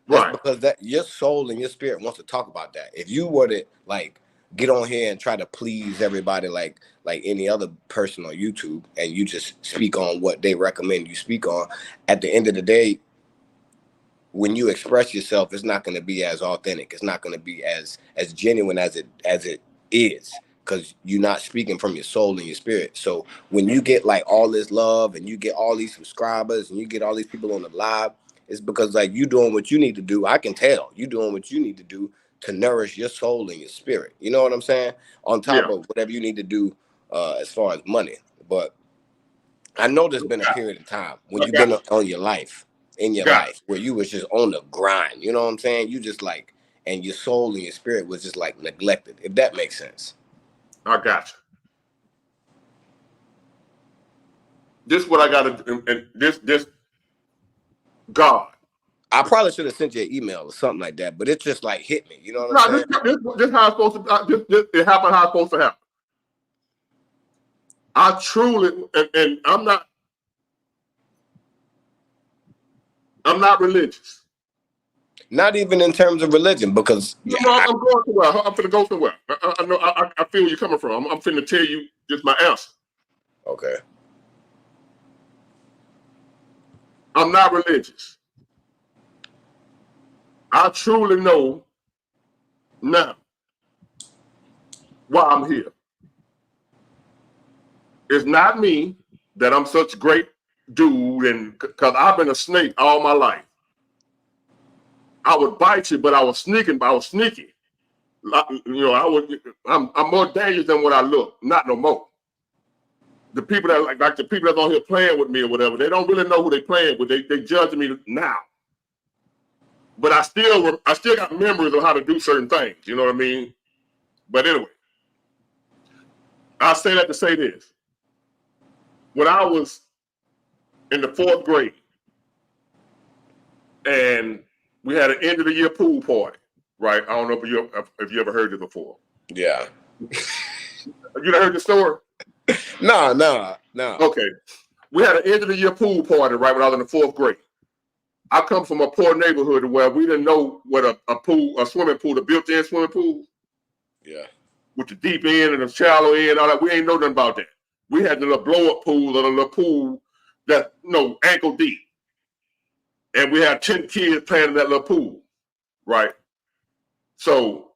That's because that your soul and your spirit wants to talk about that. If you were to like get on here and try to please everybody like any other person on YouTube and you just speak on what they recommend you speak on, at the end of the day, when you express yourself, it's not going to be as authentic. It's not going to be as genuine as it is, because you're not speaking from your soul and your spirit. So when you get like all this love and you get all these subscribers and you get all these people on the live, it's because like you doing what you need to do. I can tell you doing what you need to do to nourish your soul and your spirit. You know what I'm saying? On top of whatever you need to do as far as money. But I know there's been a period of time when you've been on your life. In your life where you was just on the grind, you know what I'm saying? You just like, and your soul and your spirit was just like neglected, if that makes sense. I got you. This is what I got to, and this God. I probably should have sent you an email or something like that, but it just like hit me, you know what I'm saying? This how it's supposed to, it happened how it's supposed to happen. I truly, and I'm not religious. Not even in terms of religion, because I'm going somewhere. I'm finna go somewhere. I know. I feel where you're coming from. I'm finna tell you just my answer. Okay. I'm not religious. I truly know now why I'm here. It's not me that I'm such a great dude, and because I've been a snake all my life. I would bite you, but I was sneaking. But I was sneaky. You know, I'm more dangerous than what I look. Not no more. The people that like the people that's on here playing with me or whatever, they don't really know who they playing with. They judging me now. But I still got memories of how to do certain things. You know what I mean? But anyway, I say that to say this. When I was in the 4th grade, and we had an end of the year pool party, right? I don't know if you ever heard it before. Yeah. You heard the story? No. Okay. We had an end of the year pool party right when I was in the 4th grade. I come from a poor neighborhood where we didn't know what a swimming pool, a built-in swimming pool. Yeah. With the deep end and the shallow end, all that. We ain't know nothing about that. We had the little blow-up pool or the little pool that ankle deep. And we had 10 kids playing in that little pool. Right. So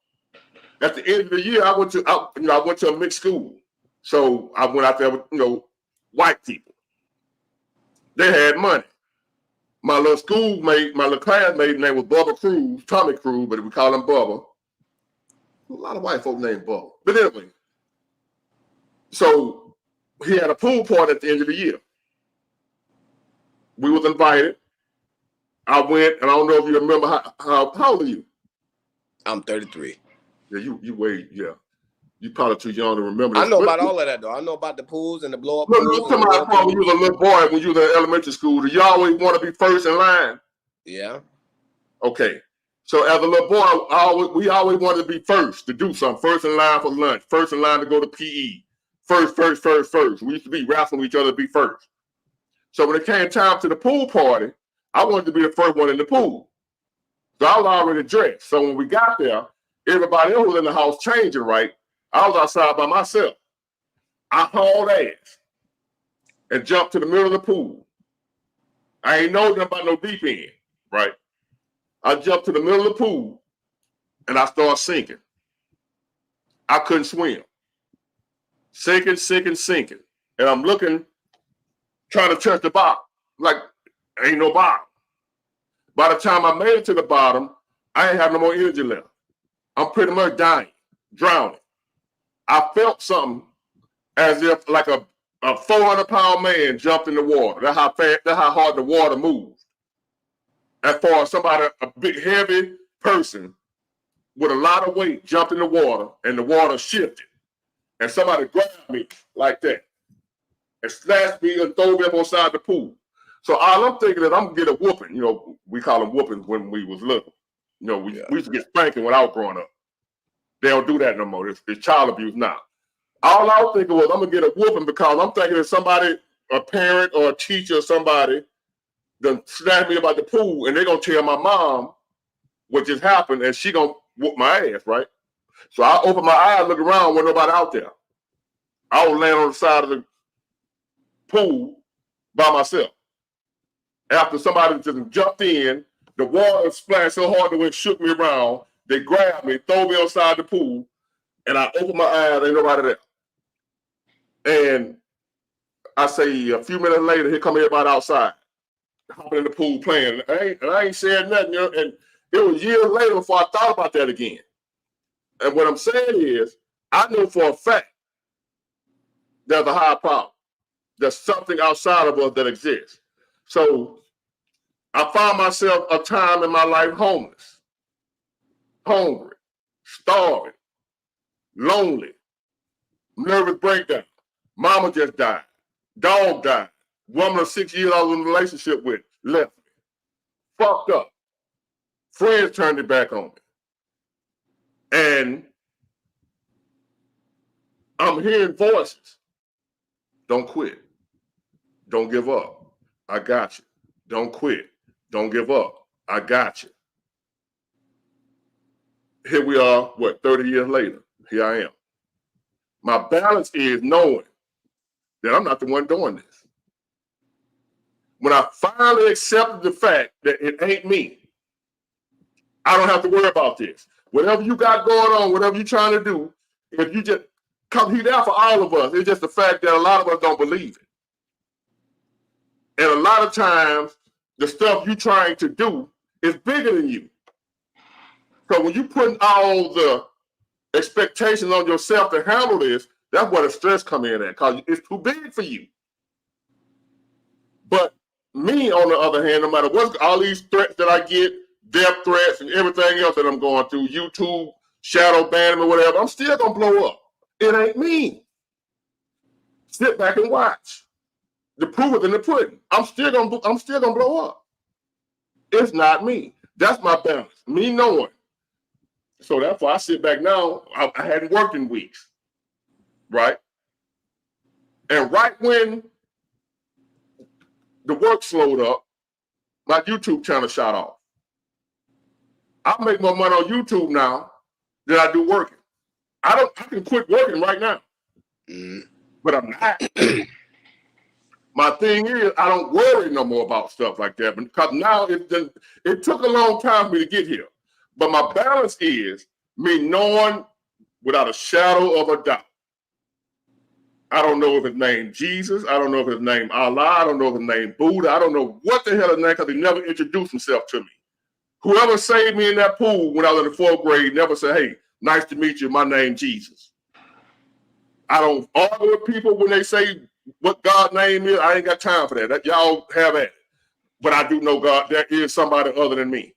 at the end of the year, I went to a mixed school. So I went out there with, white people. They had money. My little schoolmate, my little classmate name was Bubba Cruz, Tommy Cruz, but we call him Bubba. A lot of white folks named Bubba. But anyway, so he had a pool party at the end of the year. We was invited. I went, and I don't know if you remember how old are you? I'm 33. Yeah, you probably too young to remember this. I know about all of that though. I know about the pools and the blow up pools. Look, come on, when you was a little boy, when you was in elementary school, do you always want to be first in line? Yeah. Okay. So as a little boy, we always wanted to be first to do something. First in line for lunch. First in line to go to PE. First. We used to be wrestling with each other to be first. So when it came time to the pool party, I wanted to be the first one in the pool. So I was already dressed. So when we got there, everybody else was in the house changing, right? I was outside by myself. I hauled ass and jumped to the middle of the pool. I ain't know nothing about no deep end, right? I jumped to the middle of the pool and I started sinking. I couldn't swim. Sinking. And I'm looking, trying to touch the bottom. Like, ain't no bottom. By the time I made it to the bottom, I ain't have no more energy left. I'm pretty much dying, drowning. I felt something as if like a 400-pound man jumped in the water. That's how fast, that's how hard the water moves. As far as somebody, a big heavy person with a lot of weight jumped in the water and the water shifted. And somebody grabbed me like that and snatched me and threw me up on side the pool. So all I'm thinking is I'm gonna get a whooping. You know, we call them whoopings when we was little. You know, we used to get spanking when I was growing up. They don't do that no more. It's child abuse now. All I was thinking was I'm gonna get a whooping because I'm thinking if somebody, a parent or a teacher or somebody, done snatched me about the pool and they're gonna tell my mom what just happened and she gonna whoop my ass, right? So I opened my eyes, look around, wasn't nobody out there. I was laying on the side of the pool by myself. After somebody just jumped in, the water splashed so hard that it shook me around. They grabbed me, threw me outside the pool, and I opened my eyes, ain't nobody there. And I say a few minutes later, here come everybody outside, hopping in the pool playing. I ain't saying nothing, you know, and it was years later before I thought about that again. And what I'm saying is, I know for a fact there's a higher power. There's something outside of us that exists. So I found myself a time in my life homeless, hungry, starving, lonely, nervous breakdown. Mama just died. Dog died. Woman of 6 years I was in a relationship with left me. Fucked up. Friends turned it back on me. And I'm hearing voices. Don't quit. Don't give up. I got you. Don't quit. Don't give up. I got you. Here we are, what, 30 years later? Here I am. My balance is knowing that I'm not the one doing this. When I finally accepted the fact that it ain't me, I don't have to worry about this. Whatever you got going on, whatever you're trying to do, if you just come, he's there for all of us. It's just the fact that a lot of us don't believe it. And a lot of times, the stuff you're trying to do is bigger than you. So when you put all the expectations on yourself to handle this, that's where the stress come in at, because it's too big for you. But me, on the other hand, no matter what, all these threats that I get, death threats and everything else that I'm going through, YouTube, shadow banning or whatever, I'm still gonna blow up. It ain't me. Sit back and watch. The proof is in the pudding. I'm still gonna blow up. It's not me. That's my balance. Me knowing. So therefore, I sit back now. I hadn't worked in weeks, right? And right when the work slowed up, my YouTube channel shot off. I make more money on YouTube now than I do working. I can quit working right now, but I'm not. My thing is, I don't worry no more about stuff like that because now it took a long time for me to get here. But my balance is me knowing without a shadow of a doubt. I don't know if it's named Jesus. I don't know if it's named Allah. I don't know if it's named Buddha. I don't know what the hell it's named because he never introduced himself to me. Whoever saved me in that pool when I was in the 4th grade never said, hey, nice to meet you. My name's Jesus. I don't argue with people when they say what God's name is. I ain't got time for that. Y'all have at it. But I do know God, there is somebody other than me.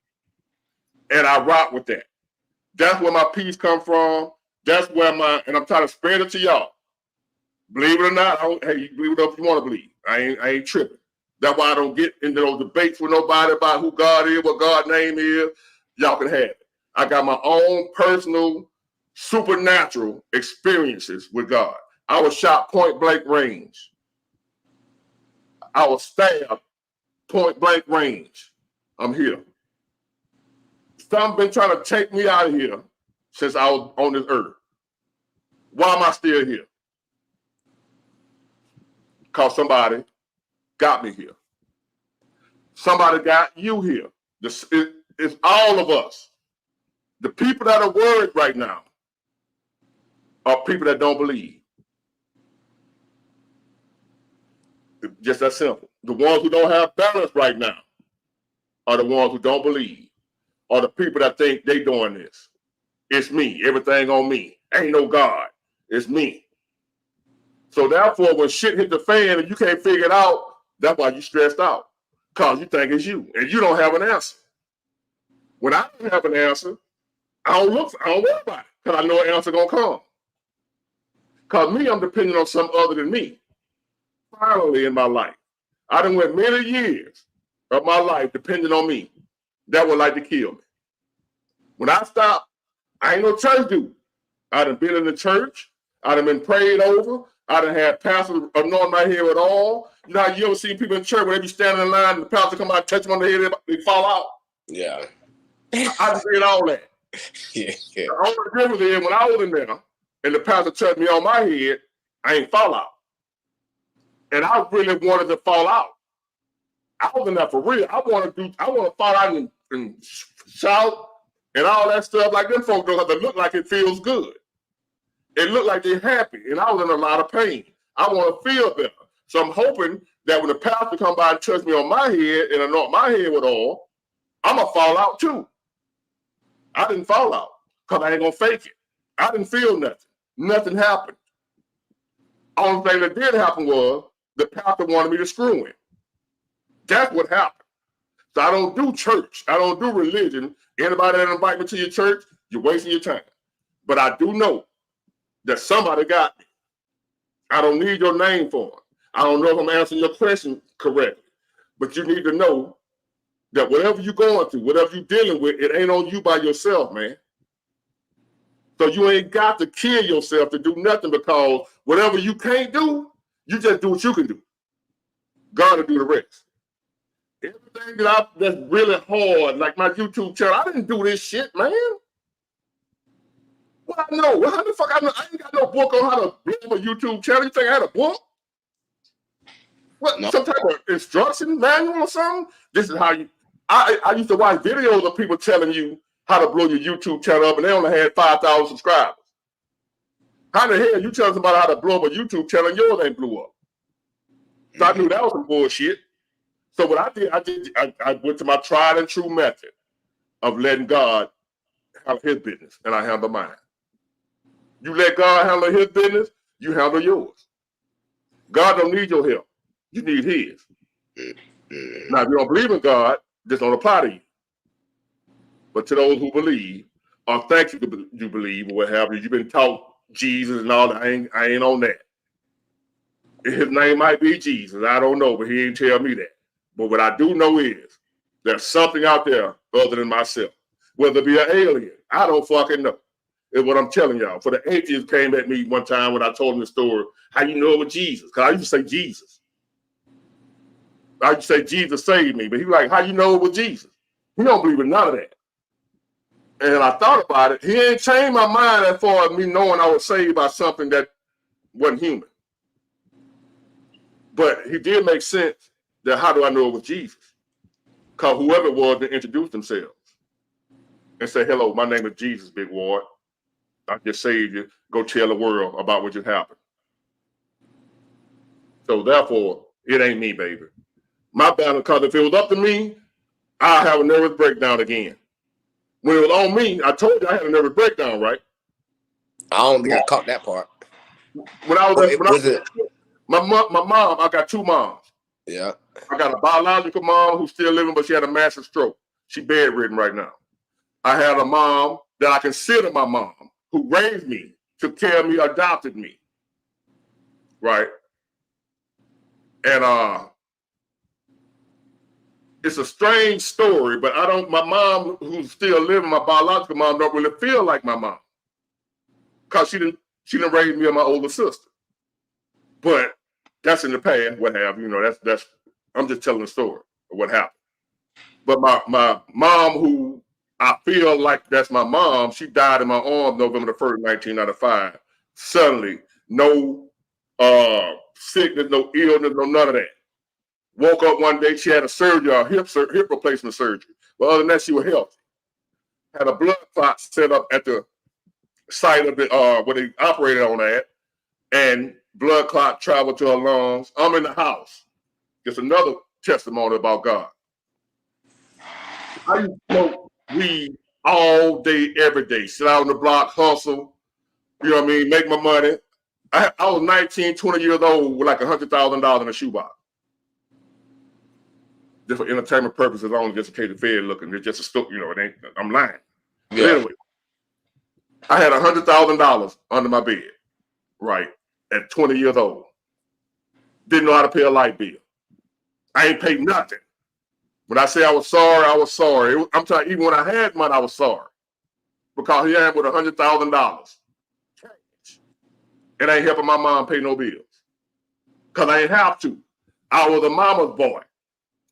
And I rock with that. That's where my peace comes from. That's where and I'm trying to spread it to y'all. Believe it or not, hey, you believe it if you want to believe. I ain't tripping. That's why I don't get into those debates with nobody about who God is, what God's name is. Y'all can have it. I got my own personal supernatural experiences with God. I was shot point blank range. I was stabbed point blank range. I'm here. Some been trying to take me out of here since I was on this earth. Why am I still here? Because somebody got me here. Somebody got you here. It's all of us. The people that are worried right now are people that don't believe. Just that simple. The ones who don't have balance right now are the ones who don't believe, are the people that think they doing this. It's me, everything on me. Ain't no God, it's me. So therefore, when shit hit the fan and you can't figure it out, that's why you stressed out, because you think it's you, and you don't have an answer. When I don't have an answer, I don't worry about it, because I know an answer gonna come. Because me, I'm depending on something other than me. Finally in my life, I done went many years of my life depending on me. That would like to kill me. When I stop, I ain't no church dude. I done been in the church. I done been prayed over. I done had pastors anoint my head with oil. You know how you ever see people in church when they be standing in line and the pastor come out and touch them on the head, they fall out? Yeah. I done did all that. Yeah. The only difference is when I was in there and the pastor touched me on my head, I ain't fall out. And I really wanted to fall out. I was in there for real. I want to fall out and shout and all that stuff like them folks do, because it look like it feels good. It looked like they're happy, and I was in a lot of pain. I want to feel better. So I'm hoping that when the pastor come by and touch me on my head and anoint my head with oil, I'm going to fall out too. I didn't fall out because I ain't going to fake it. I didn't feel nothing. Nothing happened. Only thing that did happen was the pastor wanted me to screw him. That's what happened. So I don't do church. I don't do religion. Anybody that invite me to your church, you're wasting your time. But I do know that somebody got me. I don't need your name for it. I don't know if I'm answering your question correctly. But you need to know that whatever you're going through, whatever you're dealing with, it ain't on you by yourself, man. So you ain't got to kill yourself to do nothing, because whatever you can't do, you just do what you can do. God will do the rest. Everything that's really hard, like my YouTube channel, I didn't do this shit, man. What I know? How the fuck I know? I ain't got no book on how to build a YouTube channel. You think I had a book? What, no. Some type of instruction manual or something? This is how you... I used to watch videos of people telling you how to blow your YouTube channel up, and they only had 5,000 subscribers. How the hell you telling somebody how to blow up a YouTube channel and yours ain't blew up? So I knew that was some bullshit. So what I did, I went to my tried and true method of letting God handle his business, and I handle mine. You let God handle his business, you handle yours. God don't need your help. You need his. Now, if you don't believe in God, this don't apply to you. But to those who believe, or think you believe, or what have you, you've been taught Jesus and all that, I ain't on that. His name might be Jesus. I don't know, but he ain't tell me that. But what I do know is there's something out there other than myself. Whether it be an alien, I don't fucking know. Is what I'm telling y'all. For the atheist came at me one time when I told him the story, how you know it was Jesus? Because I used to say Jesus. I used to say Jesus saved me, but he was like, how you know it was Jesus? He don't believe in none of that. And I thought about it. He ain't changed my mind as far as me knowing I was saved by something that wasn't human. But he did make sense that how do I know it was Jesus? Because whoever it was, they introduced themselves and say, hello, my name is Jesus, Big Ward. I just saved you. Go tell the world about what just happened. So therefore, it ain't me, baby. My battle, because if it was up to me, I'd have a nervous breakdown again. When it was on me, I told you I had a nervous breakdown, right? I don't think I caught that part. When I was my mom, I got two moms. Yeah. I got a biological mom who's still living, but she had a massive stroke. She's bedridden right now. I had a mom that I consider my mom, who raised me, took care of me, adopted me. Right? And it's a strange story, but my mom who's still living, my biological mom, don't really feel like my mom. Because she didn't raise me and my older sister. But that's in the past, what have you, that's I'm just telling the story of what happened. But my mom, who I feel like that's my mom, she died in my arms November the 1st, 1995. Suddenly, no sickness, no illness, no none of that. Woke up one day, she had a surgery, a hip replacement surgery. But other than that, she was healthy. Had a blood clot set up at the site of the where they operated on that, and blood clot traveled to her lungs. I'm in the house. Just another testimony about God. I used to smoke weed all day, every day. Sit out on the block, hustle, you know what I mean, make my money. I was 19, 20 years old with like $100,000 in a shoebox. Just for entertainment purposes only, just in case the Fed looking. It's just a story, you know, it ain't, I'm lying. Yeah. But anyway, I had $100,000 under my bed, right, at 20 years old. Didn't know how to pay a light bill. I ain't paid nothing. When I say I was sorry, I was sorry. I'm telling you, even when I had money, I was sorry. Because here I am with $100,000. It ain't helping my mom pay no bills. Because I ain't have to. I was a mama's boy.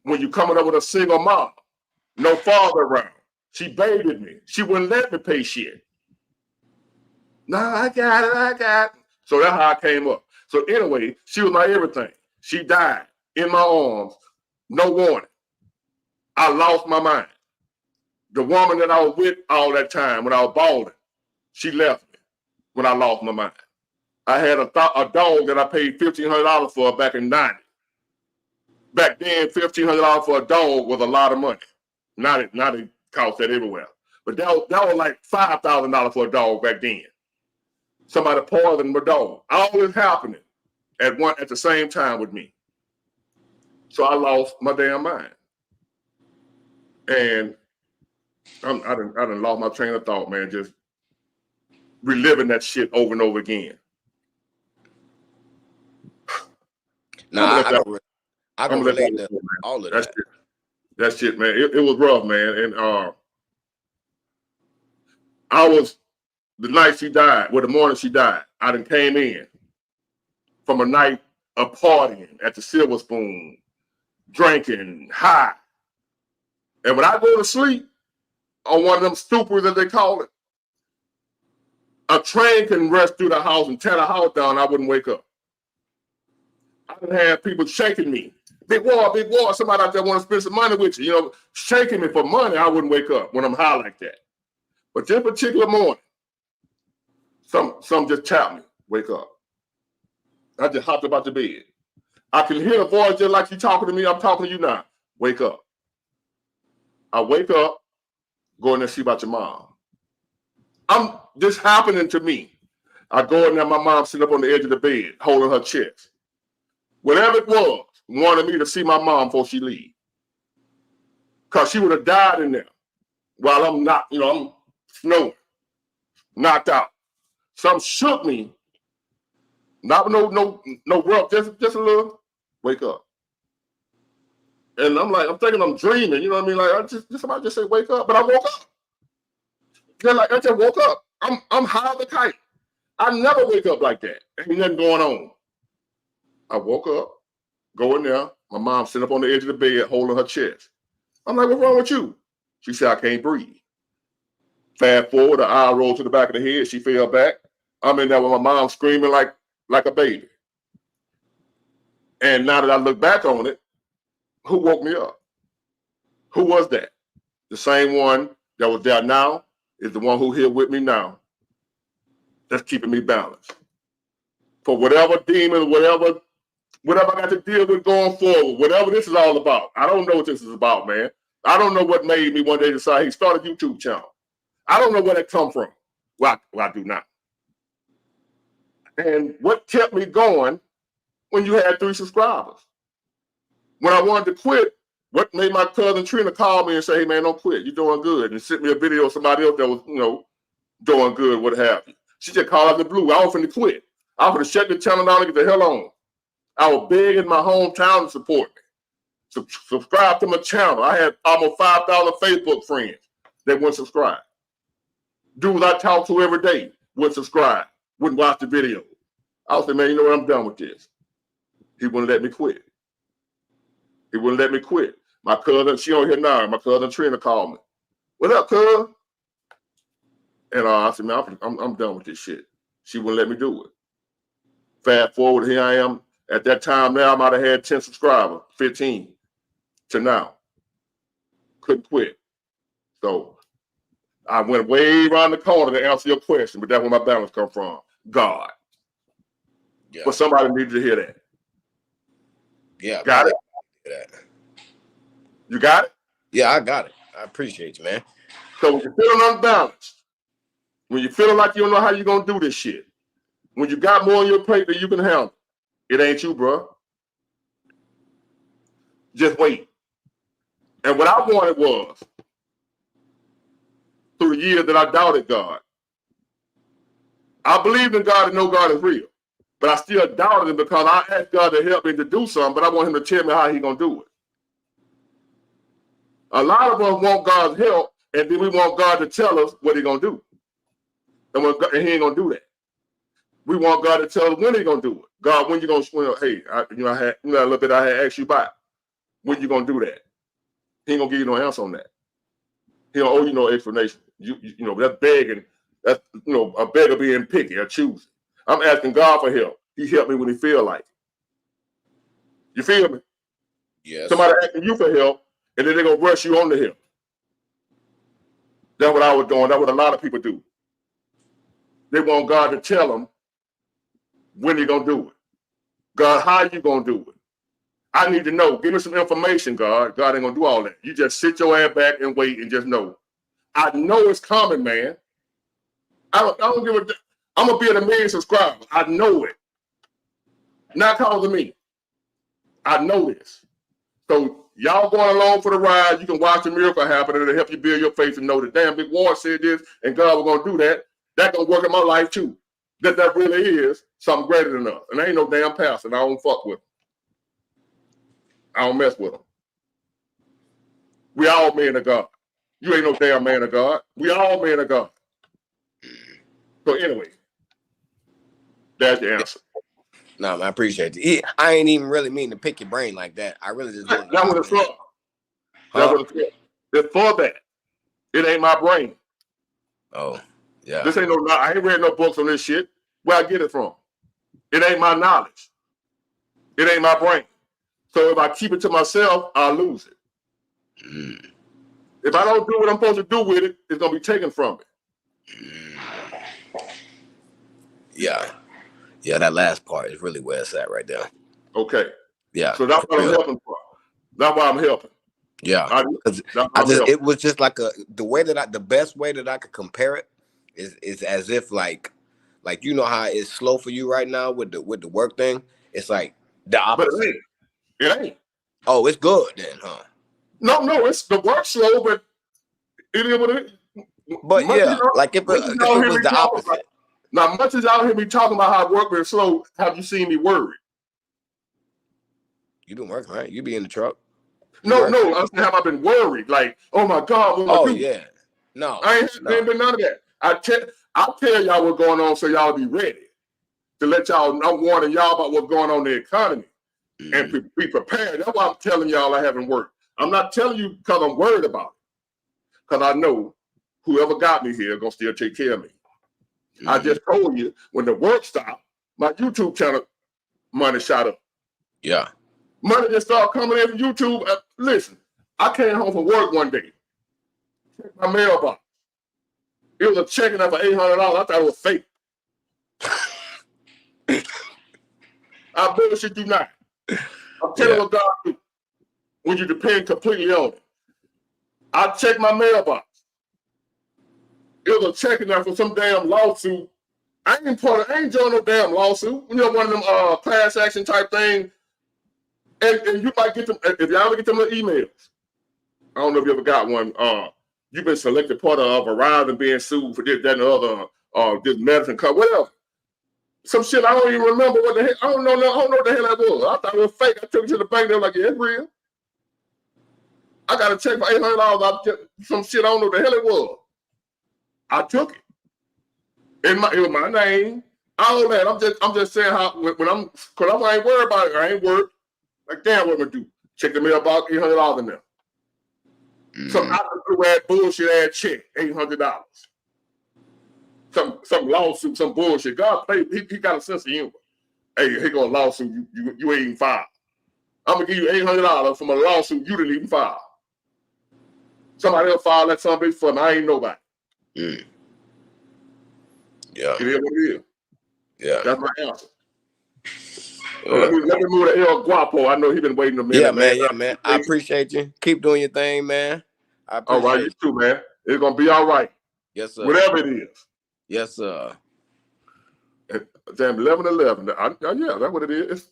When you coming up with a single mom, no father around. She babied me. She wouldn't let me pay shit. Nah, I got it. So that's how I came up. So anyway, she was my everything. She died in my arms, no warning. I lost my mind. The woman that I was with all that time when I was balding, she left me when I lost my mind. I had a dog that I paid $1,500 for back in '90. Back then, $1,500 for a dog was a lot of money. Not it cost that everywhere. But that was like $5,000 for a dog back then. Somebody poisoned my dog. All this happening at the same time with me. So I lost my damn mind. And I done lost my train of thought, man, just reliving that shit over and over again. Nah, I can relate to all of that. That shit, man. It was rough, man. And I was, the night she died, the morning she died, I done came in from a night of partying at the Silver Spoon, drinking, high. And when I go to sleep on one of them stupids, as they call it, a train can rush through the house and tear the house down, I wouldn't wake up. I done had people shaking me. Big war, somebody out there want to spend some money with you, you know, shaking me for money, I wouldn't wake up when I'm high like that. But this particular morning, some just tapped me, wake up. I just hopped up out the bed. I can hear the voice just like you talking to me, I'm talking to you now. Wake up. I wake up, go in there, see about your mom. This happening to me. I go in there, my mom sitting up on the edge of the bed, holding her chest. Whatever it was, wanted me to see my mom before she leave. Because she would have died in there while I'm not, you know, I'm snoring, knocked out. Some shook me, not no rough, just a little, wake up. And I'm thinking I'm dreaming, you know what I mean? Like somebody just say wake up, but I woke up. Then I just woke up. I'm high as a kite. I never wake up like that. Ain't nothing going on. I woke up, go in there. My mom sitting up on the edge of the bed, holding her chest. I'm like, what's wrong with you? She said, I can't breathe. Fast forward, the eye rolled to the back of the head. She fell back. I'm in there with my mom screaming like a baby. And now that I look back on it, who woke me up? Who was that? The same one that was there now is the one who here with me now. That's keeping me balanced. For whatever demon, whatever I got to deal with going forward, whatever this is all about. I don't know what this is about, man. I don't know what made me one day decide, hey, start a YouTube channel. I don't know where that come from. Well, I do not. And what kept me going when you had 3 subscribers? When I wanted to quit, what made my cousin Trina call me and say, hey, man, don't quit. You're doing good. And sent me a video of somebody else that was, you know, doing good, what have you. She just called out the blue. I was finna quit. I was finna shut the channel down and get the hell on. I was big in my hometown to support me. Subscribe to my channel. I had almost 5,000 Facebook friends that wouldn't subscribe. Dudes I talk to every day wouldn't subscribe, wouldn't watch the video. I was saying, man, you know what? I'm done with this. He wouldn't let me quit. He wouldn't let me quit. My cousin, she on here now. My cousin Trina called me. What up, cuz? And I said, man, I'm done with this shit. She wouldn't let me do it. Fast forward, here I am. At that time now, I might have had 10 subscribers, 15 to now. Couldn't quit. So I went way around the corner to answer your question, but that's where my balance come from. God. Yeah. But somebody needed to hear that. Yeah. Got it? You got it? Yeah, I got it. I appreciate you, man. So when you're feeling unbalanced, when you're feeling like you don't know how you're going to do this shit, when you got more on your plate than you can handle, it ain't you, bro. Just wait. And what I wanted was, through the years that I doubted God, I believed in God and know God is real. But I still doubted him because I asked God to help me to do something, but I want him to tell me how he's going to do it. A lot of us want God's help, and then we want God to tell us what he's going to do. And he ain't going to do that. We want God to tell us when he's going to do it. God, when you going to swim? Hey, I had a little bit I had asked you about. When you going to do that? He ain't going to give you no answer on that. He don't owe you no explanation. You know, that's begging. That's, a beggar being picky or choosing. I'm asking God for help. He helped me when he feel like it. You feel me? Yes. Somebody asking you for help, and then they're going to rush you on the help. That's what I was doing. That's what a lot of people do. They want God to tell them when they're going to do it. God, how you going to do it? I need to know. Give me some information, God. God ain't going to do all that. You just sit your ass back and wait and just know. I know it's coming, man. I don't give a damn. I'm going to be at 1 million subscribers. I know it. Not because of me. I know this. So y'all going along for the ride. You can watch the miracle happen. It'll help you build your faith and know that damn Big Ward said this and God was going to do that. That's going to work in my life too. That really is something greater than us. And I ain't no damn pastor. And I don't fuck with them. I don't mess with them. We all men of God. You ain't no damn man of God. We all men of God. So anyway, that's the answer. No, man, I appreciate it. I ain't even really mean to pick your brain like that. I really just want That's what it's for. That's what it's for. It's for that. It ain't my brain. Oh, yeah. This ain't no. I ain't read no books on this shit. Where I get it from? It ain't my knowledge. It ain't my brain. So if I keep it to myself, I'll lose it. If I don't do what I'm supposed to do with it, it's gonna be taken from me. Yeah. Yeah, that last part is really where it's at right there. Okay. Yeah. So that's what I'm helping for. That's why I'm helping. Yeah. It was just like the best way that I could compare it is as if like you know how it's slow for you right now with the work thing. It's like the opposite. But it ain't. Oh, it's good then, huh? No, it's the work slow, but it is what it is. But yeah, like if it was the opposite. Now, much as y'all hear me talking about how work been slow, have you seen me worried? You been working, right? You be in the truck. No, I'm saying, have I been worried? Like, oh my God, what am I doing? Yeah. No. I ain't been none of that. I'll tell y'all what's going on so y'all be ready. To let y'all, I'm warning y'all about what's going on in the economy. And be prepared. That's why I'm telling y'all I haven't worked. I'm not telling you because I'm worried about it. Because I know whoever got me here is going to still take care of me. I just told you, when the work stopped, my YouTube channel money shot up. Yeah. Money just started coming in from YouTube. Listen, I came home from work one day. Checked my mailbox. It was a check in there for $800. I thought it was fake. I bullshit you not. I'm telling you what God do when you depend completely on it. I checked my mailbox. It was a check in there for some damn lawsuit. I ain't joining no damn lawsuit. You know, one of them class action type thing. And you might get them, if y'all ever get them little emails. I don't know if you ever got one. You've been selected part of Verizon being sued for this, that, and the other, this medicine card, whatever. Some shit I don't even remember what the hell. I don't know what the hell that was. I thought it was fake. I took it to the bank. They were like, yeah, it's real. I got a check for $800. Some shit I don't know what the hell it was. I took it. It was my name. All that. I'm just saying how when because I ain't worried about it. I ain't worried. Like, damn, what am I do? Check the mailbox, $800 in there. Some bullshit ass check, $800. Some lawsuit, some bullshit. God paid. He got a sense of humor. Hey, here go a lawsuit you ain't even filed. I'm gonna give you $800 from a lawsuit you didn't even file. Somebody else filed that son of a bitch for me. I ain't nobody. Yeah. It is what it is. Yeah. That's my answer. Let me move to El Guapo. I know he been waiting a minute. Yeah, man. Yeah, man. I appreciate you. Keep doing your thing, man. I appreciate all right, you too, man. It's gonna be all right. Yes, sir. Whatever it is. Yes, sir. Damn, 11-11. Yeah, that's what it is.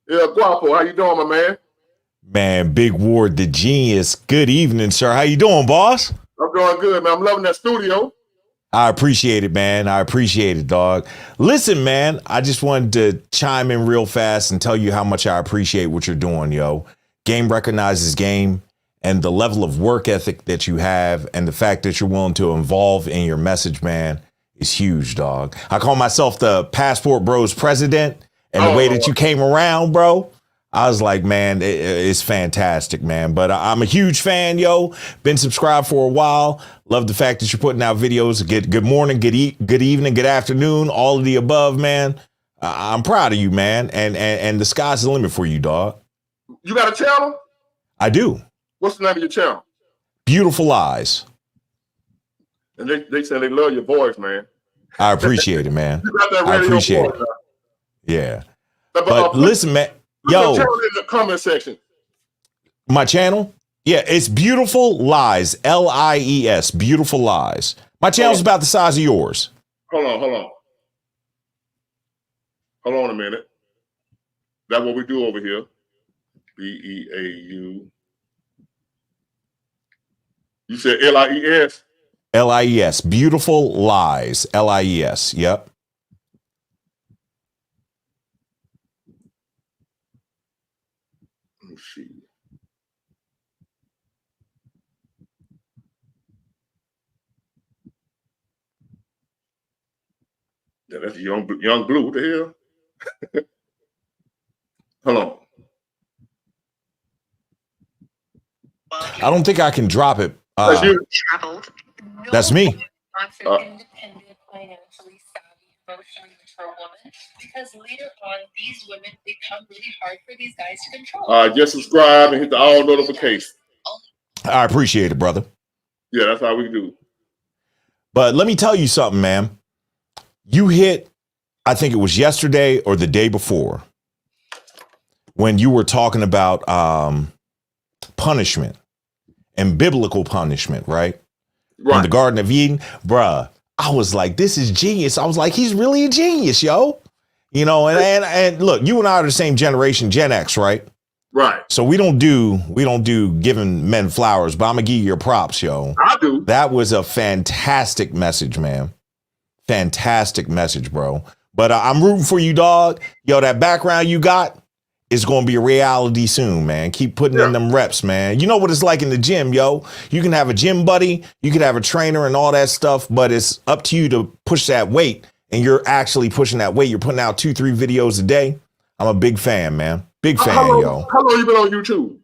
Yeah, Guapo, how you doing, my man? Man, Big Ward, the genius. Good evening, sir. How you doing, boss? I'm doing good, man. I'm loving that studio. I appreciate it, man. I appreciate it, dog. Listen, man, I just wanted to chime in real fast and tell you how much I appreciate what you're doing, yo. Game recognizes game, and the level of work ethic that you have and the fact that you're willing to involve in your message, man, is huge, dog. I call myself the Passport Bros president, and the way that you came around, bro, I was like, man, it's fantastic, man. But I'm a huge fan, yo. Been subscribed for a while. Love the fact that you're putting out videos. Good morning, good evening, good afternoon, all of the above, man. I'm proud of you, man. And the sky's the limit for you, dog. You got a channel? I do. What's the name of your channel? Beautiful Eyes. And they say they love your voice, man. I appreciate it, man. You got that radio I appreciate voice, it. Yeah. But listen, man. Yo, in the comment section. My channel? Yeah, it's Beautiful Lies. Lies. Beautiful Lies. My channel's about the size of yours. Hold on. Hold on a minute. That's what we do over here. BEAU. You said LIES? LIES. Beautiful Lies. LIES. Yep. See. Yeah, that's young blue. What the hell? Hold on. I don't think I can drop it. That's you. That's me. Independent, financially savvy, emotionally mature woman, because later on these women become really hard for these guys to control. Just subscribe and hit the all notification. I appreciate it, brother. Yeah, that's how we do. But let me tell you something, man. You hit, I think it was yesterday or the day before, when you were talking about punishment and biblical punishment, right? In the Garden of Eden, bruh. I was like, this is genius. I was like, he's really a genius, yo. You know, and look, you and I are the same generation, Gen X, right? Right. So we don't do giving men flowers, but I'm gonna give you your props, yo. I do. That was a fantastic message, man. Fantastic message, bro. But I'm rooting for you, dog. Yo, that background you got is going to be a reality soon, man. Keep putting in them reps, man. You know what it's like in the gym, yo. You can have a gym buddy, you can have a trainer and all that stuff, but it's up to you to push that weight, and you're actually pushing that weight. You're putting out 2-3 videos a day. I'm a big fan, man. Big fan, yo. How long you been on YouTube?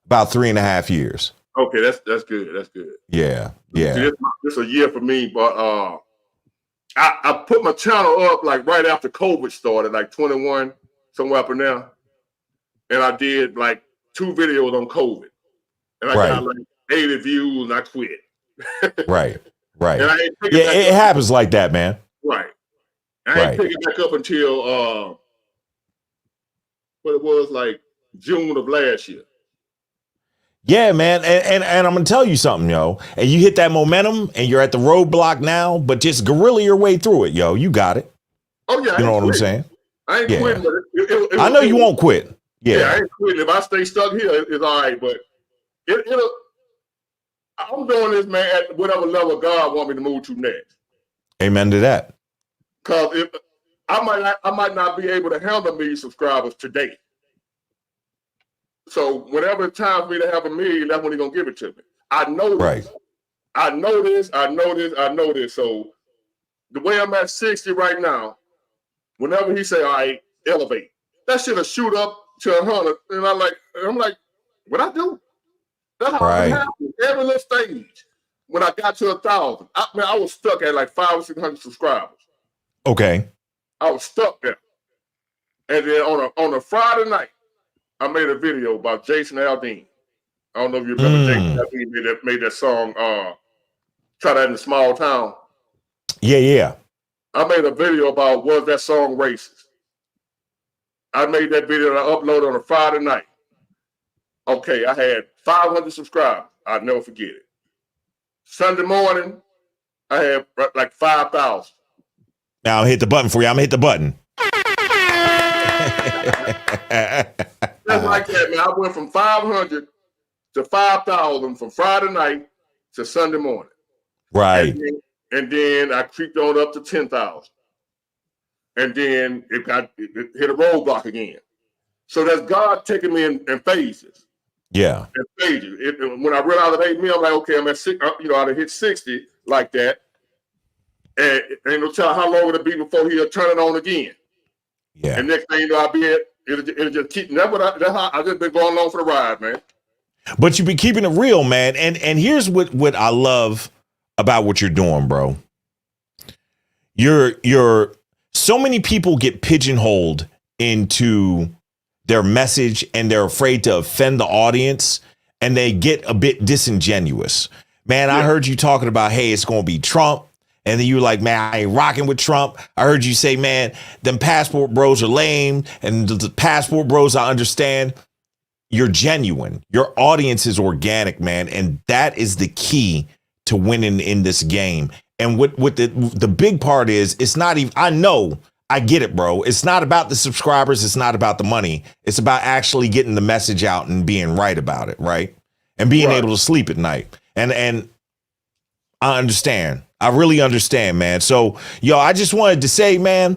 About 3.5 years. Okay, that's good. That's good. Yeah. This a year for me, but I put my channel up like right after COVID started, like 21, somewhere up in there. And I did like 2 videos on COVID. And I got like 80 views and I quit. Right. And I ain't Yeah, it happens like that, man. Right. I ain't pick it back up until what it was like June of last year. Yeah, man. And I'm going to tell you something, yo. And you hit that momentum and you're at the roadblock now, but just guerrilla your way through it, yo. You got it. Oh, yeah. You know what I'm saying? I ain't quitting. But I know you won't quit. Yeah. I ain't quitting. If I stay stuck here, it's all right. But I'm doing this, man, at whatever level God want me to move to next. Amen to that. Because I might not be able to handle me subscribers today. So whenever it's time for me to have 1 million, that's when he's gonna give it to me. I know this. I know this. So the way I'm at 60 right now, whenever he say, all right, elevate, that shit'll shoot up to 100. And I'm like, what I do? That's how it happened. Every little stage. When I got to 1,000, I was stuck at like 500 or 600 subscribers. Okay. I was stuck there. And then on a Friday night, I made a video about Jason Aldean. I don't know if you remember Jason Aldean made that song, Try That in a Small Town. Yeah. I made a video about was that song racist. I made that video and I uploaded on a Friday night. Okay, I had 500 subscribers. I'll never forget it. Sunday morning, I had like 5,000. Now I'll hit the button for you. I'm gonna hit the button. Just like that, man. I went from 500 to 5,000 from Friday night to Sunday morning. Right. And then I creeped on up to 10,000. And then it hit a roadblock again. So that's God taking me in phases. Yeah. In phases. When I realized it ain't me, I'm like, okay, I'm at 60, I'd hit 60 like that. And ain't no telling how long it'll be before he'll turn it on again. Yeah. And next thing you know, I'll be at, it'll just keep, that's how I just been going along for the ride, man. But you've been keeping it real, man. And here's what I love about what you're doing, bro. You're so many people get pigeonholed into their message and they're afraid to offend the audience and they get a bit disingenuous. Man, I heard you talking about, hey, it's going to be Trump. And then you were like, man, I ain't rocking with Trump. I heard you say, man, them passport bros are lame. And the passport bros, I understand. You're genuine. Your audience is organic, man. And that is the key to winning in this game. And what the big part is, it's not even, I get it, bro. It's not about the subscribers. It's not about the money. It's about actually getting the message out and being right about it, right? And being able to sleep at night. And I understand. I really understand, man. So, yo, I just wanted to say, man,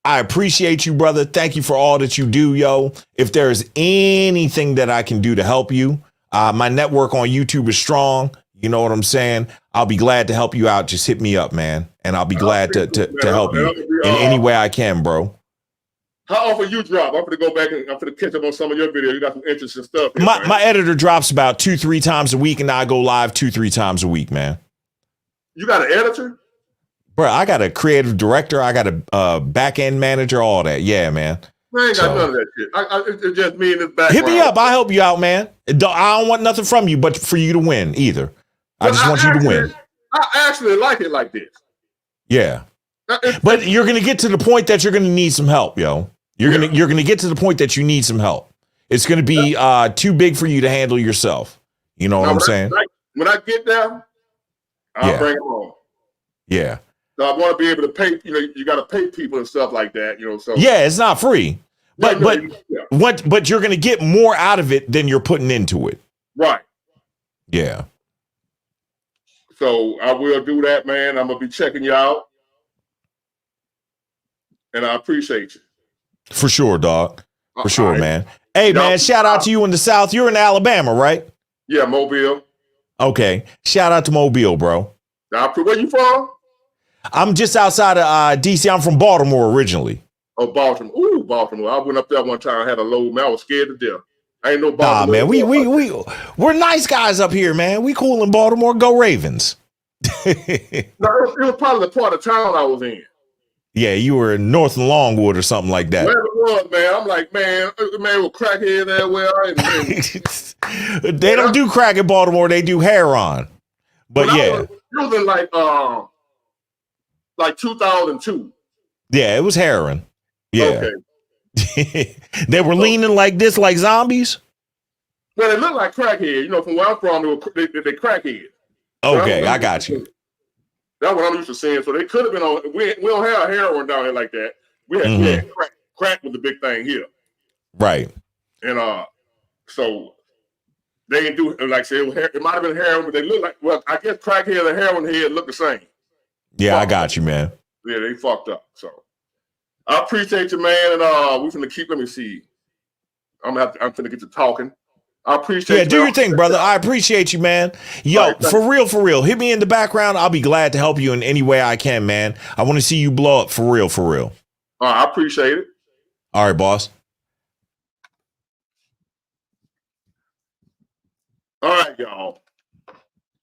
I appreciate you, brother. Thank you for all that you do, yo. If there's anything that I can do to help you, my network on YouTube is strong. You know what I'm saying? I'll be glad to help you out. Just hit me up, man. And I'll be glad to help you in any way I can, bro. How often you drop? I'm going to go back and I'm going to catch up on some of your videos. You got some interesting stuff. Here, my editor drops about 2-3 times a week, and I go live 2-3 times a week, man. You got an editor? Bro, I got a creative director. I got a back-end manager, all that. Yeah, man. I ain't got none of that shit. It's just me in this background. Hit me up. I'll help you out, man. I don't want nothing from you, but for you to win either. I just want you to win. I actually like it like this. Yeah. But you're going to get to the point that you're going to need some help, yo. You're going to get to the point that you need some help. It's going to be too big for you to handle yourself. You know what I'm saying? When I get there, I'll bring them on. Yeah. So I want to be able to pay, you got to pay people and stuff like that, so. Yeah, it's not free. But you're going to get more out of it than you're putting into it. Right. Yeah. So I will do that, man. I'm going to be checking you out. And I appreciate you. For sure, dog. For sure, man. Hey, man, shout out to you in the South. You're in Alabama, right? Yeah, Mobile. Okay. Shout out to Mobile, bro. Where you from? I'm just outside of D.C. I'm from Baltimore originally. Oh, Baltimore. Ooh, Baltimore. I went up there one time. I had a load, man. I was scared to death. I ain't no Baltimore. Nah, man. We're nice guys up here, man. We cool in Baltimore. Go Ravens. No, it was probably the part of town I was in. Yeah, you were in North and Longwood or something like that. Wherever it was, man. I'm like, man with crackhead everywhere. They don't do crack in Baltimore. They do heroin. But it was in like 2002. Yeah, it was heroin. Yeah. Okay. They were leaning like this, like zombies? Well, they look like crackhead. From where I'm from, they crackhead. Okay, I got you. That's what I'm used to seeing. So they could have been on. We don't have heroin down here like that. We had crack. Crack was the big thing here. Right. And so they didn't do like I said. It might have been heroin, but they look like. Well, I guess crackhead and heroin head look the same. Yeah, I got you, man. Yeah, they fucked up. So I appreciate you, man. And we're finna keep. Let me see. I'm finna get to talking. I appreciate. Yeah, do your thing, brother. I appreciate you, man. Yo, right, for real. Hit me in the background. I'll be glad to help you in any way I can, man. I want to see you blow up for real. I appreciate it. All right, boss. All right, y'all.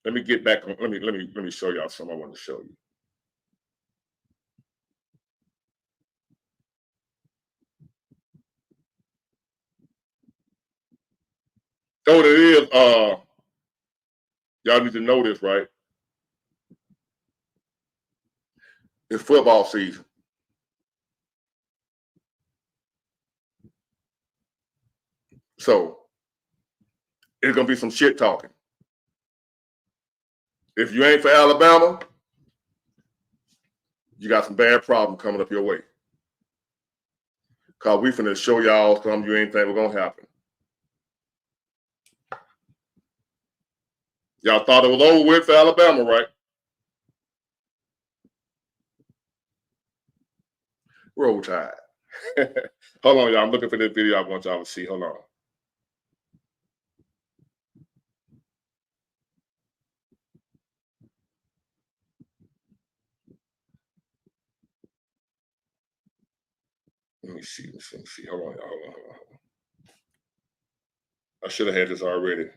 Let me get back on. Let me show y'all something I want to show you. So what it is, y'all need to know this, right? It's football season. So it's gonna be some shit talking. If you ain't for Alabama, you got some bad problem coming up your way. Cause we finna show y'all something you ain't think was gonna happen. Y'all thought it was over with for Alabama, right? Roll Tide. Hold on, y'all. I'm looking for this video I want y'all to see. Hold on. Let me see. Hold on, y'all. Hold on. I should have had this already.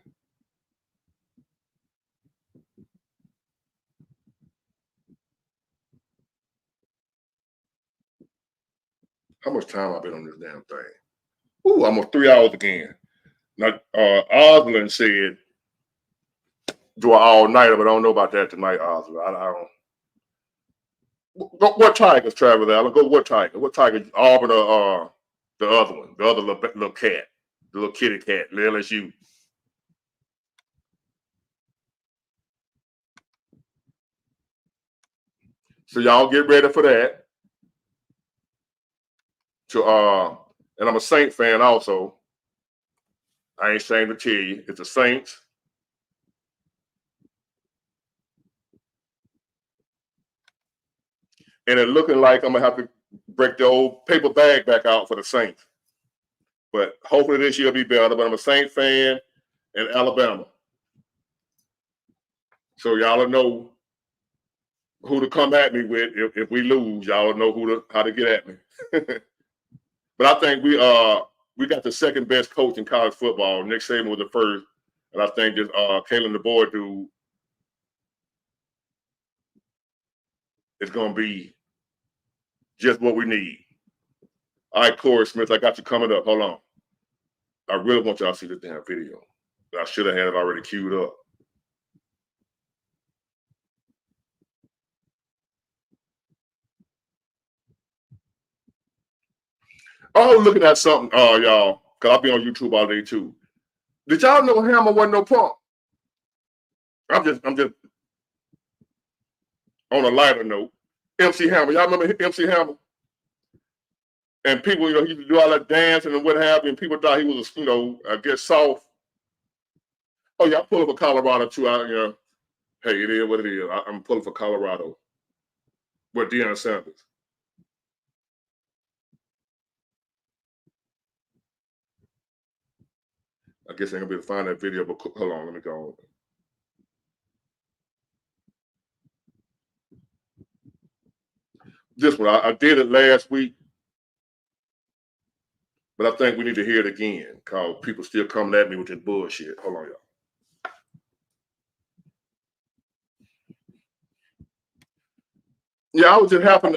How much time I've been on this damn thing? Ooh, almost 3 hours again. Now, Osland said do an all-nighter, but I don't know about that tonight, Osland. I don't. What Tigers, Travis Allen? Go what Tiger? What Tiger? Auburn or the other one? The other little cat, the little kitty cat, the LSU. So y'all get ready for that. And I'm a Saint fan also. I ain't ashamed to tell you, it's the Saints. And it looking like I'm gonna have to break the old paper bag back out for the Saints. But hopefully this year will be better. But I'm a Saint fan in Alabama. So y'all will know who to come at me with if we lose. Y'all will know how to get at me. But I think we got the second best coach in college football. Nick Saban was the first. And I think this Kalen DeBoer dude is gonna be just what we need. All right, Corey Smith, I got you coming up. Hold on. I really want y'all to see this damn video. I should have had it already queued up. Oh, looking at something, y'all, because I'll be on YouTube all day too. Did y'all know Hammer wasn't no punk? I'm just on a lighter note. MC Hammer, y'all remember MC Hammer? And people, he used to do all that dancing and what have you, and people thought he was, I guess soft. Oh, yeah, I'm pulling for Colorado too. Hey, it is what it is. I'm pulling for Colorado with Deion Sanders. I guess I ain't gonna be able to find that video, but hold on, let me go on. This one, I did it last week, but I think we need to hear it again because people still coming at me with this bullshit. Hold on, y'all. Yeah,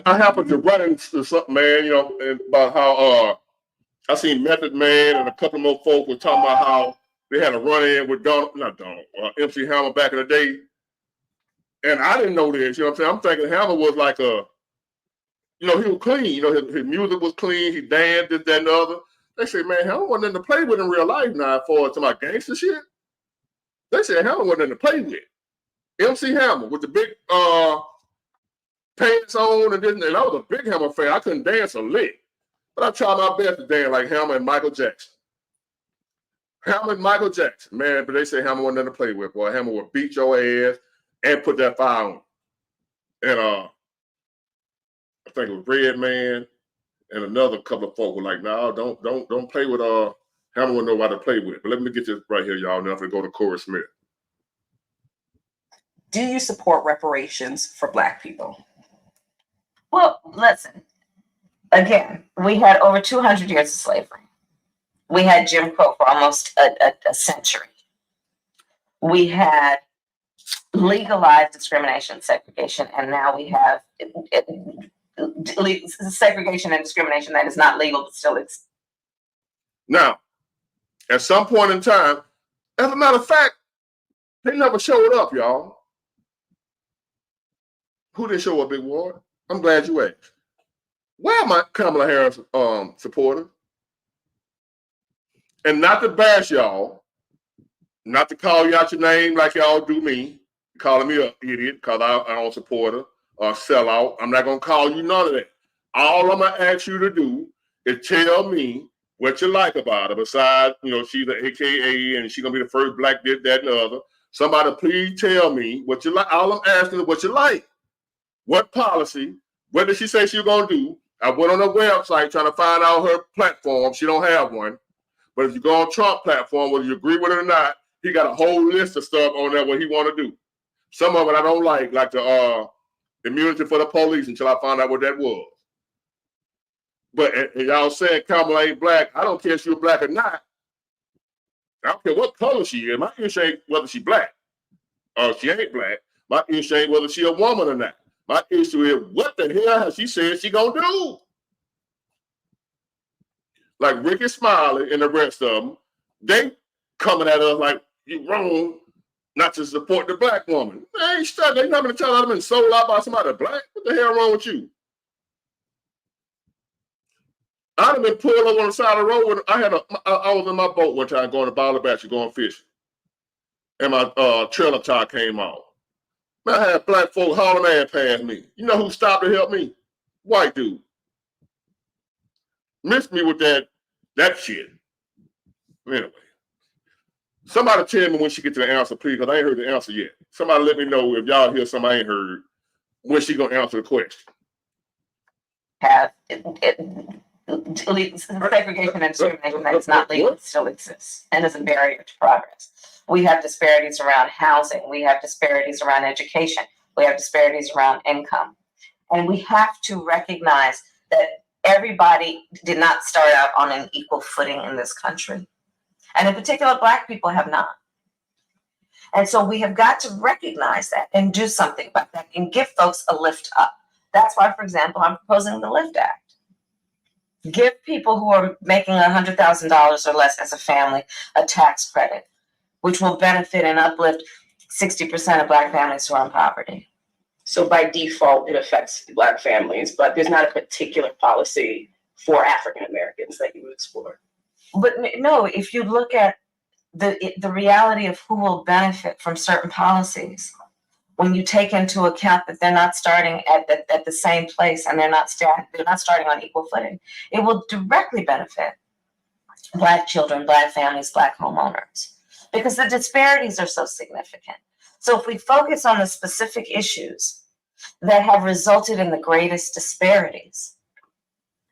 I happened to run into something, man, about how I seen Method Man and a couple more folks were talking about how they had a run-in with MC Hammer back in the day. And I didn't know this, I'm saying? I'm thinking Hammer was like he was clean. His music was clean. He danced, this, that, and the other. They say, man, Hammer wasn't nothing to play with in real life now for my gangster shit. They said Hammer wasn't nothing to play with. MC Hammer with the big pants on and I was a big Hammer fan. I couldn't dance a lick. But I tried my best to dance like Hammer and Michael Jackson. Hammer and Michael Jackson, man, but they say Hammer wasn't nothing to play with. Boy, Hammer would beat your ass and put that fire on. And I think it was Red Man and another couple of folk were like, no, don't play with Hammer wouldn't know how to play with. But let me get this right here, y'all. Now I'm gonna go to Corey Smith. Do you support reparations for Black people? Well, listen. Again, we had over 200 years of slavery. We had Jim Crow for almost a century. we had legalized discrimination, segregation, and now we have segregation and discrimination that is not legal but still exists. Now, at some point in time, as a matter of fact, they never showed up, y'all. Who didn't show up, Big Ward? I'm glad you asked. Where are my Kamala Harris supporters? And not to bash y'all, not to call you out your name like y'all do me, calling me an idiot because I don't support her or sell out. I'm not going to call you none of that. All I'm going to ask you to do is tell me what you like about her. Besides, she's an AKA and she's going to be the first black this, that, and the other. Somebody please tell me what you like. All I'm asking is what you like. What policy? What did she say she was going to do? I went on her website trying to find out her platform. She don't have one. But if you go on Trump platform, whether you agree with it or not, he got a whole list of stuff on there what he want to do. Some of it I don't like the immunity for the police until I found out what that was. But and y'all saying Kamala ain't black. I don't care if she's black or not. I don't care what color she is. My issue ain't whether she black or she ain't black. My issue ain't whether she a woman or not. My issue is what the hell has she said she gonna do? Like Ricky Smiley and the rest of them, they coming at us like you wrong not to support the black woman. They ain't stuck. They not gonna tell them been sold out by somebody black. What the hell wrong with you? I'd have been pulled over on the side of the road when I was in my boat one time going to Balabash going fishing. And my trailer tire came off. Man, I had black folk hauling man past me. You know who stopped to help me? White dude. Missed me with that shit. Anyway. Somebody tell me when she get to the answer, please, because I ain't heard the answer yet. Somebody let me know if y'all hear something I ain't heard, when she gonna answer the question. Have segregation and discrimination that is not legal still exists and is a barrier to progress. We have disparities around housing. We have disparities around education. We have disparities around income. And we have to recognize that everybody did not start out on an equal footing in this country. And in particular, Black people have not. And so we have got to recognize that and do something about that and give folks a lift up. That's why, for example, I'm proposing the Lift Act. Give people who are making $100,000 or less as a family a tax credit, which will benefit and uplift 60% of Black families who are in poverty. So by default, it affects Black families, but there's not a particular policy for African Americans that you would explore. But no, if you look at the reality of who will benefit from certain policies, when you take into account that they're not starting at the same place and they're not starting on equal footing, it will directly benefit Black children, Black families, Black homeowners, because the disparities are so significant. So if we focus on the specific issues that have resulted in the greatest disparities,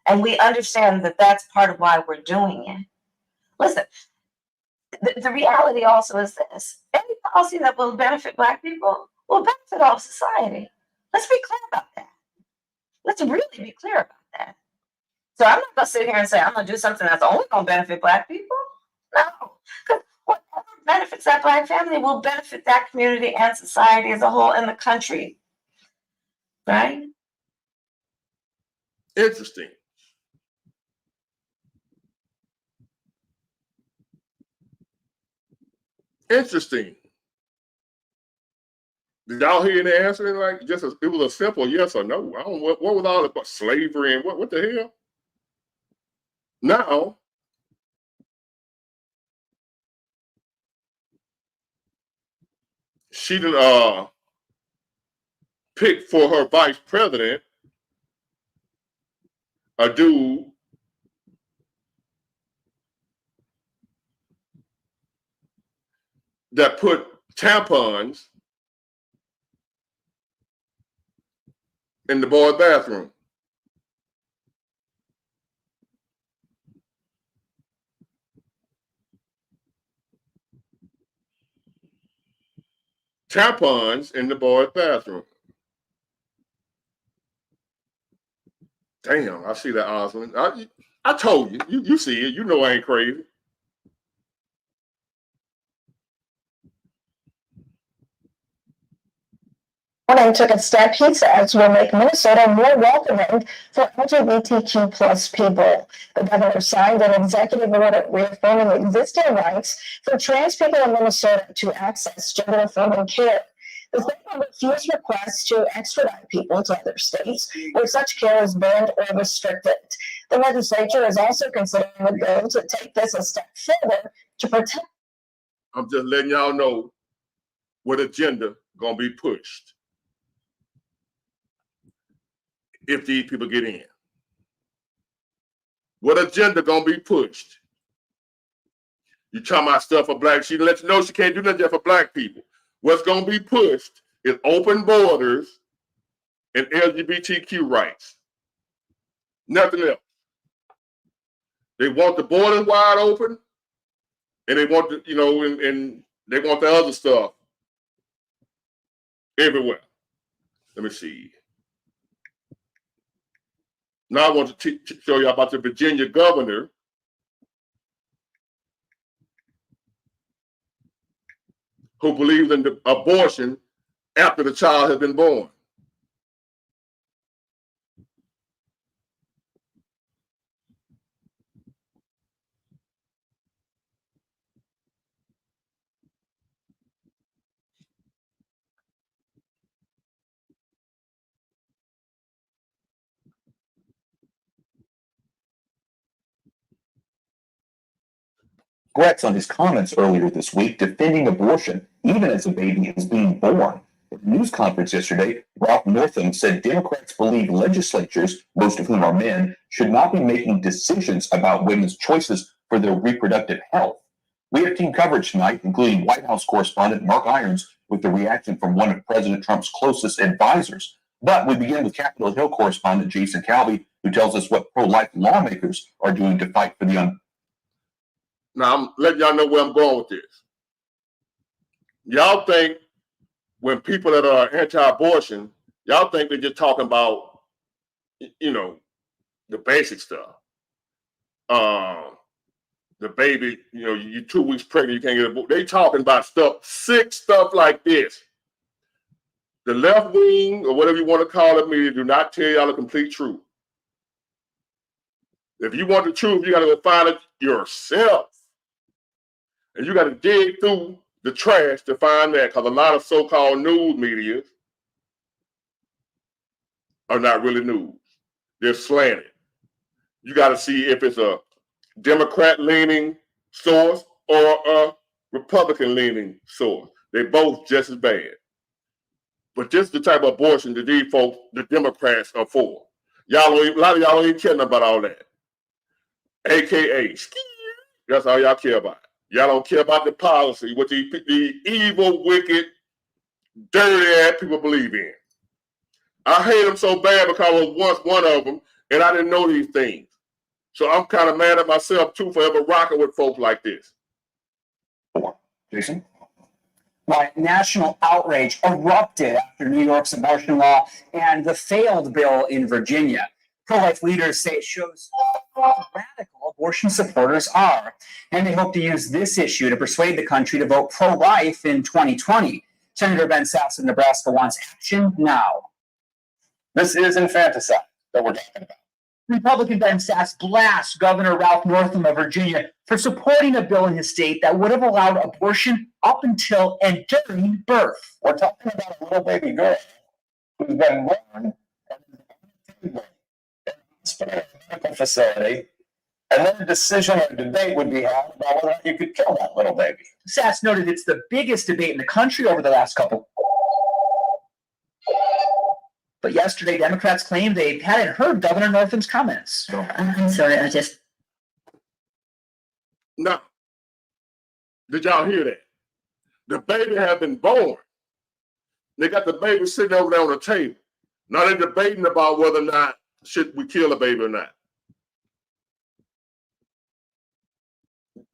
and we understand that that's part of why we're doing it. Listen, the reality also is this: any policy that will benefit Black people will benefit all of society. Let's be clear about that. Let's really be clear about that. So I'm not going to sit here and say I'm going to do something that's only going to benefit Black people. No, because whatever benefits that Black family will benefit that community and society as a whole in the country. Right? Interesting. Interesting. Did y'all hear any answer? Like, it was a simple yes or no. I don't know what was all about slavery and what the hell? Now, she done picked for her vice president a dude that put tampons in the boys' bathroom. Tampons in the boys' bathroom. Damn, I see that, Osmond. I told you. You see it. You know I ain't crazy. morning took a step he says will make Minnesota more welcoming for LGBTQ plus people. The governor signed an executive order reaffirming existing rights for trans people in Minnesota to access gender-affirming care. The state will refuse requests to extradite people to other states where such care is banned or restricted. The legislature is also considering a bill to take this a step further to protect. I'm just letting y'all know what agenda gonna be pushed if these people get in. What agenda gonna be pushed? You talking about stuff for black, she let you know she can't do nothing for black people. What's gonna be pushed is open borders and LGBTQ rights. Nothing else. They want the borders wide open, and they want the, and they want the other stuff everywhere. Let me see. Now I want to show you about the Virginia governor who believes in the abortion after the child has been born. Regrets on his comments earlier this week defending abortion, even as a baby is being born. At a news conference yesterday, Ralph Northam said Democrats believe legislatures, most of whom are men, should not be making decisions about women's choices for their reproductive health. We have team coverage tonight, including White House correspondent Mark Irons, with the reaction from one of President Trump's closest advisors. But we begin with Capitol Hill correspondent Jason Calvi, who tells us what pro-life lawmakers are doing to fight for the Now, I'm letting y'all know where I'm going with this. Y'all think when people that are anti-abortion, y'all think they're just talking about, the basic stuff. The baby, you're 2 weeks pregnant, you can't get aborted. They talking about sick stuff like this. The left wing, or whatever you want to call it, media do not tell y'all the complete truth. If you want the truth, you got to go find it yourself. And you got to dig through the trash to find that, because a lot of so-called news media are not really news. They're slanted. You got to see if it's a Democrat-leaning source or a Republican-leaning source. They're both just as bad. But this is the type of abortion that these folks, the Democrats, are for. A lot of y'all ain't caring about all that. AKA, that's all y'all care about. Y'all don't care about the policy, what the evil, wicked, dirty-ass people believe in. I hate them so bad because I was once one of them, and I didn't know these things. So I'm kind of mad at myself, too, for ever rocking with folks like this. Jason? Why national outrage erupted after New York's abortion law and the failed bill in Virginia. Pro-life leaders say it shows how radical abortion supporters are, and they hope to use this issue to persuade the country to vote pro-life in 2020. Senator Ben Sasse of Nebraska wants action now. This is infanticide that we're talking about. Republican Ben Sasse blasts Governor Ralph Northam of Virginia for supporting a bill in his state that would have allowed abortion up until and during birth. We're talking about a little baby girl who's been born in a medical facility, and then a decision or debate would be held about whether or not you could kill that little baby. Sasse noted it's the biggest debate in the country over the last couple. But yesterday, Democrats claimed they hadn't heard Governor Northam's comments. I'm sorry, No. Did y'all hear that? The baby had been born. They got the baby sitting over there on the table. Now they're debating about whether or not should we kill a baby or not.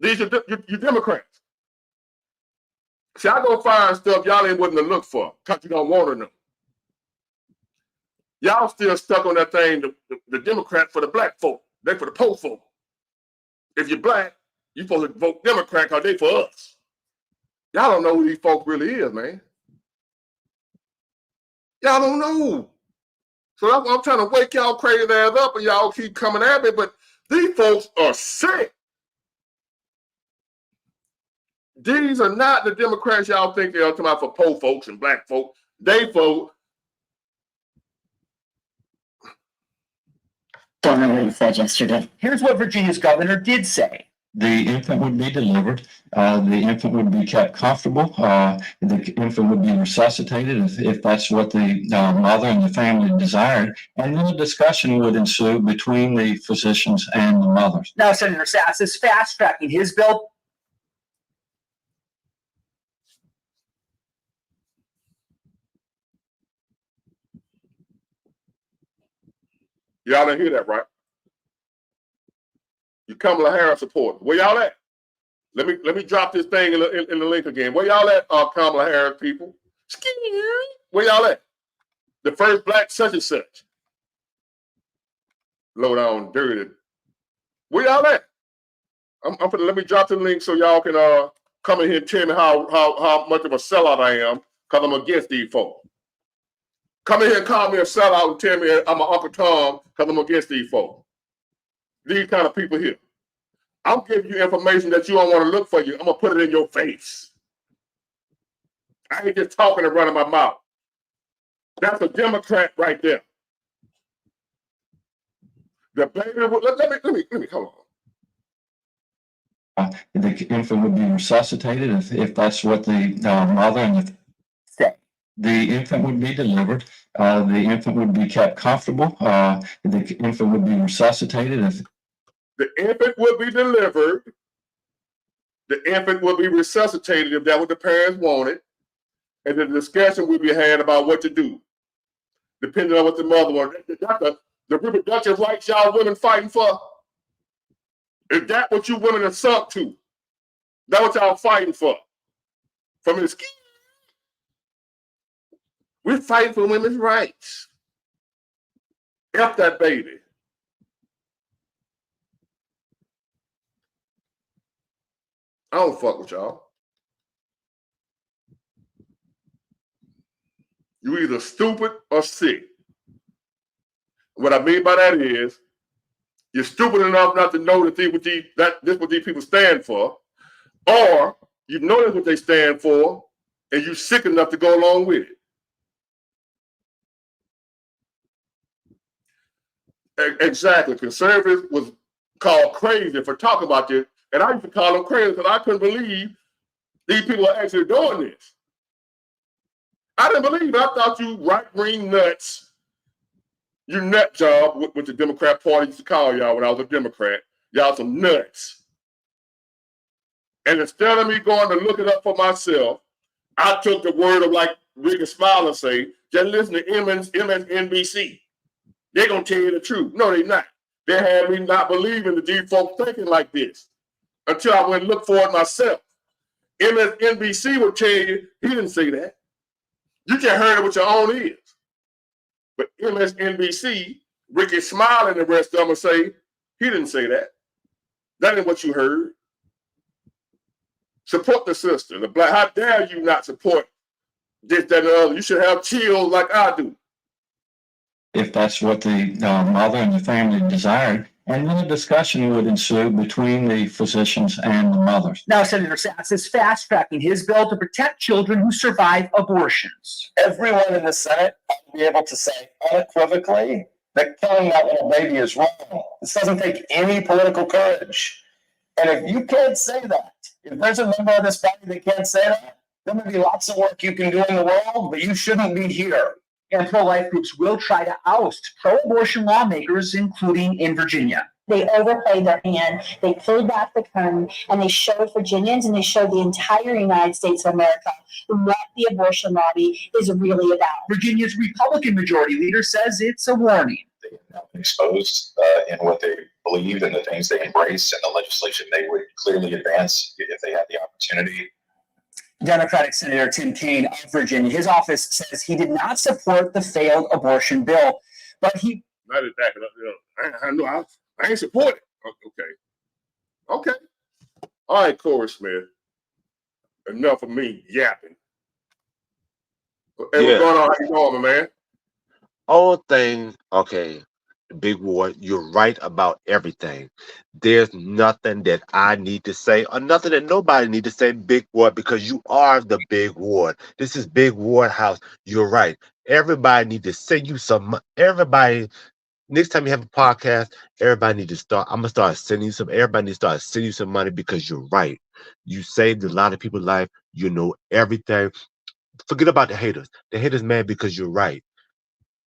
These are you Democrats. See, I go find stuff y'all ain't willing to look for because you don't want to know. Y'all still stuck on that thing, the Democrat for the black folk. They for the poor folk. If you're black, you're supposed to vote Democrat because they for us. Y'all don't know who these folks really is, man. Y'all don't know. So that's why I'm trying to wake y'all crazy ass up, and y'all keep coming at me. But these folks are sick. These are not the Democrats y'all think they are talking about for poor folks and black folks. They folk. Don't know what he said yesterday. Here's what Virginia's governor did say. The infant would be delivered. The infant would be kept comfortable. The infant would be resuscitated if that's what the mother and the family desired. And then a discussion would ensue between the physicians and the mothers. Now, Senator Sass is fast tracking his bill. Y'all didn't hear that, right? You Kamala Harris supporters. Where y'all at? Let me drop this thing in the link again. Where y'all at, Kamala Harris people? Where y'all at? The first black such and such. Low down dirty. Where y'all at? Let me drop the link so y'all can come in here and tell me how much of a sellout I am, because I'm against these folks. Come in here and call me a sellout and tell me I'm an Uncle Tom because I'm against these folks. These kind of people here. I'm giving you information that you don't want to look for you. I'm going to put it in your face. I ain't just talking and running my mouth. That's a Democrat right there. The baby, let me, hold on. The infant would be resuscitated if that's what the mother and the infant would be delivered. The infant would be kept comfortable. The infant would be resuscitated. The infant would be delivered. The infant would be resuscitated if that's what the parents wanted. And the discussion would be had about what to do, depending on what the mother wanted. The reproductive rights y'all women fighting for. Is that what you women are sunk to? That's what y'all fighting for. From his We're fighting for women's rights. F that baby. I don't fuck with y'all. You either stupid or sick. What I mean by that is, you're stupid enough not to know that this is what these people stand for, or you know that's what they stand for, and you're sick enough to go along with it. Exactly. Conservatives was called crazy for talking about this, and I used to call them crazy because I couldn't believe these people are actually doing this. I didn't believe it. I thought you right-wing nuts, you nut job, with the Democrat Party used to call y'all when I was a Democrat. Y'all some nuts. And instead of me going to look it up for myself, I took the word of, like Ricky Smiler say, just listen to MSNBC. They're going to tell you the truth. No, they're not. They had me not believing that these folks thinking like this until I went and looked for it myself. MSNBC will tell you, he didn't say that. You just heard it with your own ears. But MSNBC, Ricky Smiley and the rest of them will say, he didn't say that. That ain't what you heard. Support the sister. The black. How dare you not support this, that, and the other? You should have chills like I do. If that's what the mother and the family desired. And then a discussion would ensue between the physicians and the mothers. Now, Senator Sass is fast tracking his bill to protect children who survive abortions. Everyone in the Senate ought to be able to say unequivocally that killing that little baby is wrong. This doesn't take any political courage. And if you can't say that, if there's a member of this body that can't say that, there may be lots of work you can do in the world, but you shouldn't be here. And pro-life groups will try to oust pro-abortion lawmakers, including in Virginia. They overplayed their hand, they pulled back the curtain, and they showed Virginians and they showed the entire United States of America what the abortion lobby is really about. Virginia's Republican majority leader says it's a warning. They have been exposed in what they believe and the things they embrace and the legislation they would clearly advance if they had the opportunity. Democratic Senator Tim Kaine of Virginia, his office says he did not support the failed abortion bill, but he... Not exactly. I know I ain't support it. Okay. All right, Corey Smith. Enough of me yapping. Hey, what's going on? How you doing, my man? All thing, okay, Big Ward, you're right about everything. There's nothing that I need to say or nothing that nobody need to say, Big Ward, because you are the Big Ward. This is Big Ward House. You're right. Everybody need to send you some. Everybody, next time you have a podcast, everybody need to start. I'm gonna start sending you some. Everybody need to start sending you some money because you're right. You saved a lot of people's life. You know everything. Forget about the haters. The haters mad because you're right.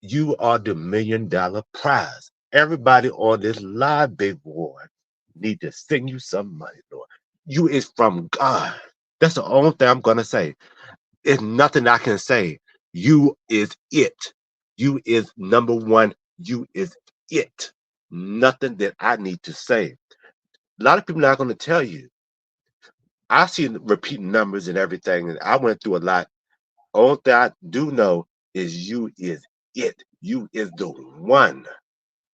You are the $1 million prize. Everybody on this live, Big Ward, need to send you some money, Lord. You is from God. That's the only thing I'm gonna say. It's nothing I can say. You is it. You is number one. You is it. Nothing that I need to say. A lot of people not gonna tell you. I see repeating numbers and everything, and I went through a lot. Only thing I do know is you is it. You is the one.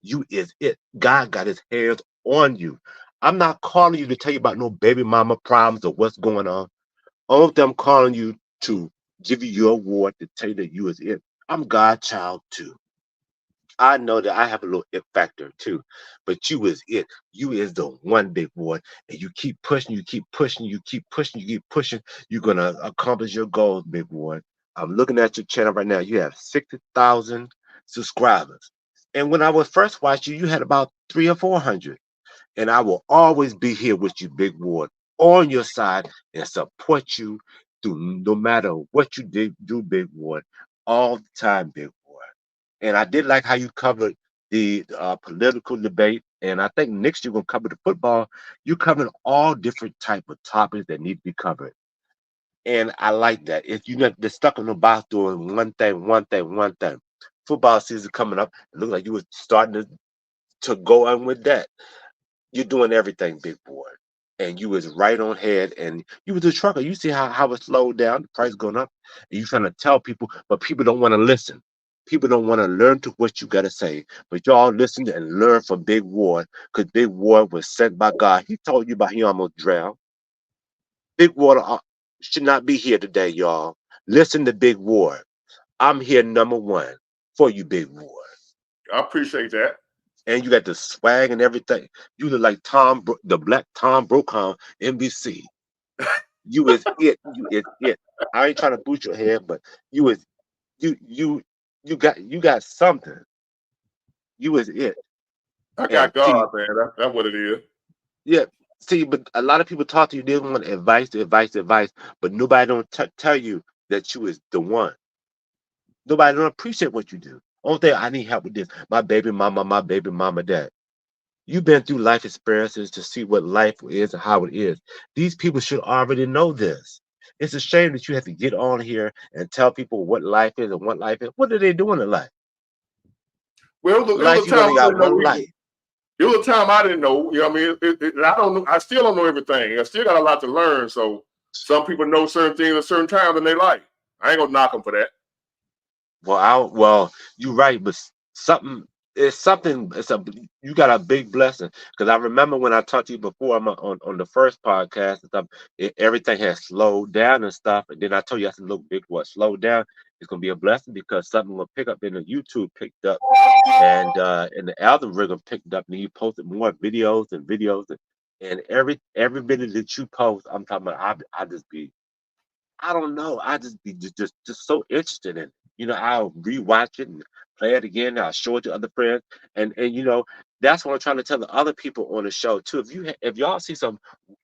You is it. God got his hands on you. I'm not calling you to tell you about no baby mama problems or what's going on. All of them calling you to give you your award to tell you that you is it. I'm God's child too. I know that I have a little it factor too, but you is it. You is the one, Big Boy, and you keep pushing, you keep pushing, you keep pushing, you keep pushing. You're gonna accomplish your goals, Big Boy. I'm looking at your channel right now. You have 60,000 subscribers, and when I was first watching you, you had about 300 or 400. And I will always be here with you, Big Ward, on your side and support you through no matter what you do, Big Ward, all the time, Big Ward. And I did like how you covered the political debate. And I think next you're gonna cover the football. You covered all different type of topics that need to be covered. And I like that. If you're not just stuck in the box doing one thing, one thing, one thing. Football season coming up, it looked like you were starting to go on with that. You're doing everything, Big Boy. And you was right on head, and you was a trucker. You see how it slowed down, the price going up, and you trying to tell people, but people don't want to listen. People don't want to learn to what you gotta say. But y'all listen and learn from Big Ward, because Big Ward was sent by God. He told you about he almost drowned. Big Ward should not be here today, y'all. Listen to Big Ward. I'm here number one for you, Big Ward. I appreciate that. And you got the swag and everything. You look like the black Tom Brokaw, NBC. You is it. You is it. I ain't trying to boot your head, but you is you got something. You is it. I got And see, God, man. That's what it is. yeah. See, but a lot of people talk to you. They want advice, but nobody don't tell you that you is the one. Nobody don't appreciate what you do. Only thing I need help with this. My baby mama, that. You've been through life experiences to see what life is and how it is. These people should already know this. It's a shame that you have to get on here and tell people what life is and what life is. What are they doing in life? Well, it Life, was a you time only I got didn't know one either. life. It was a time I didn't know. You know what I mean? I don't know. I still don't know everything. I still got a lot to learn. So some people know certain things at certain times in their life. I ain't gonna knock them for that. Well, you're right, but something it's something. You got a big blessing because I remember when I talked to you before on the first podcast and stuff. Everything has slowed down and stuff, and then I told you I said, "Look, Big, what slowed down is gonna be a blessing because something will pick up in the YouTube picked up, and the algorithm picked up, and you posted more videos and every video that you post, I'm talking about. I just be I don't know. I just be just so interested in it. I'll rewatch it and play it again. I'll show it to other friends, and that's what I'm trying to tell the other people on the show too. If y'all see some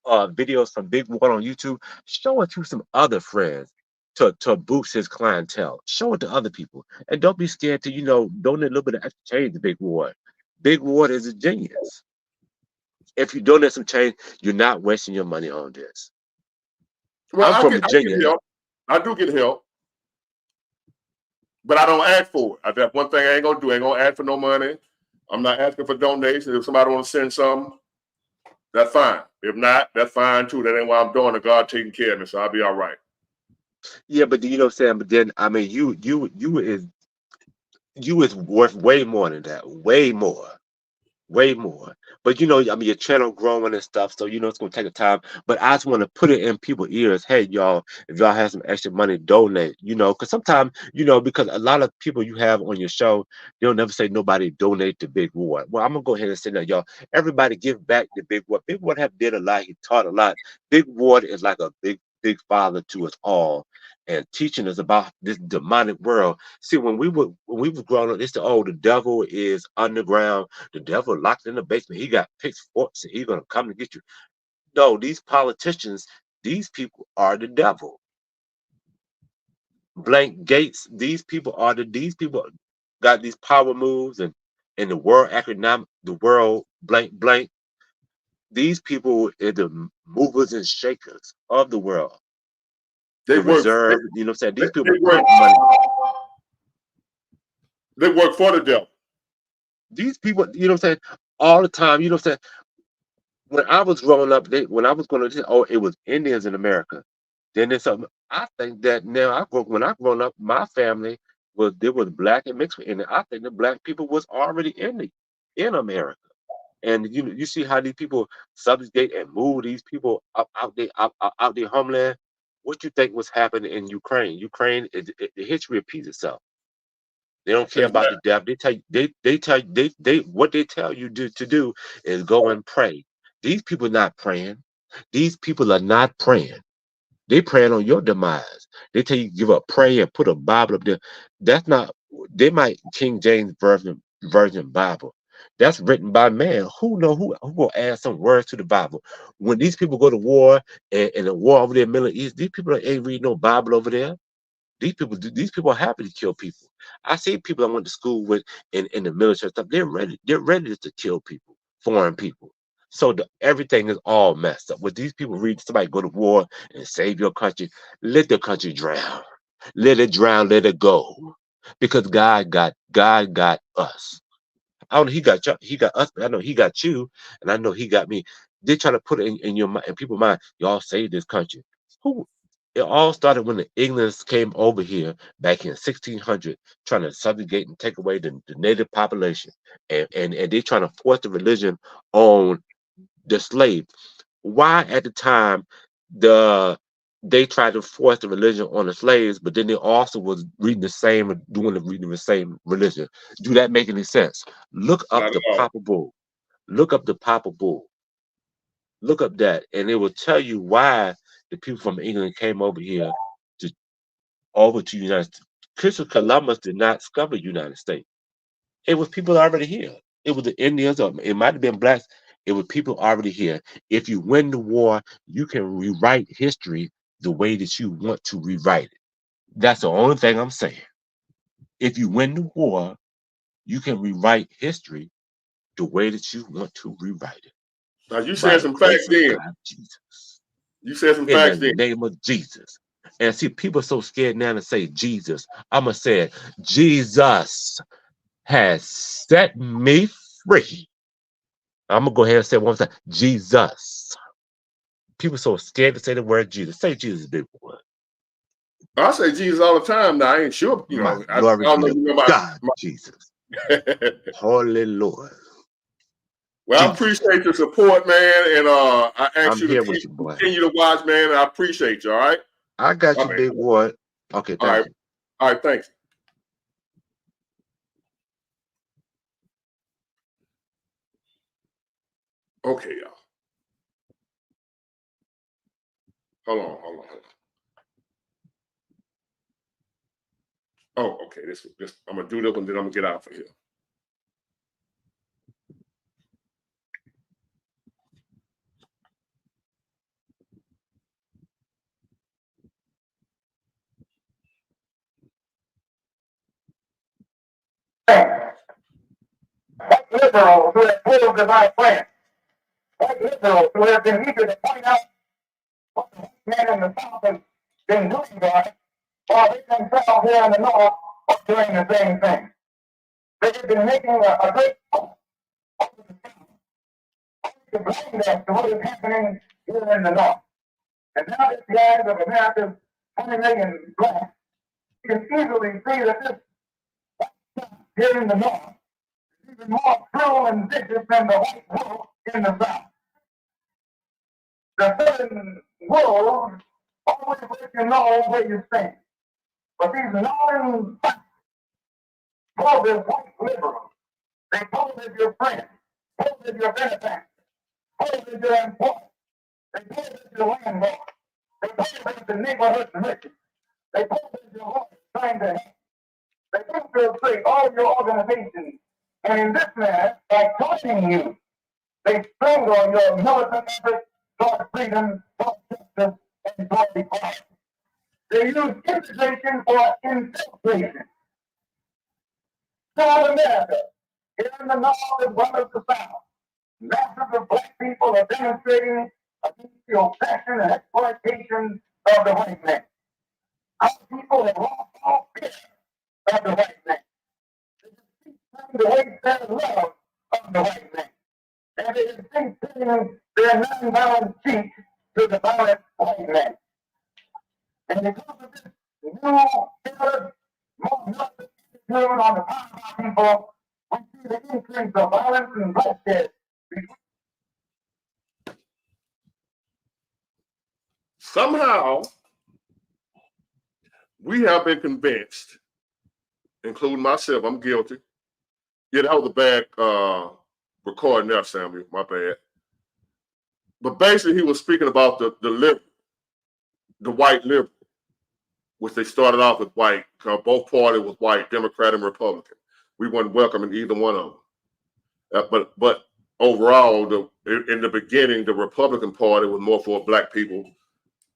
videos from Big One on YouTube, show it to some other friends to boost his clientele. Show it to other people, and don't be scared to donate a little bit of extra change to Big Ward. Big Ward is a genius. If you donate some change, you're not wasting your money on this. Well, I'm from I get Virginia. help. I do get help, but I don't ask for it. That's one thing I ain't gonna do. I ain't gonna ask for no money. I'm not asking for donations. If somebody want to send something, that's fine. If not, that's fine too. That ain't why I'm doing it. God taking care of me, so I'll be all right. Yeah, but you know what I'm saying? But then I mean you is worth way more than that. Way more. way more. But I mean, your channel growing and stuff, so it's gonna take a time. But I just want to put it in people's ears. Hey, y'all, if y'all have some extra money, donate. Because sometimes, because a lot of people you have on your show, they'll never say nobody donate to Big Ward. Well, I'm gonna go ahead and say that, y'all. Everybody give back to Big Ward. Big Ward have did a lot. He taught a lot. Big Ward is like a big father to us all, and teaching us about this demonic world. See, when we were growing up, they said, "Oh, the devil is underground. The devil locked in the basement. He got pitchforks, and he's gonna come to get you." No, these politicians, these people are the devil. Blank Gates, these people got these power moves, and in the world economic, the world blank. These people are the movers and shakers of the world. They The work. reserve, what I'm saying? These people They work. print money. They work for the devil. These people, what I'm saying, all the time. What I'm saying. When I was growing up, when I was going to say, oh, it was Indians in America. Then there's something. I think that now when I grown up, my family was black and mixed with Indian. I think the black people was already in America. And you see how these people subjugate and move these people out their homeland. What you think was happening in Ukraine? Ukraine, the history repeats itself. They don't care about the death. They tell you what they tell you to do is go and pray. These people are not praying. These people are not praying. They praying on your demise. They tell you give up prayer and put a Bible up there. That's not. They might King James version Bible. That's written by man. Who will add some words to the Bible? When these people go to war and the war over there in the Middle East, these people ain't reading no Bible over there. These people are happy to kill people. I see people I went to school with in the military stuff. They're ready to kill people, foreign people. So everything is all messed up. When these people read somebody go to war and save your country, let the country drown. Let it drown, let it go. Because God got us. I don't know, he got us, but I know he got you, and I know he got me. They're trying to put it in your mind, in people's mind, y'all save this country. Who? It all started when the Englands came over here back in 1600, trying to subjugate and take away the native population, and they're trying to force the religion on the slave. Why at the time they tried to force the religion on the slaves, but then they also was reading the same religion. Do that make any sense? Look up Not the at all. Papa Bull. Look up the Papa Bull. Look up that, and it will tell you why the people from England came over here to the United States. Christopher Columbus did not discover the United States. It was people already here. It was the Indians, or it might have been blacks. It was people already here. If you win the war, you can rewrite history the way that you want to rewrite it. That's the only thing I'm saying. If you win the war, you can rewrite history the way that you want to rewrite it. Now you By said the some grace facts of then. God, Jesus. You said some In the facts then. name of Jesus. And see, people are so scared now to say Jesus. I'm going to say it. Jesus has set me free. I'm going to go ahead and say it one more time. Jesus. People are so scared to say the word Jesus. Say Jesus, big boy. I say Jesus all the time now. I ain't sure, My I glory don't be know to you know God, Jesus. Holy Lord. Well, I Jesus. appreciate your support, man, and I ask I'm you to here with you, boy. continue to watch, man. I appreciate you. All right. I got My you, man. big boy. Okay, All thank right. you. All right. Thanks. Okay, y'all. Hold on. Oh, okay. This I'm gonna do this one, then I'm gonna get out of here. Liberals who have pulled divide France. White liberals who have been eager to point out what the men in the South have been doing there, while they themselves here in the North are doing the same thing. They have been making a great point to blame them to what is happening here in the North. And now this rise of America's 20 million blacks, you can easily see that this here in the North even more cruel and vicious than the white wolf in the South. The southern wolves always let you know where you stand. But these northern pose as white liberals. They pose as your friends, pose as your benefactors, pose as your employers. They pose as your landlord. They pose as the neighborhood merchant. They pose as your lawyers trying to help. They infiltrate all your organizations. And in this manner, by joining you, they strangle your militant efforts toward freedom, toward justice, and toward equality. They use integration for infiltration. South America, here in the North as well as the South, masses of black people are demonstrating against the oppression and exploitation of the white man. Our people have lost all fear of the white man. They just keep trying to waste their love of the white man. And they just keep turning their nonviolent cheek to the violent white man. And because of this new, fearless, more militant attitude on the part of our people, we see the increase of violence and bloodshed. Somehow, we have been convinced, including myself, I'm guilty. Yeah, that was a bad recording there, Samuel, my bad. But basically, he was speaking about the liberal, the white liberal, which they started off with white. Both parties was white, Democrat and Republican. We weren't welcoming either one of them. But overall, in the beginning, the Republican Party was more for black people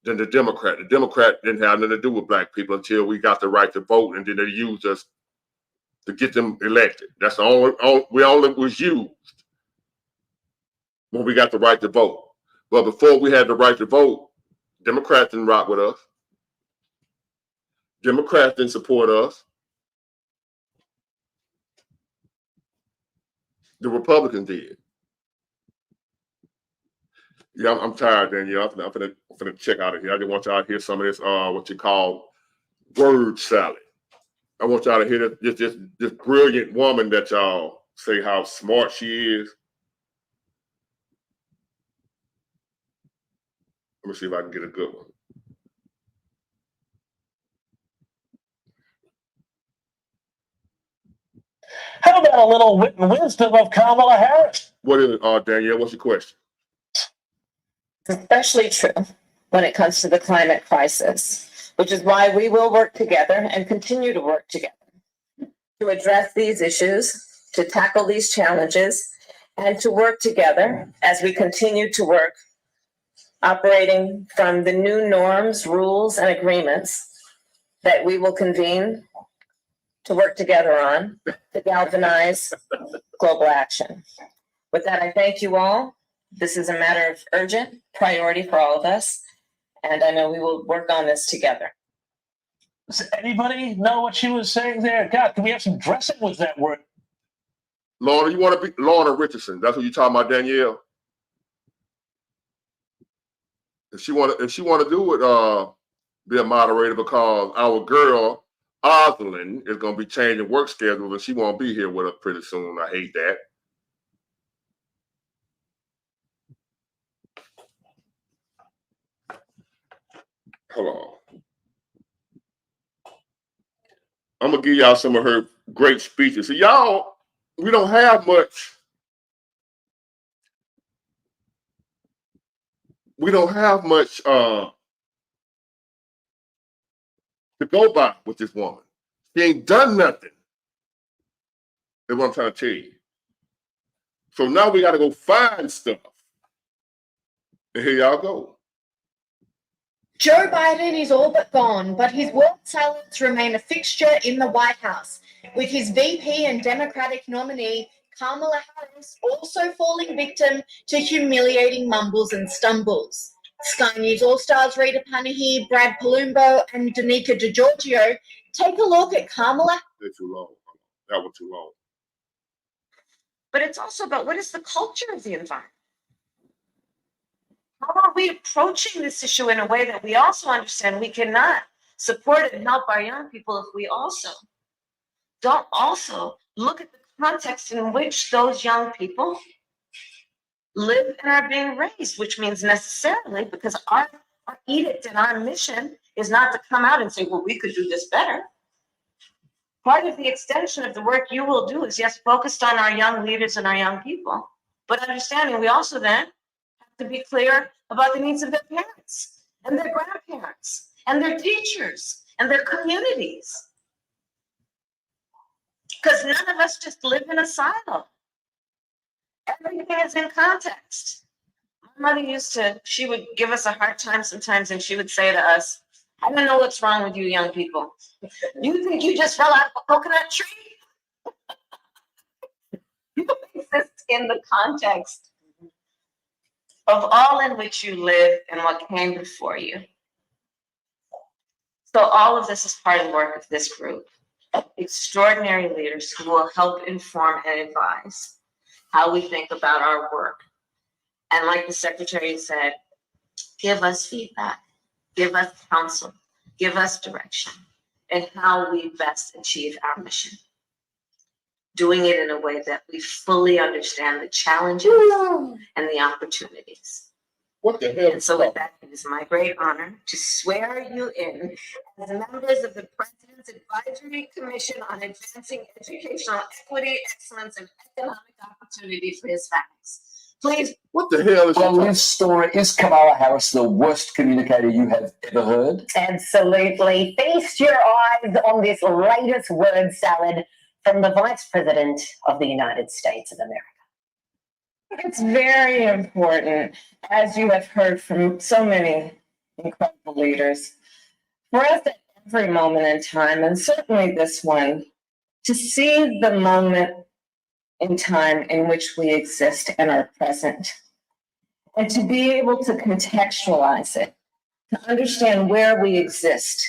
than the Democrat. The Democrat didn't have nothing to do with black people until we got the right to vote, and then they used us to get them elected. That's the only we only was used when we got the right to vote. But before we had the right to vote, Democrats didn't rock with us. Democrats didn't support us. The Republicans did. Yeah, I'm tired, Danielle. I'm finna check out of here. I just want y'all to hear some of this, what you call word salad. I want y'all to hear this brilliant woman that y'all say how smart she is. Let me see if I can get a good one. How about a little wit and wisdom of Kamala Harris? What is it, Danielle? What's your question? It's especially true when it comes to the climate crisis, which is why we will work together and continue to work together to address these issues, to tackle these challenges, and to work together as we continue to work operating from the new norms, rules, and agreements that we will convene to work together on to galvanize global action. With that, I thank you all. This is a matter of urgent priority for all of us, and I know we will work on this together. Does anybody know what she was saying there? God, can we have some dressing with that word? Lorna, you want to be Lorna Richardson? That's what you're talking about, Danielle. If she want to do it, be a moderator, because our girl Osland is going to be changing work schedules and she won't be here with us pretty soon. I hate that. Hold on. I'm going to give y'all some of her great speeches. So y'all, we don't have much. We don't have much to go by with this woman. She ain't done nothing. That's what I'm trying to tell you. So now we got to go find stuff. And here y'all go. Joe Biden is all but gone, but his word salads remain a fixture in the White House, with his VP and Democratic nominee Kamala Harris also falling victim to humiliating mumbles and stumbles. Sky News All-Stars Rita Panahi, Brad Palumbo, and Danica DiGiorgio take a look at Kamala. That's too long. That was too long. But it's also about what is the culture of the environment? How are we approaching this issue in a way that we also understand we cannot support it and help our young people if we also don't also look at the context in which those young people live and are being raised, which means necessarily, because our edict and our mission is not to come out and say, well, we could do this better. Part of the extension of the work you will do is, yes, focused on our young leaders and our young people, but understanding we also then have to be clear about the needs of their parents and their grandparents and their teachers and their communities. Because none of us just live in a silo. Everything is in context. My mother she would give us a hard time sometimes, and she would say to us, I don't know what's wrong with you young people. You think you just fell out of a coconut tree? You exist in the context of all in which you live and what came before you. So all of this is part of the work of this group. Extraordinary leaders who will help inform and advise how we think about our work. And like the secretary said, give us feedback, give us counsel, give us direction in how we best achieve our mission. Doing it in a way that we fully understand the challenges and the opportunities. What the hell? And so with that, it is my great honor to swear you in as members of the President's Advisory Commission on Advancing Educational Equity, Excellence, and Economic Opportunity for Hispanics. Please. What the hell is Liz Story, is Kamala Harris the worst communicator you have ever heard? Absolutely. Feast your eyes on this latest word salad from the Vice President of the United States of America. It's very important, as you have heard from so many incredible leaders, for us at every moment in time, and certainly this one, to see the moment in time in which we exist and are present, and to be able to contextualize it, to understand where we exist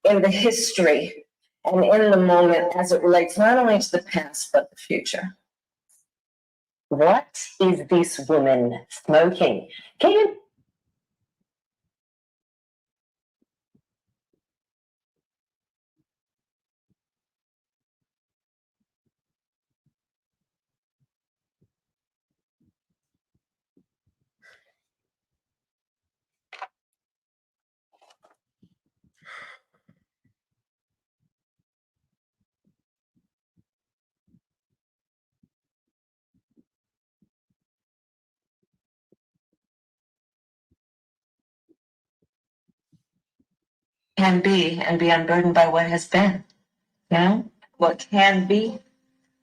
in the history and in the moment as it relates not only to the past, but the future. What is this woman smoking? Can be and be unburdened by what has been. You know, what can be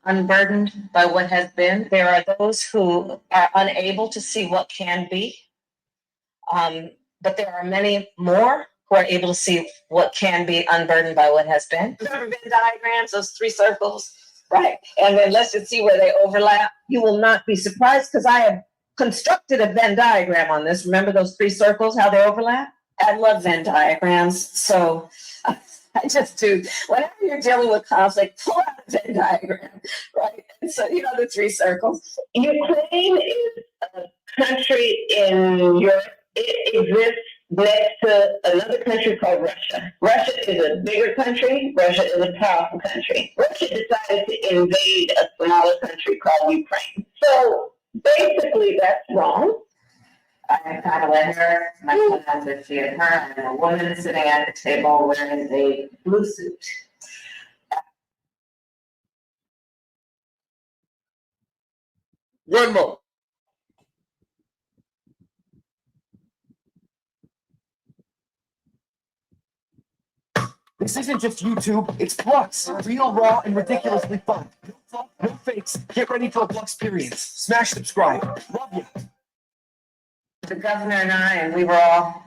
unburdened by what has been. There are those who are unable to see what can be, but there are many more who are able to see what can be unburdened by what has been. Remember Venn diagrams, those three circles, right? And then let's just see where they overlap. You will not be surprised because I have constructed a Venn diagram on this. Remember those three circles, how they overlap? I love Venn diagrams, so I just do. Whenever you're dealing with conflict, pull out a Venn diagram, right? And so, you know, the three circles. Ukraine is a country in Europe. It exists next to another country called Russia. Russia is a bigger country. Russia is a powerful country. Russia decided to invade a smaller country called Ukraine. So basically, that's wrong. I kind of let her, my son has defeated her, and a woman sitting at the table wearing a blue suit. One more. This isn't just YouTube, it's Flux. Real, raw, and ridiculously fun. No fluff, no fakes. Get ready for a Flux experience. Smash subscribe. Love you. The governor and we were all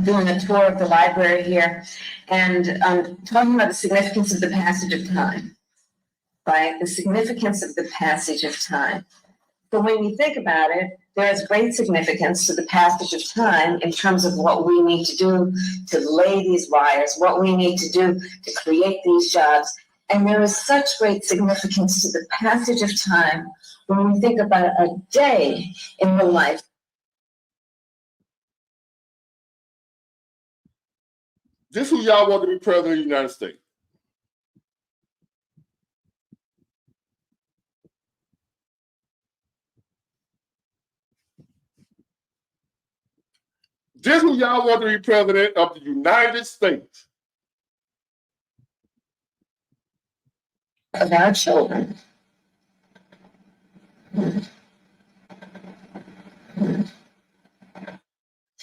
doing a tour of the library here and talking about the significance of the passage of time, right? The significance of the passage of time. So when we think about it, there is great significance to the passage of time in terms of what we need to do to lay these wires, what we need to do to create these jobs. And there is such great significance to the passage of time when we think about a day in the life. This who y'all want to be president of the United States. This who y'all want to be president of the United States. Of our children. You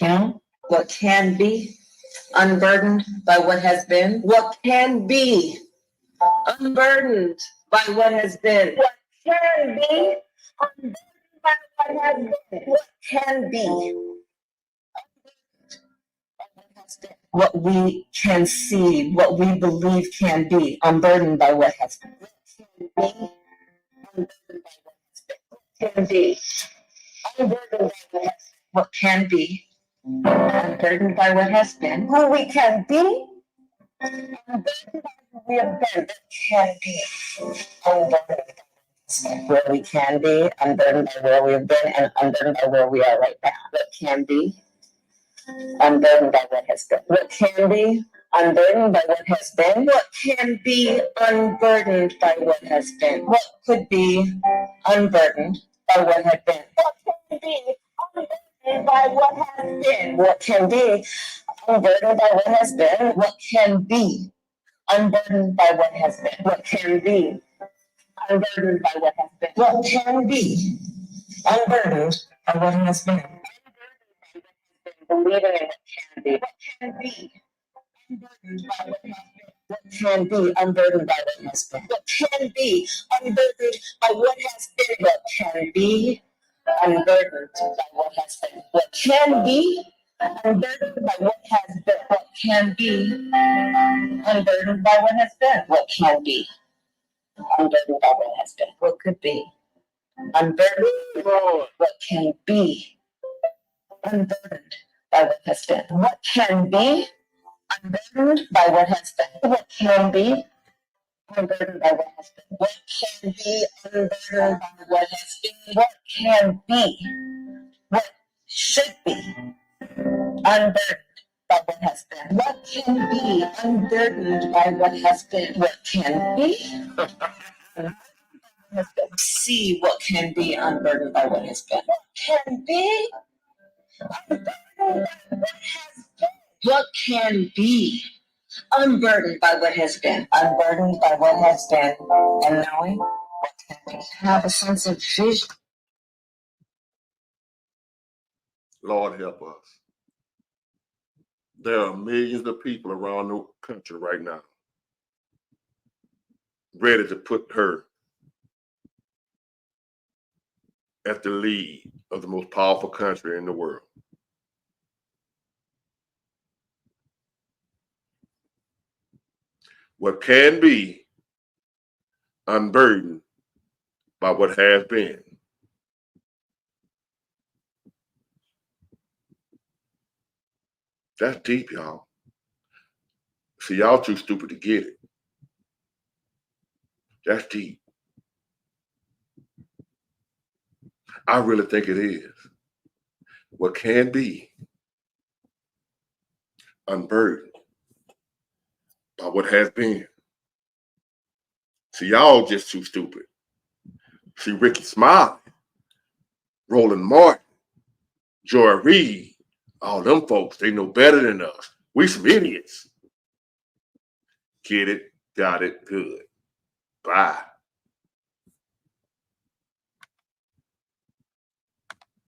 know, what can be unburdened by what has been. What can be unburdened by what has been. What can be unburdened by what has been. What can be. What we can see, what we believe can be, unburdened by what has been. Can be unburdened by what can be, unburdened by what has been. Who we can be, unburdened by who we have been. That can be unburdened. Where we can be, unburdened by where we have been, and unburdened by where we are right now. What can be unburdened by what has been. What can be unburdened by what has been. What can be unburdened by what has been. What could be unburdened by what had been. What can be unburdened by what has been. What can be unburdened by what has been. What can be unburdened by what has been. What can be unburdened by what has been. What can be unburdened by what has been. Believing in what can be. What can be unburdened by what has been. What can be unburdened by what has been. What can be unburdened by what has been. What can be unburdened by what has been. What can be unburdened by what has been. What can be unburdened by what has been. What can be unburdened by what has been. What could be unburdened. What can be unburdened by what has been. What can be unburdened by what has been. What can be unburdened by what has been. What can be unburdened by what has been. What can be. What should be unburdened by what has been. What can be unburdened by what has been. What can be has been. See what can be unburdened by what has been. What can be unburdened by what has been. What can be unburdened by what has been. Unburdened by what has been, and knowing what can be. Have a sense of vision. Lord help us. There are millions of people around the country right now ready to put her at the lead of the most powerful country in the world. What can be unburdened by what has been. That's deep, y'all. See, y'all too stupid to get it. That's deep. I really think it is. What can be unburdened by what has been. See, y'all just too stupid. See, Ricky Smiley, Roland Martin, Joy Reid, all them folks, they know better than us. We some idiots. Get it, got it, good. Bye.